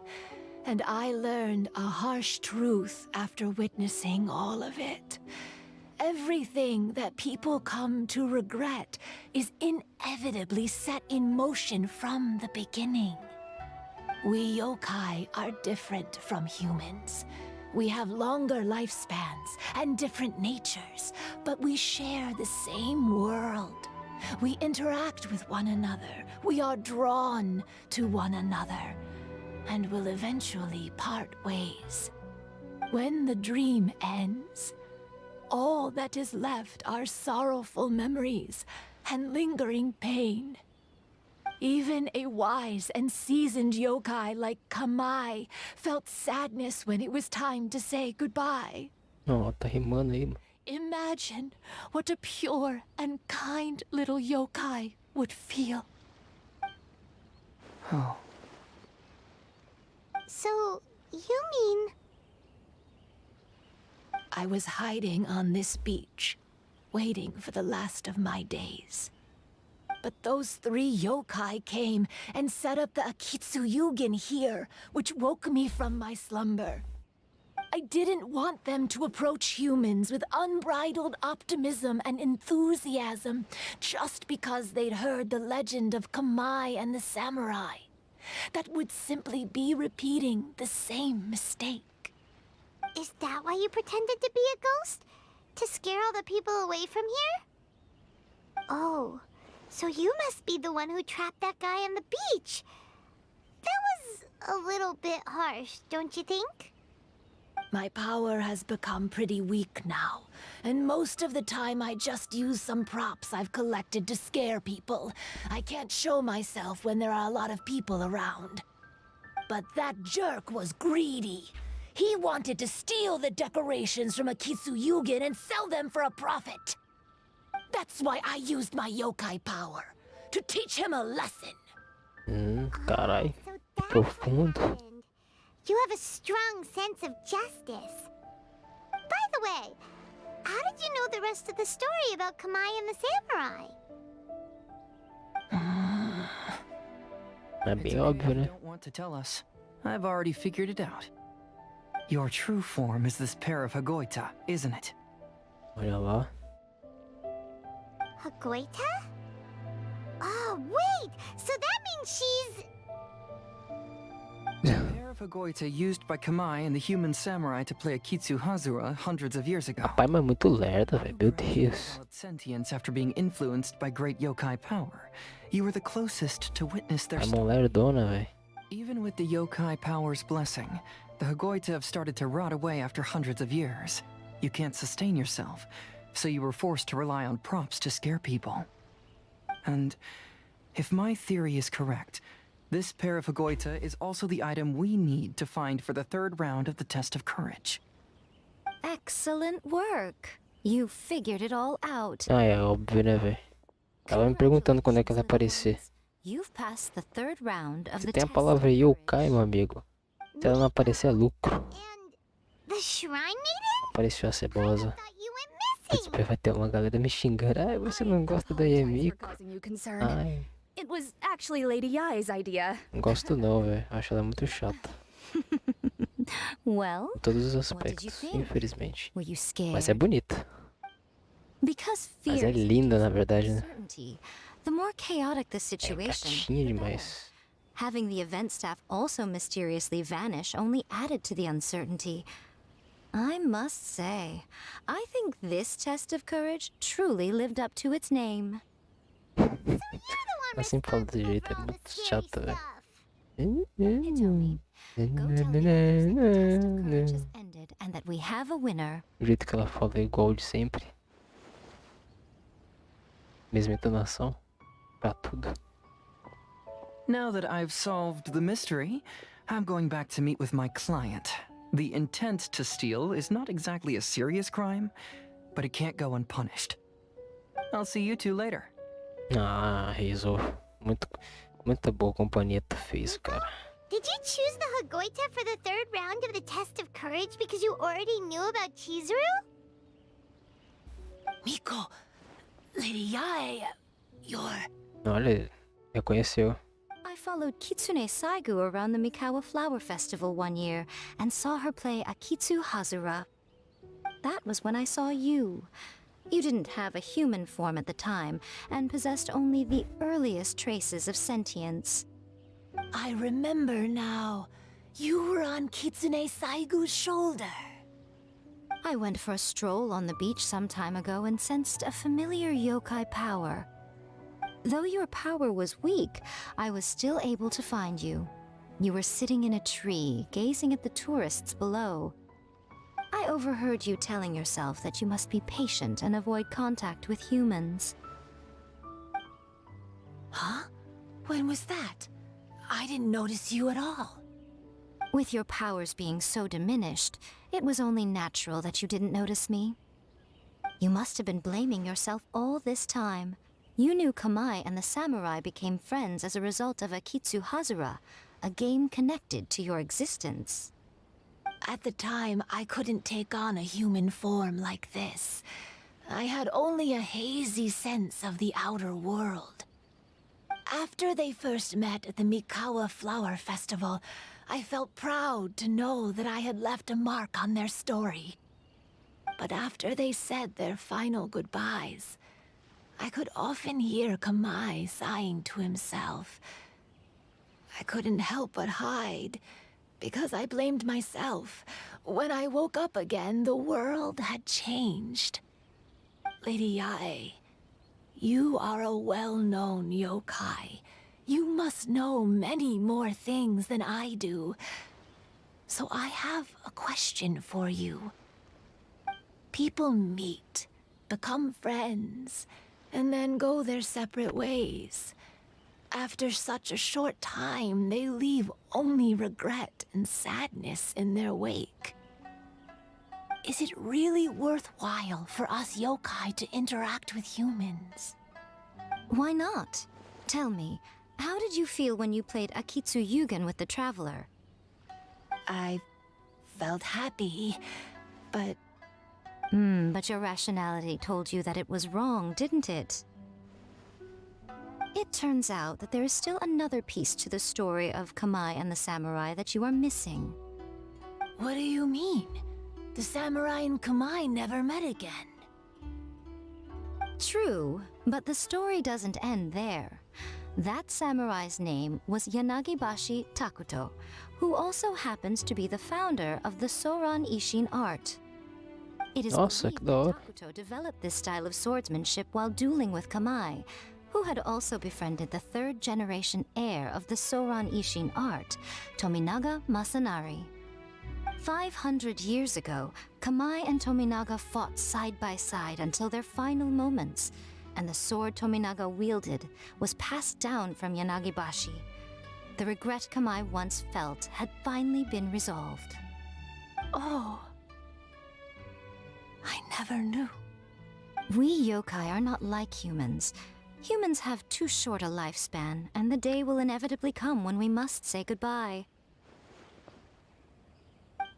H: And I learned a harsh truth after witnessing all of it. Everything that people come to regret is inevitably set in motion from the beginning. We yokai are different from humans. We have longer lifespans and different natures, but we share the same world. We interact with one another. We are drawn to one another, and will eventually part ways. When the dream ends, all that is left are sorrowful memories and lingering pain. Even a wise and seasoned yokai like Kamai felt sadness when it was time to say goodbye.
A: Ó, tá rimando aí, mano.
H: Imagine what a pure and kind little yokai would feel.
I: Oh,
C: So, you mean...
H: I was hiding on this beach, waiting for the last of my days. But those 3 yokai came and set up the Akitsu Yugen here, which woke me from my slumber. I didn't want them to approach humans with unbridled optimism and enthusiasm just because they'd heard the legend of Kamai and the samurai. That would simply be repeating the same mistake.
C: Is that why you pretended to be a ghost? To scare all the people away from here? Oh, so you must be the one who trapped that guy on the beach. That was a little bit harsh, don't you think?
H: My power has become pretty weak now, and most of the time I just use some props I've collected to scare people. I can't show myself when there are a lot of people around. But that jerk was greedy. He wanted to steal the decorations from Akitsu Yugen and sell them for a profit. That's why I used my yokai power, to teach him a lesson.
A: Carai.
C: So that's
A: Profundo.
C: what happened. You have a strong sense of justice. By the way, how did you know the rest of the story about Kamai and the samurai?
A: É
I: it's
A: bem
I: okay
A: óbvio,
I: if you
A: né?
I: don't want to tell us. I've already figured it out. Your true form is this pair of Hagoita, isn't it?
A: Olha lá.
C: Hagoita? Oh, wait! So that means she's...
I: The pair of Hagoita used by Kamai and the human samurai to play Akitsu Hazura hundreds of years ago.
A: Rapaz, mas muito lerda, velho. Meu Deus.
I: Developed sentience after being influenced by great yokai power. You were the closest to witness their
A: É mó lerdona, velho.
I: Even with the yokai power's blessing, the Hagoita have started to rot away after hundreds of years. You can't sustain yourself, so you were forced to rely on props to scare people. And if my theory is correct, this pair of Hagoita is also the item we need to find for the 3rd round of the test of courage.
D: Excellent work.
F: You figured it all out.
A: Ah, é óbvio, né, velho? Tava me perguntando quando é que ela ia aparecer.
F: You've passed the third round of
A: Se
F: the
A: tem a
F: test
A: palavra
F: of
A: yokai, meu amigo. Se ela não aparecer, é lucro.
C: And the Shrine Maiden?
A: Apareceu a cebosa.
C: Thought you went
A: Putz,
C: missing.
A: vai ter uma galera me xingando. Ai, você não gosta da
F: apologize for
A: Yemiko?
F: causing you concern.
A: Ai,
F: It was actually Lady Yai's idea.
A: não gosto não, velho. Acho ela muito chata.
F: Well,
A: Em todos os
F: what did you
A: aspectos,
F: think?
A: infelizmente.
F: Were you scared?
A: Mas é bonita.
F: Because
A: Mas
F: fear
A: é
F: is
A: linda,
F: the
A: na verdade, né?
F: uncertainty. The more chaotic the
A: É
F: situation,
A: gatinha
F: the better.
A: demais.
F: Having the event staff also mysteriously vanish only added to the uncertainty. I must say, I think this test of courage truly lived up to its name.
A: Ela sempre fala desse jeito, é muito chata, velho.
F: Hitomi, go tell the others that the test of courage has ended and that we have a winner.
A: O jeito que ela fala é igual de sempre. Mesma entonação. Pra tudo.
I: Now that I've solved the mystery, I'm going back to meet with my client. The intent to steal is not exactly a serious crime, but it can't go unpunished. I'll see you two later.
A: Ah, Hazel. Muita boa companhia tu fez, cara.
C: Did you choose the Hagoita for the third round of the test of courage because you already knew about Chizuru?
H: Miko, Lady Yae, you're...
A: Olha, reconheceu.
F: I followed Kitsune Saigu around the Mikawa Flower Festival one year and saw her play Akitsu Hazura. That was when I saw you. You didn't have a human form at the time and possessed only the earliest traces of sentience.
H: I remember now. You were on Kitsune Saigu's shoulder.
F: I went for a stroll on the beach some time ago and sensed a familiar yokai power. Though your power was weak, I was still able to find you. You were sitting in a tree, gazing at the tourists below. I overheard you telling yourself that you must be patient and avoid contact with humans.
H: Huh? When was that? I didn't notice you at all.
F: With your powers being so diminished, it was only natural that you didn't notice me. You must have been blaming yourself all this time. You knew Kamai and the samurai became friends as a result of Akitsu Hazura, a game connected to your existence.
H: At the time, I couldn't take on a human form like this. I had only a hazy sense of the outer world. After they first met at the Mikawa Flower Festival, I felt proud to know that I had left a mark on their story. But after they said their final goodbyes, I could often hear Kamai sighing to himself. I couldn't help but hide, because I blamed myself. When I woke up again, the world had changed. Lady Yae, you are a well-known yokai. You must know many more things than I do. So I have a question for you. People meet, become friends, and then go their separate ways. After such a short time, they leave only regret and sadness in their wake. Is it really worthwhile for us yokai to interact with humans?
F: Why not? Tell me, how did you feel when you played Akitsu Yugen with the Traveler?
H: I felt happy, but...
F: But your rationality told you that it was wrong, didn't it? It turns out that there is still another piece to the story of Kamai and the samurai that you are missing.
H: What do you mean? The samurai and Kamai never met again.
F: True, but the story doesn't end there. That samurai's name was Yanagibashi Takuto, who also happens to be the founder of the Soran Ishin art. It is
A: Nossa,
F: believed
A: que da hora.
F: that Takuto developed this style of swordsmanship while dueling with Kamai, who had also befriended the third-generation heir of the Soran Ishin art, Tominaga Masanari. 500 years ago, Kamai and Tominaga fought side by side until their final moments, and the sword Tominaga wielded was passed down from Yanagibashi. The regret Kamai once felt had finally been resolved.
H: Oh. I never knew.
M: We yokai are not like humans. Humans have too short a lifespan, and the day will inevitably come when we must say goodbye.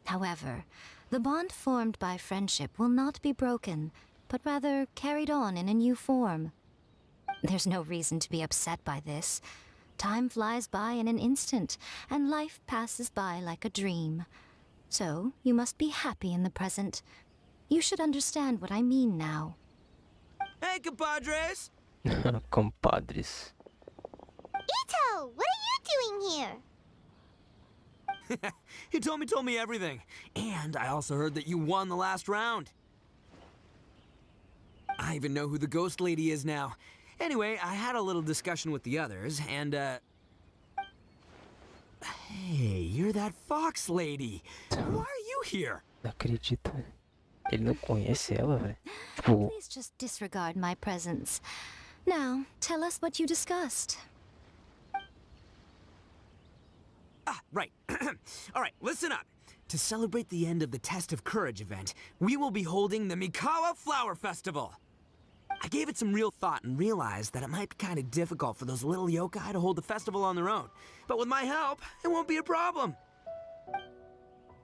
M: However, the bond formed by friendship will not be broken, but rather carried on in a new form. There's no reason to be upset by this. Time flies by in an instant, and life passes by like a dream. So, you must be happy in the present. You should understand what I mean now.
E: Hey, compadres!
A: Compadres.
C: Ito, what are you doing here?
E: You told me everything. And I also heard that you won the last round. I even know who the ghost lady is now. Anyway, I had a little discussion with the others, and, Hey, you're that fox lady. Why are you here?
A: Não acredito. Ele não conhece ela, velho. Tipo,
M: Please just disregard my presence. Now, tell us what you discussed.
E: Right. All right, listen up. To celebrate the end of the Test of Courage event, we will be holding the Mikawa Flower Festival. I gave it some real thought and realized that it might be kind of difficult for those little yokai to hold the festival on their own. But with my help, it won't be a problem.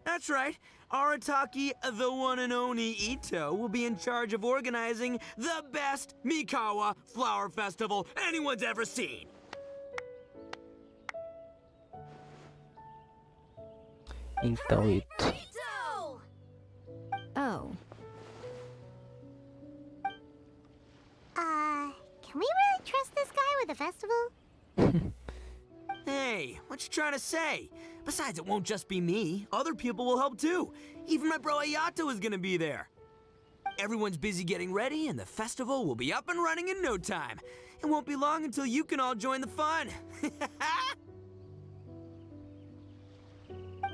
E: That's right. Arataki, the one and only Ito, will be in charge of organizing the best Mikawa Flower Festival anyone's ever seen.
A: então, Ito.
M: Oh,
C: Can we really trust this guy with a festival?
E: Hey, what you trying to say? Besides, it won't just be me. Other people will help too. Even my bro Ayato is gonna be there. Everyone's busy getting ready, and the festival will be up and running in no time. It won't be long until you can all join the fun.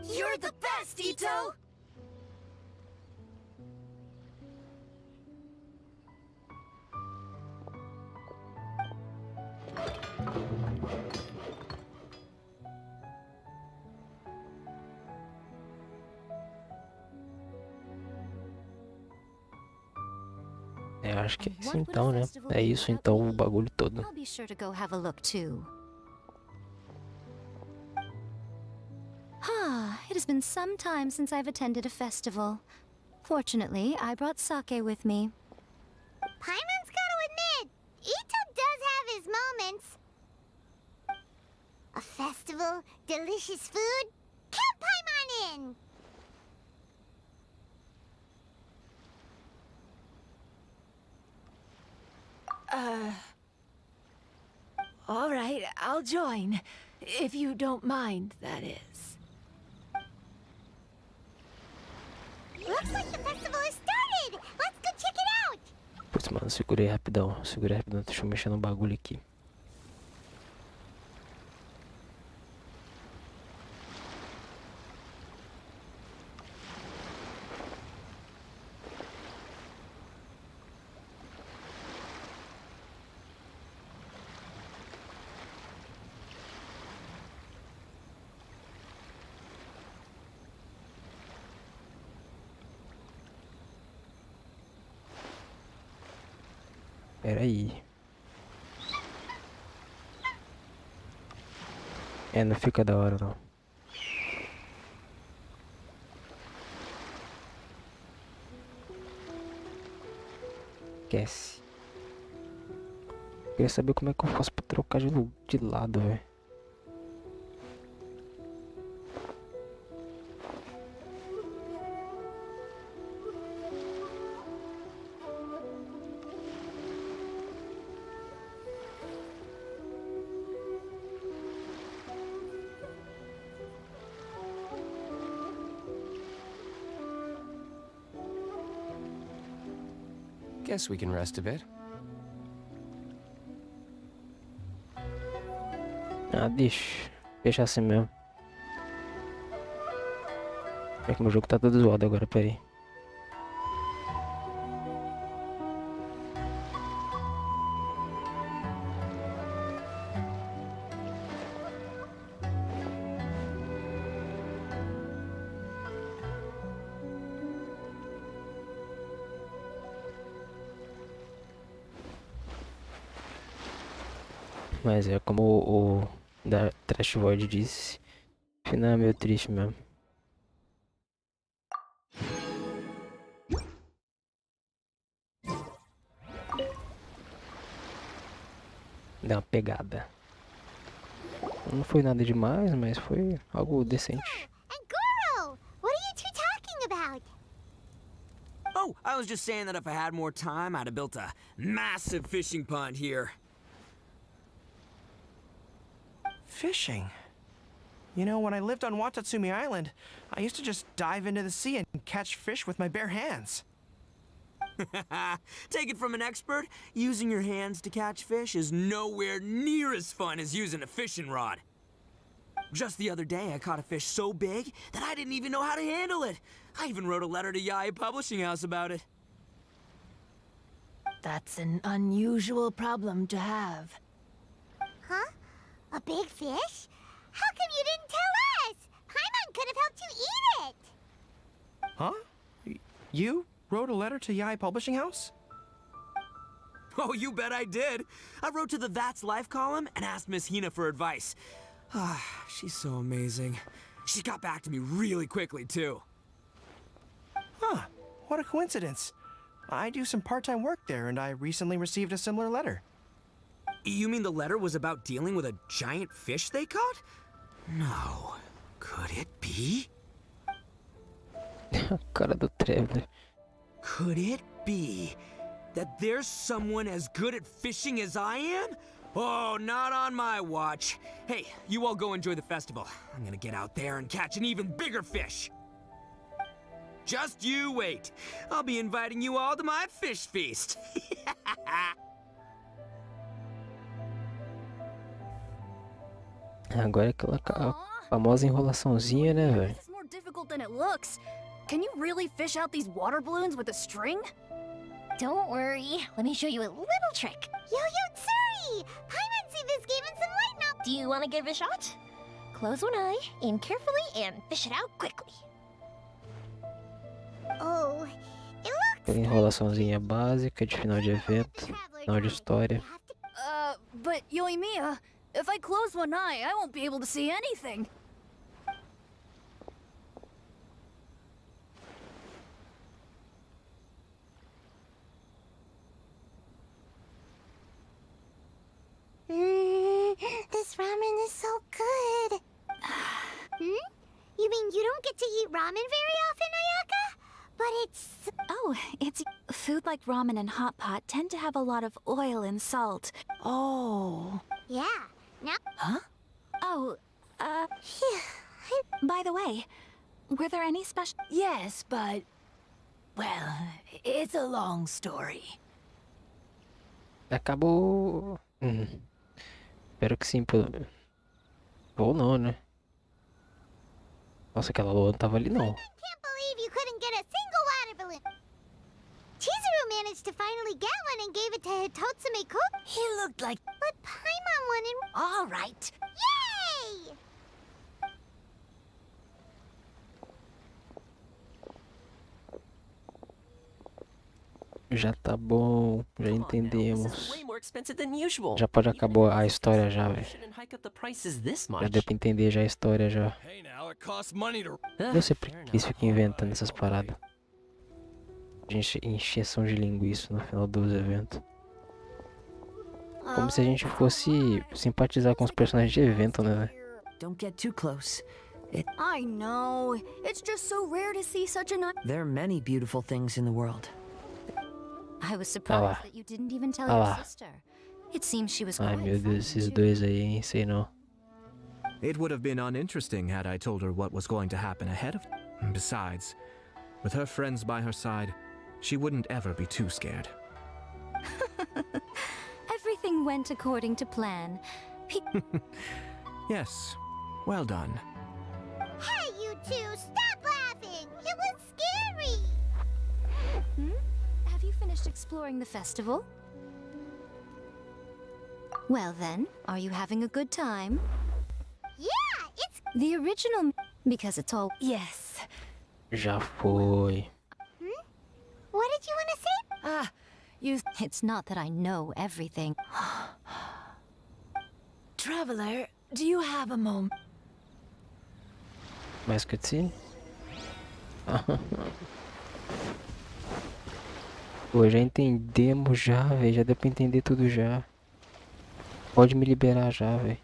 H: You're the best, Ito!
A: Eu acho que é isso então, né? É isso então o bagulho todo.
M: I'll be sure to go have a look too. It has been some time since I've attended a festival. Fortunately, I brought sake with me.
C: Paimon's gotta admit, Ito does have his moments. A festival, delicious food, count Paimon in!
H: All right, I'll join. If you don't mind, that is.
C: Looks like the festival has started! Let's go check it out!
A: Putz, mano, segurei rapidão. Segurei rapidão. Deixa eu mexer no bagulho aqui. Pera aí. É, não fica da hora não. Esquece. Queria saber como é que eu faço pra trocar de lado, velho.
N: Guess we can rest a bit.
A: Ah, deixa assim mesmo. É que meu jogo tá todo zoado agora, pera aí. Mas é como o da Trash Void disse. O final é meio triste mesmo. Deu uma pegada. Não foi nada demais, mas foi algo decente.
C: And Goro! What are you two talking about?
E: Oh, I was just saying that if I had more time, I'd have built a massive fishing pond here.
L: Fishing? You know, when I lived on Watatsumi Island, I used to just dive into the sea and catch fish with my bare hands.
E: Take it from an expert, using your hands to catch fish is nowhere near as fun as using a fishing rod. Just the other day, I caught a fish so big that I didn't even know how to handle it. I even wrote a letter to Yai Publishing House about it.
H: That's an unusual problem to have.
C: Huh? A big fish? How come you didn't tell us? Paimon could have helped you eat it!
L: Huh? You wrote a letter to Yai Publishing House?
E: Oh, you bet I did. I wrote to the That's Life column and asked Miss Hina for advice. She's so amazing. She got back to me really quickly, too.
L: Huh. What a coincidence. I do some part-time work there, and I recently received a similar letter.
E: You mean the letter was about dealing with a giant fish they caught? No. Could it be?
A: Cara do Trevor.
E: Could it be that there's someone as good at fishing as I am? Oh, not on my watch. Hey, you all go enjoy the festival. I'm gonna get out there and catch an even bigger fish. Just you wait. I'll be inviting you all to my fish feast.
A: Agora é aquela famosa enrolaçãozinha, né, velho?
F: This is more difficult than it looks. Can you really fish out these water balloons with a string?
C: Don't worry. Let me show you a little trick. Yo-Yo Tsuri! Paimon see this game in some light now. Do you want to give it a shot? Close one eye, aim carefully, and fish it out quickly. Oh, it looks...
A: Aquela enrolaçãozinha básica de final de evento, final de história.
F: But Yoimiya, if I close one eye, I won't be able to see anything.
C: This ramen is so good. You mean you don't get to eat ramen very often, Ayaka? But it's...
F: Oh, it's... Food like ramen and hot pot tend to have a lot of oil and salt.
H: Oh.
C: Yeah. Now...
H: Huh?
F: Oh, by the way, were there any special...
H: Yes, but... Well, it's a long story.
A: Acabou. Espero que sim, pelo... Ou não, né? Nossa, aquela lua não tava ali, não.
C: Can't believe you couldn't get a single water balloon. Chizuru managed to finally get one and gave it to Hitotsume-kun.
H: He looked like...
C: But Paimon wanted...
H: All right.
C: Yay!
A: Já tá bom, já entendemos. Já pode acabar a história já, velho. Já deu pra entender já a história já. Eu sempre quis ficar inventando essas paradas. Gente, encheção de linguiça no final dos eventos. Como se a gente fosse simpatizar com os personagens de evento, né, velho?
G: Don't get too close.
F: I know. It's just so rare to see such a nice...
G: There are many beautiful things in the world.
M: I was surprised that you didn't even tell your sister. It seems she was
A: Ai
M: quite
A: meu Deus, esses dois aí, hein? Sei não.
B: It would have been uninteresting had I told her what was going to happen ahead of... Besides, with her friends by her side, she wouldn't ever be too scared.
M: Everything went according to plan.
B: Yes, well done.
C: Hey, you two, stop laughing! It was scary!
M: Have you finished exploring the festival? Well then, are you having a good time?
C: Yeah, it's...
M: The original... Because it's all...
H: Yes.
A: Já foi.
C: What did you want to say?
H: Ah, you...
M: It's not that I know everything.
H: Traveler, do you have a moment?
A: Mais cutscene? Pô, já entendemos já, velho. Já deu pra entender tudo já. Pode me liberar já, velho.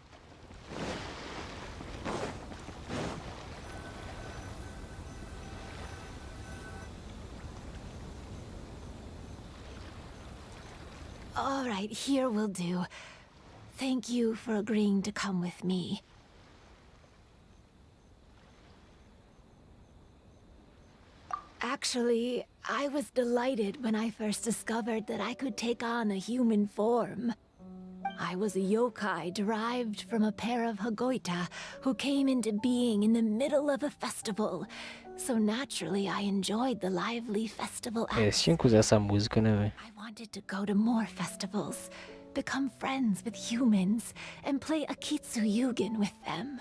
H: All right, here will do. Thank you for agreeing to come with me. Actually, I was delighted when I first discovered that I could take on a human form. I was a yokai derived from a pair of Hagoita who came into being in the middle of a festival. So naturally, I enjoyed the lively festival
A: Eles tinham que usar essa música, né, velho?
H: I wanted to go to more festivals, become friends with humans, and play Akitsu Yugen with them.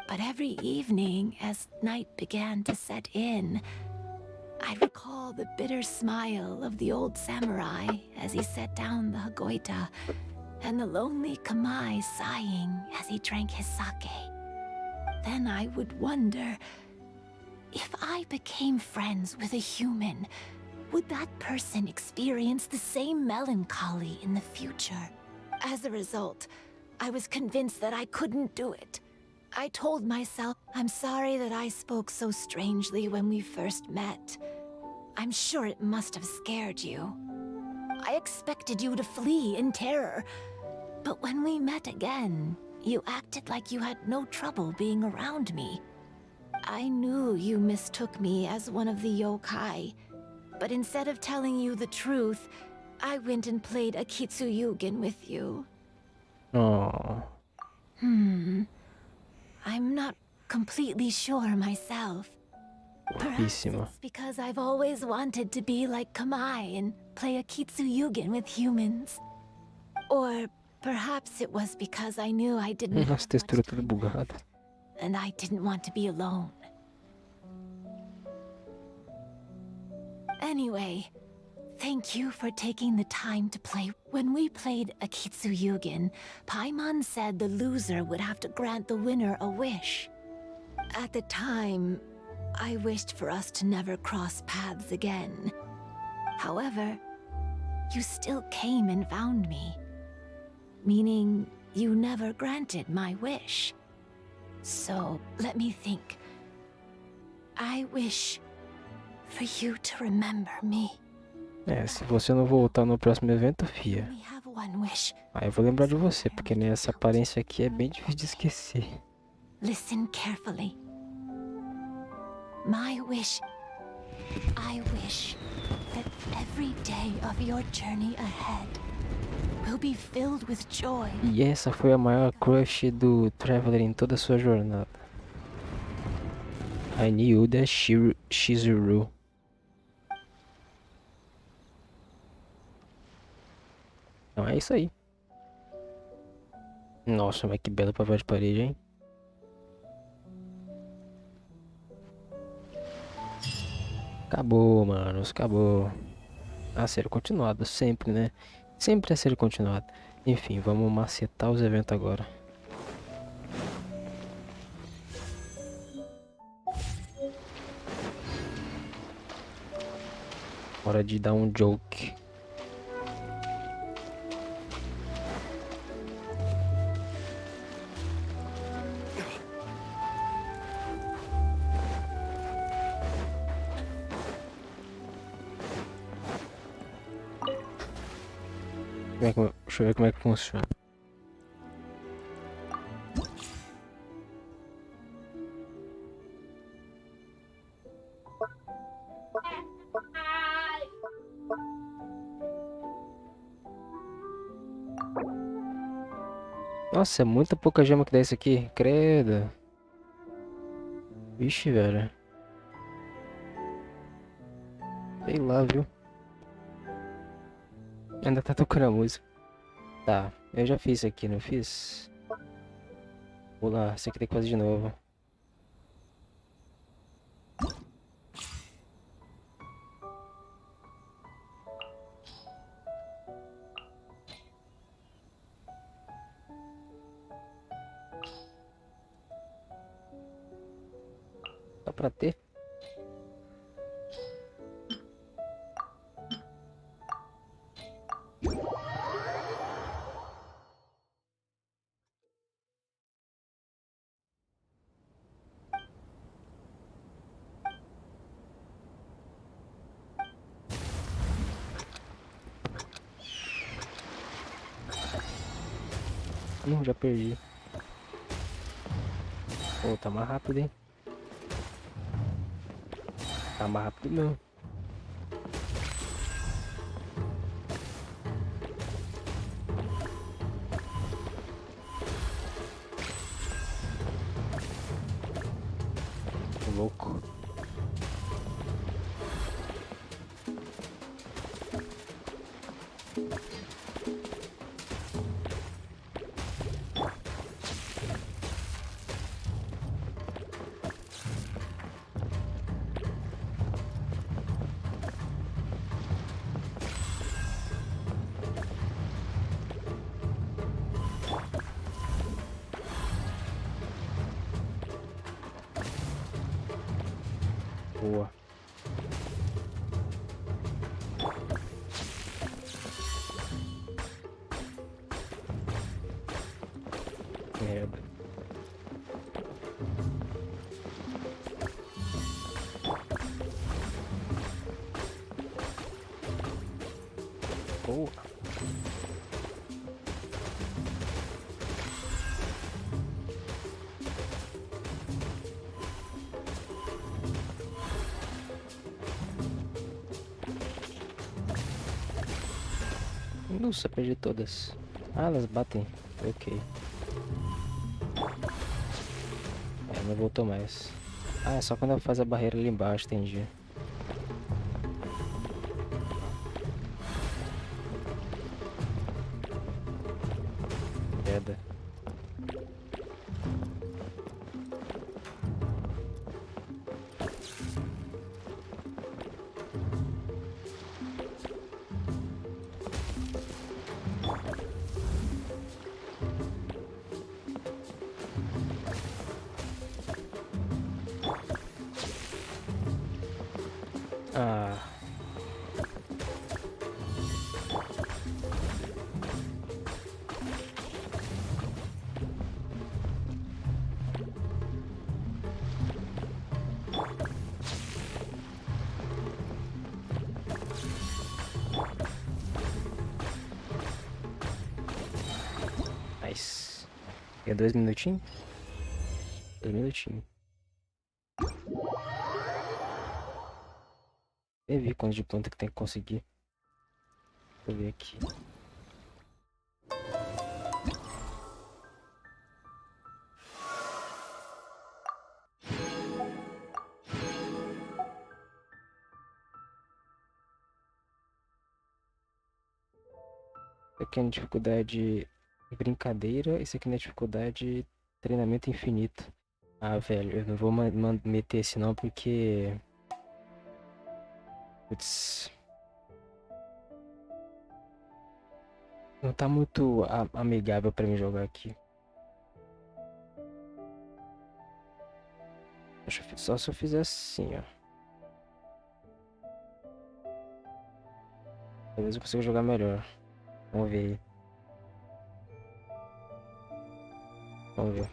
H: But every evening, as night began to set in, I'd recall the bitter smile of the old samurai as he set down the Hagoita, and the lonely Kamai sighing as he drank his sake. Then I would wonder, if I became friends with a human, would that person experience the same melancholy in the future? As a result, I was convinced that I couldn't do it. I told myself, I'm sorry that I spoke so strangely when we first met. I'm sure it must have scared you. I expected you to flee in terror. But when we met again, you acted like you had no trouble being around me. I knew you mistook me as one of the yokai. But instead of telling you the truth, I went and played Akitsu Yugen with you.
A: Oh.
H: I'm not completely sure myself. Perhaps it's because I've always wanted to be like Kamai and play Akitsu Yugen with humans. Or perhaps it was because I knew I didn't have much time left, and I didn't want to be alone. Anyway, thank you for taking the time to play. When we played Akitsu Yugen, Paimon said the loser would have to grant the winner a wish. At the time, I wished for us to never cross paths again. However, you still came and found me. Meaning, you never granted my wish. So, let me think. I wish for you to remember me.
A: É, se você não voltar no próximo evento, fia. Aí eu vou lembrar de você, porque nessa aparência aqui é bem difícil de esquecer.
H: Listen carefully. My wish. I wish that every day of your journey ahead will be filled with joy.
A: E essa foi a maior crush do Traveler em toda a sua jornada. I knew that Shizuru. Então é isso aí. Nossa, mas que belo papel de parede, hein? Acabou, manos, acabou. A ser continuado, sempre, né? Sempre a ser continuado. Enfim, vamos macetar os eventos agora. Hora de dar um joke. Deixa eu ver como é que funciona. Nossa, é muita pouca gema que dá isso aqui. Credo. Vixe, velho. Sei lá, viu? Ainda tá tocando a música. Tá, eu já fiz isso aqui, não fiz? Vou lá, isso aqui tem que fazer de novo. Só pra ter. Já perdi. Pô, tá mais rápido, hein? Tá mais rápido mesmo. Tô louco. Boa. Merda. Boa. Nossa, perdi todas. Ah, elas batem. Ok. Não voltou mais. Ah, é só quando ela faz a barreira ali embaixo, entendi. Queda. Ah. Nice. Tem 2 minutinhos? 2 minutinhos. Eu vi quanto de planta que tem que conseguir. Deixa eu ver aqui. Esse aqui é na dificuldade brincadeira. Esse aqui na dificuldade treinamento infinito. Ah, velho, eu não vou meter esse não porque... Putz... Não tá muito amigável pra mim jogar aqui. Só se eu fizer assim, ó. Talvez eu consiga jogar melhor. Vamos ver aí. Vamos ver.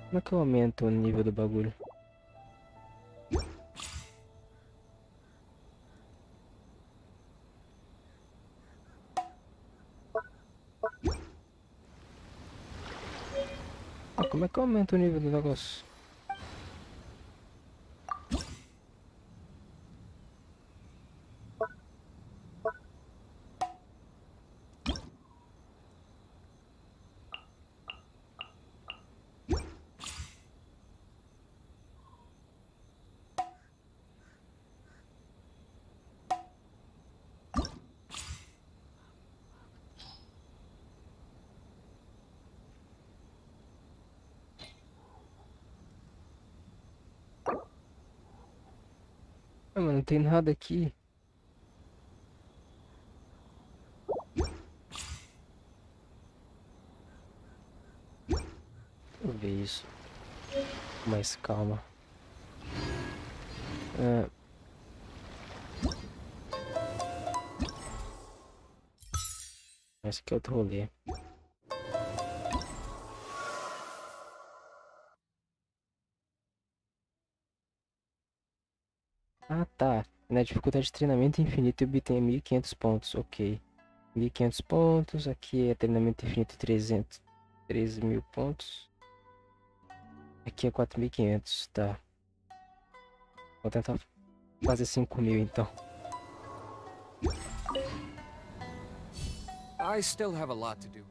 A: Como é que eu aumento o nível do bagulho? Ah, como é que eu aumento o nível do negócio? Ah, mas não tem nada aqui. Deixa eu ver isso. Com mais calma. Esse aqui é outro rolê. Ah, tá. Na dificuldade de treinamento infinito eu obtenho 1500 pontos. Ok. 1500 pontos. Aqui é treinamento infinito 300. 13.000 pontos. Aqui é 4.500. Tá. Vou tentar fazer 5.000 então.
N: I still have a lot to do.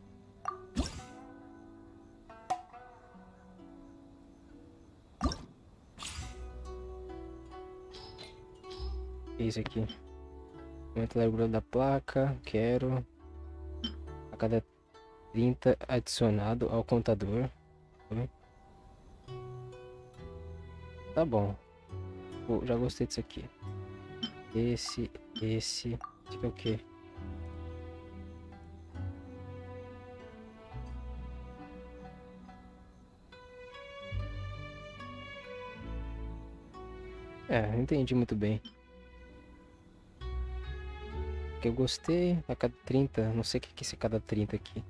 A: Esse aqui. Aumento a largura da placa. Quero. A cada 30 adicionado ao contador. Tá bom. Pô, já gostei disso aqui. Esse. Esse aqui é o quê? Não entendi muito bem. Que eu gostei a cada 30, não sei o que é esse cada 30 aqui.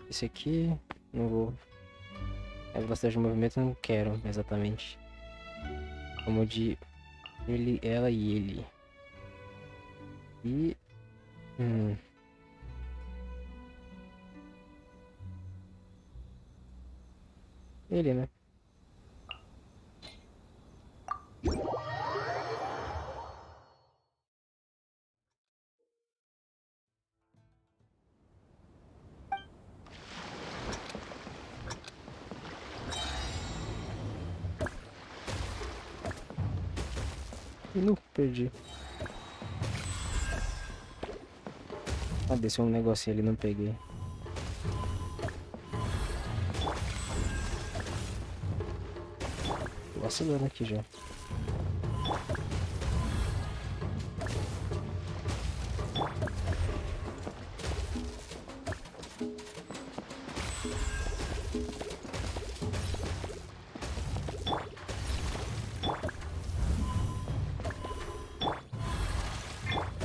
A: Esse aqui, não vou. A velocidade de movimento eu não quero exatamente. Como de ele, ela e ele. E ele, né? Não, perdi. Ah, desceu um negocinho ali, não peguei. Tô vacilando aqui já.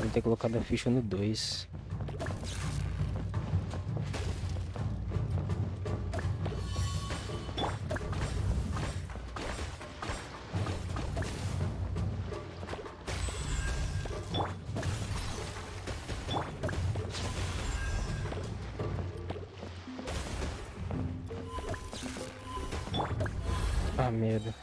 A: Vou ter colocado a ficha no 2. Ah, merda.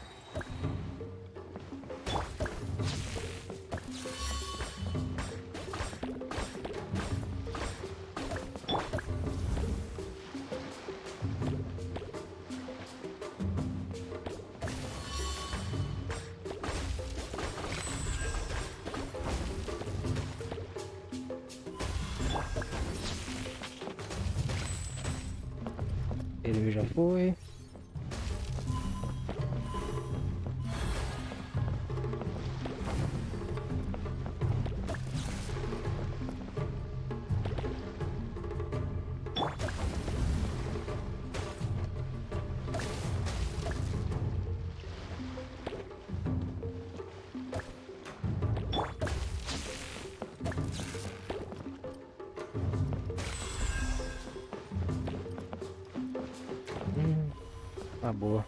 A: Ele já foi. Ah, boa.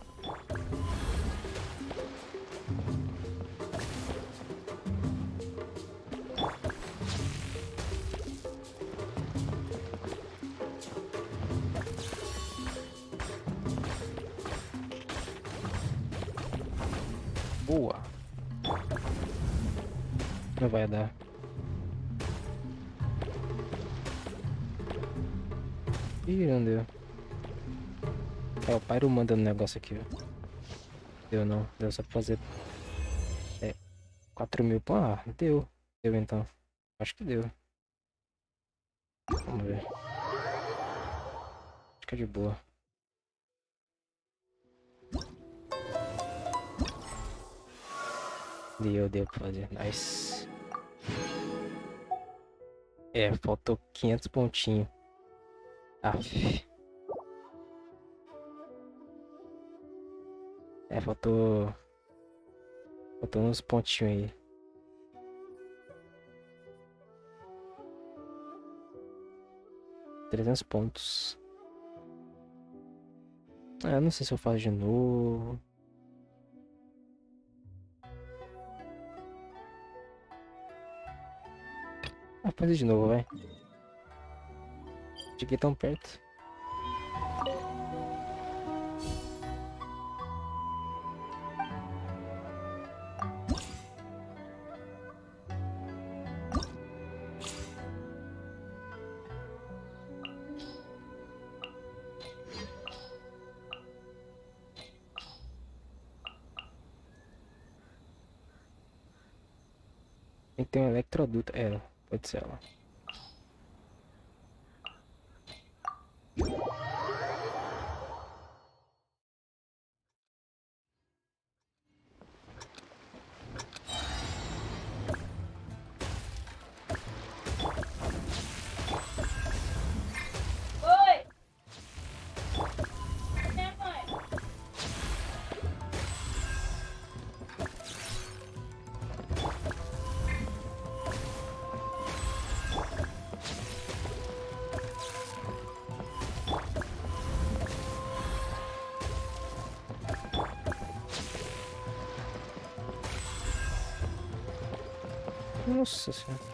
A: Boa. Não vai dar. Ih, não deu. É, o Pyro manda no negócio aqui, ó. Deu não. Deu só pra fazer 4.000 pontos. Ah, deu. Deu então. Acho que deu. Vamos ver. Acho que é de boa. Deu pra fazer. Nice. É, faltou 500 pontinhos. Aff. É, faltou uns pontinhos aí. $300. Ah, não sei se eu faço de novo. Ah, fazer de novo, vai. Cheguei tão perto. Tem que ter um eletroduto. É, pode ser ela. Nossa senhora.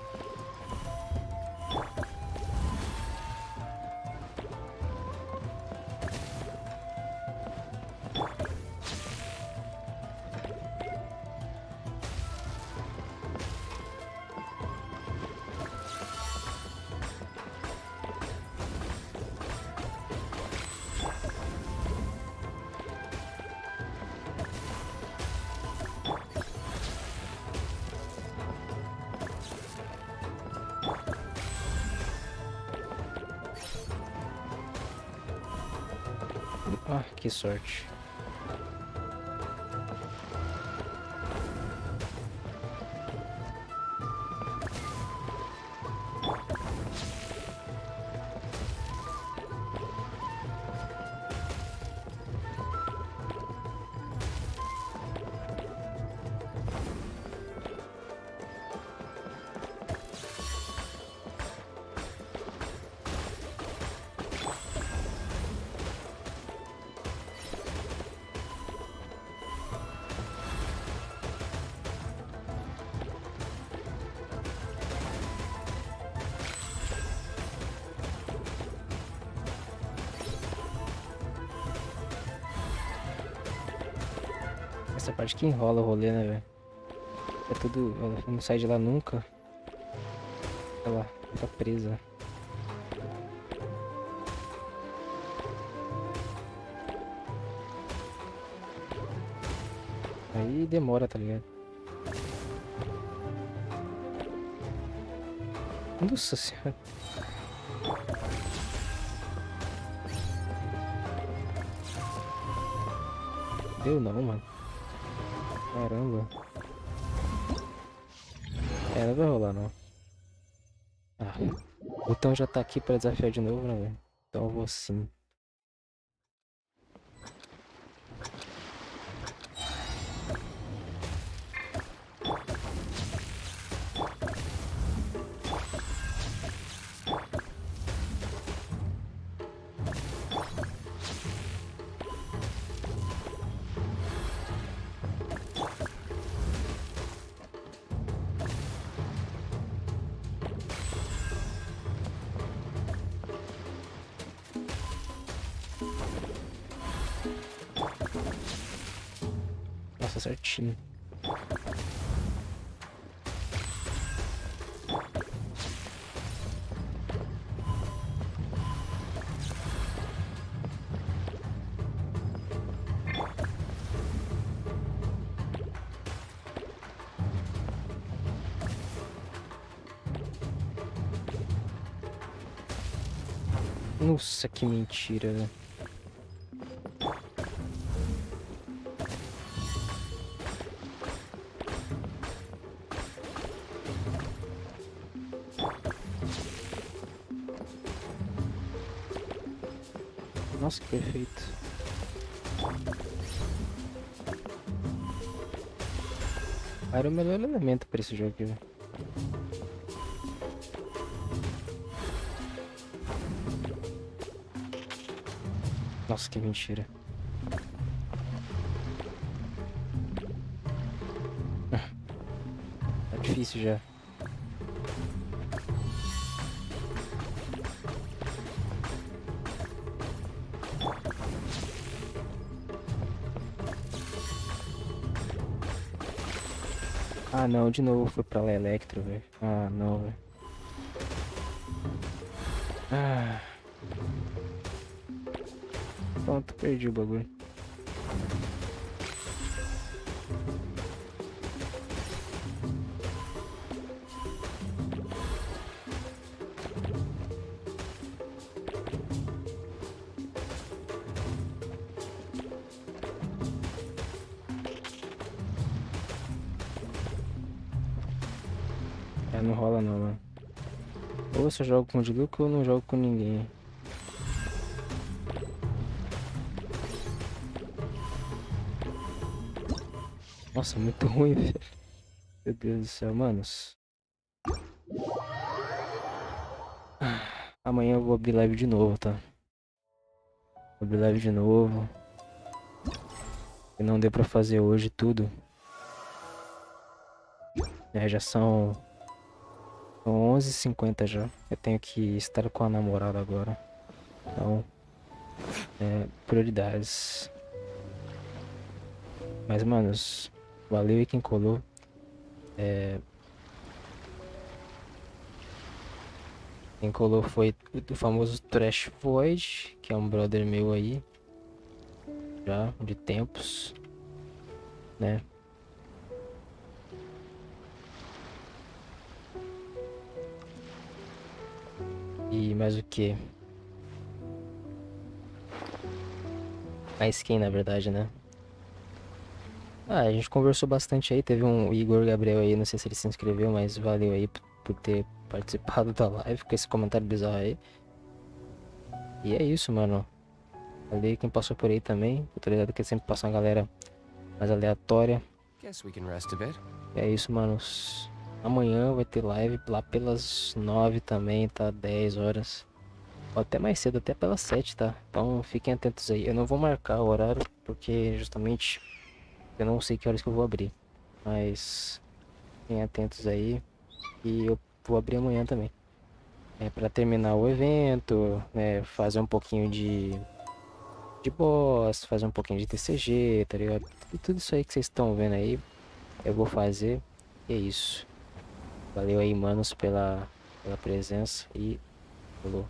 A: Ah, que sorte. Essa parte que enrola o rolê, né, velho? É tudo... Ela não sai de lá nunca. Ela fica presa. Aí demora, tá ligado? Nossa senhora. Deu não, mano. Caramba. É, não vai rolar não. Ah, o botão já tá aqui pra desafiar de novo, né, velho? Então eu vou sim. Nossa, certinho. Nossa, que mentira, velho. Nossa, que perfeito. Era o melhor elemento pra esse jogo aqui, velho. Nossa, que mentira. Tá difícil já. Ah não, de novo foi pra lá Electro, velho. Ah não, velho. Ah. Pronto, perdi o bagulho. Não rola não, mano. Ou eu só jogo com o Diluc ou eu não jogo com ninguém. Nossa, muito ruim, velho. Meu Deus do céu, manos. Amanhã eu vou abrir live de novo, tá? Vou abrir live de novo. E não deu pra fazer hoje tudo. Já são 11h50 já. Eu tenho que estar com a namorada agora. Então, prioridades. Mas, manos, valeu aí quem colou. Quem colou foi o famoso Trash Void, que é um brother meu aí. Já, de tempos. Né? E mais o que? Mais quem, na verdade, né? Ah, a gente conversou bastante aí. Teve um Igor Gabriel aí, não sei se ele se inscreveu, mas valeu aí por ter participado da live com esse comentário bizarro aí. E é isso, mano. Valeu quem passou por aí também. Eu tô ligado que sempre passa uma galera mais aleatória. É isso, manos. Amanhã vai ter live lá pelas 9 também, tá? 10 horas. Ou até mais cedo, até pelas 7, tá? Então fiquem atentos aí. Eu não vou marcar o horário, porque justamente eu não sei que horas que eu vou abrir. Mas fiquem atentos aí. E eu vou abrir amanhã também. Pra terminar o evento, né? Fazer um pouquinho de boss, fazer um pouquinho de TCG, tá ligado? E tudo isso aí que vocês estão vendo aí, eu vou fazer. E é isso. Valeu aí, manos, pela presença e falou.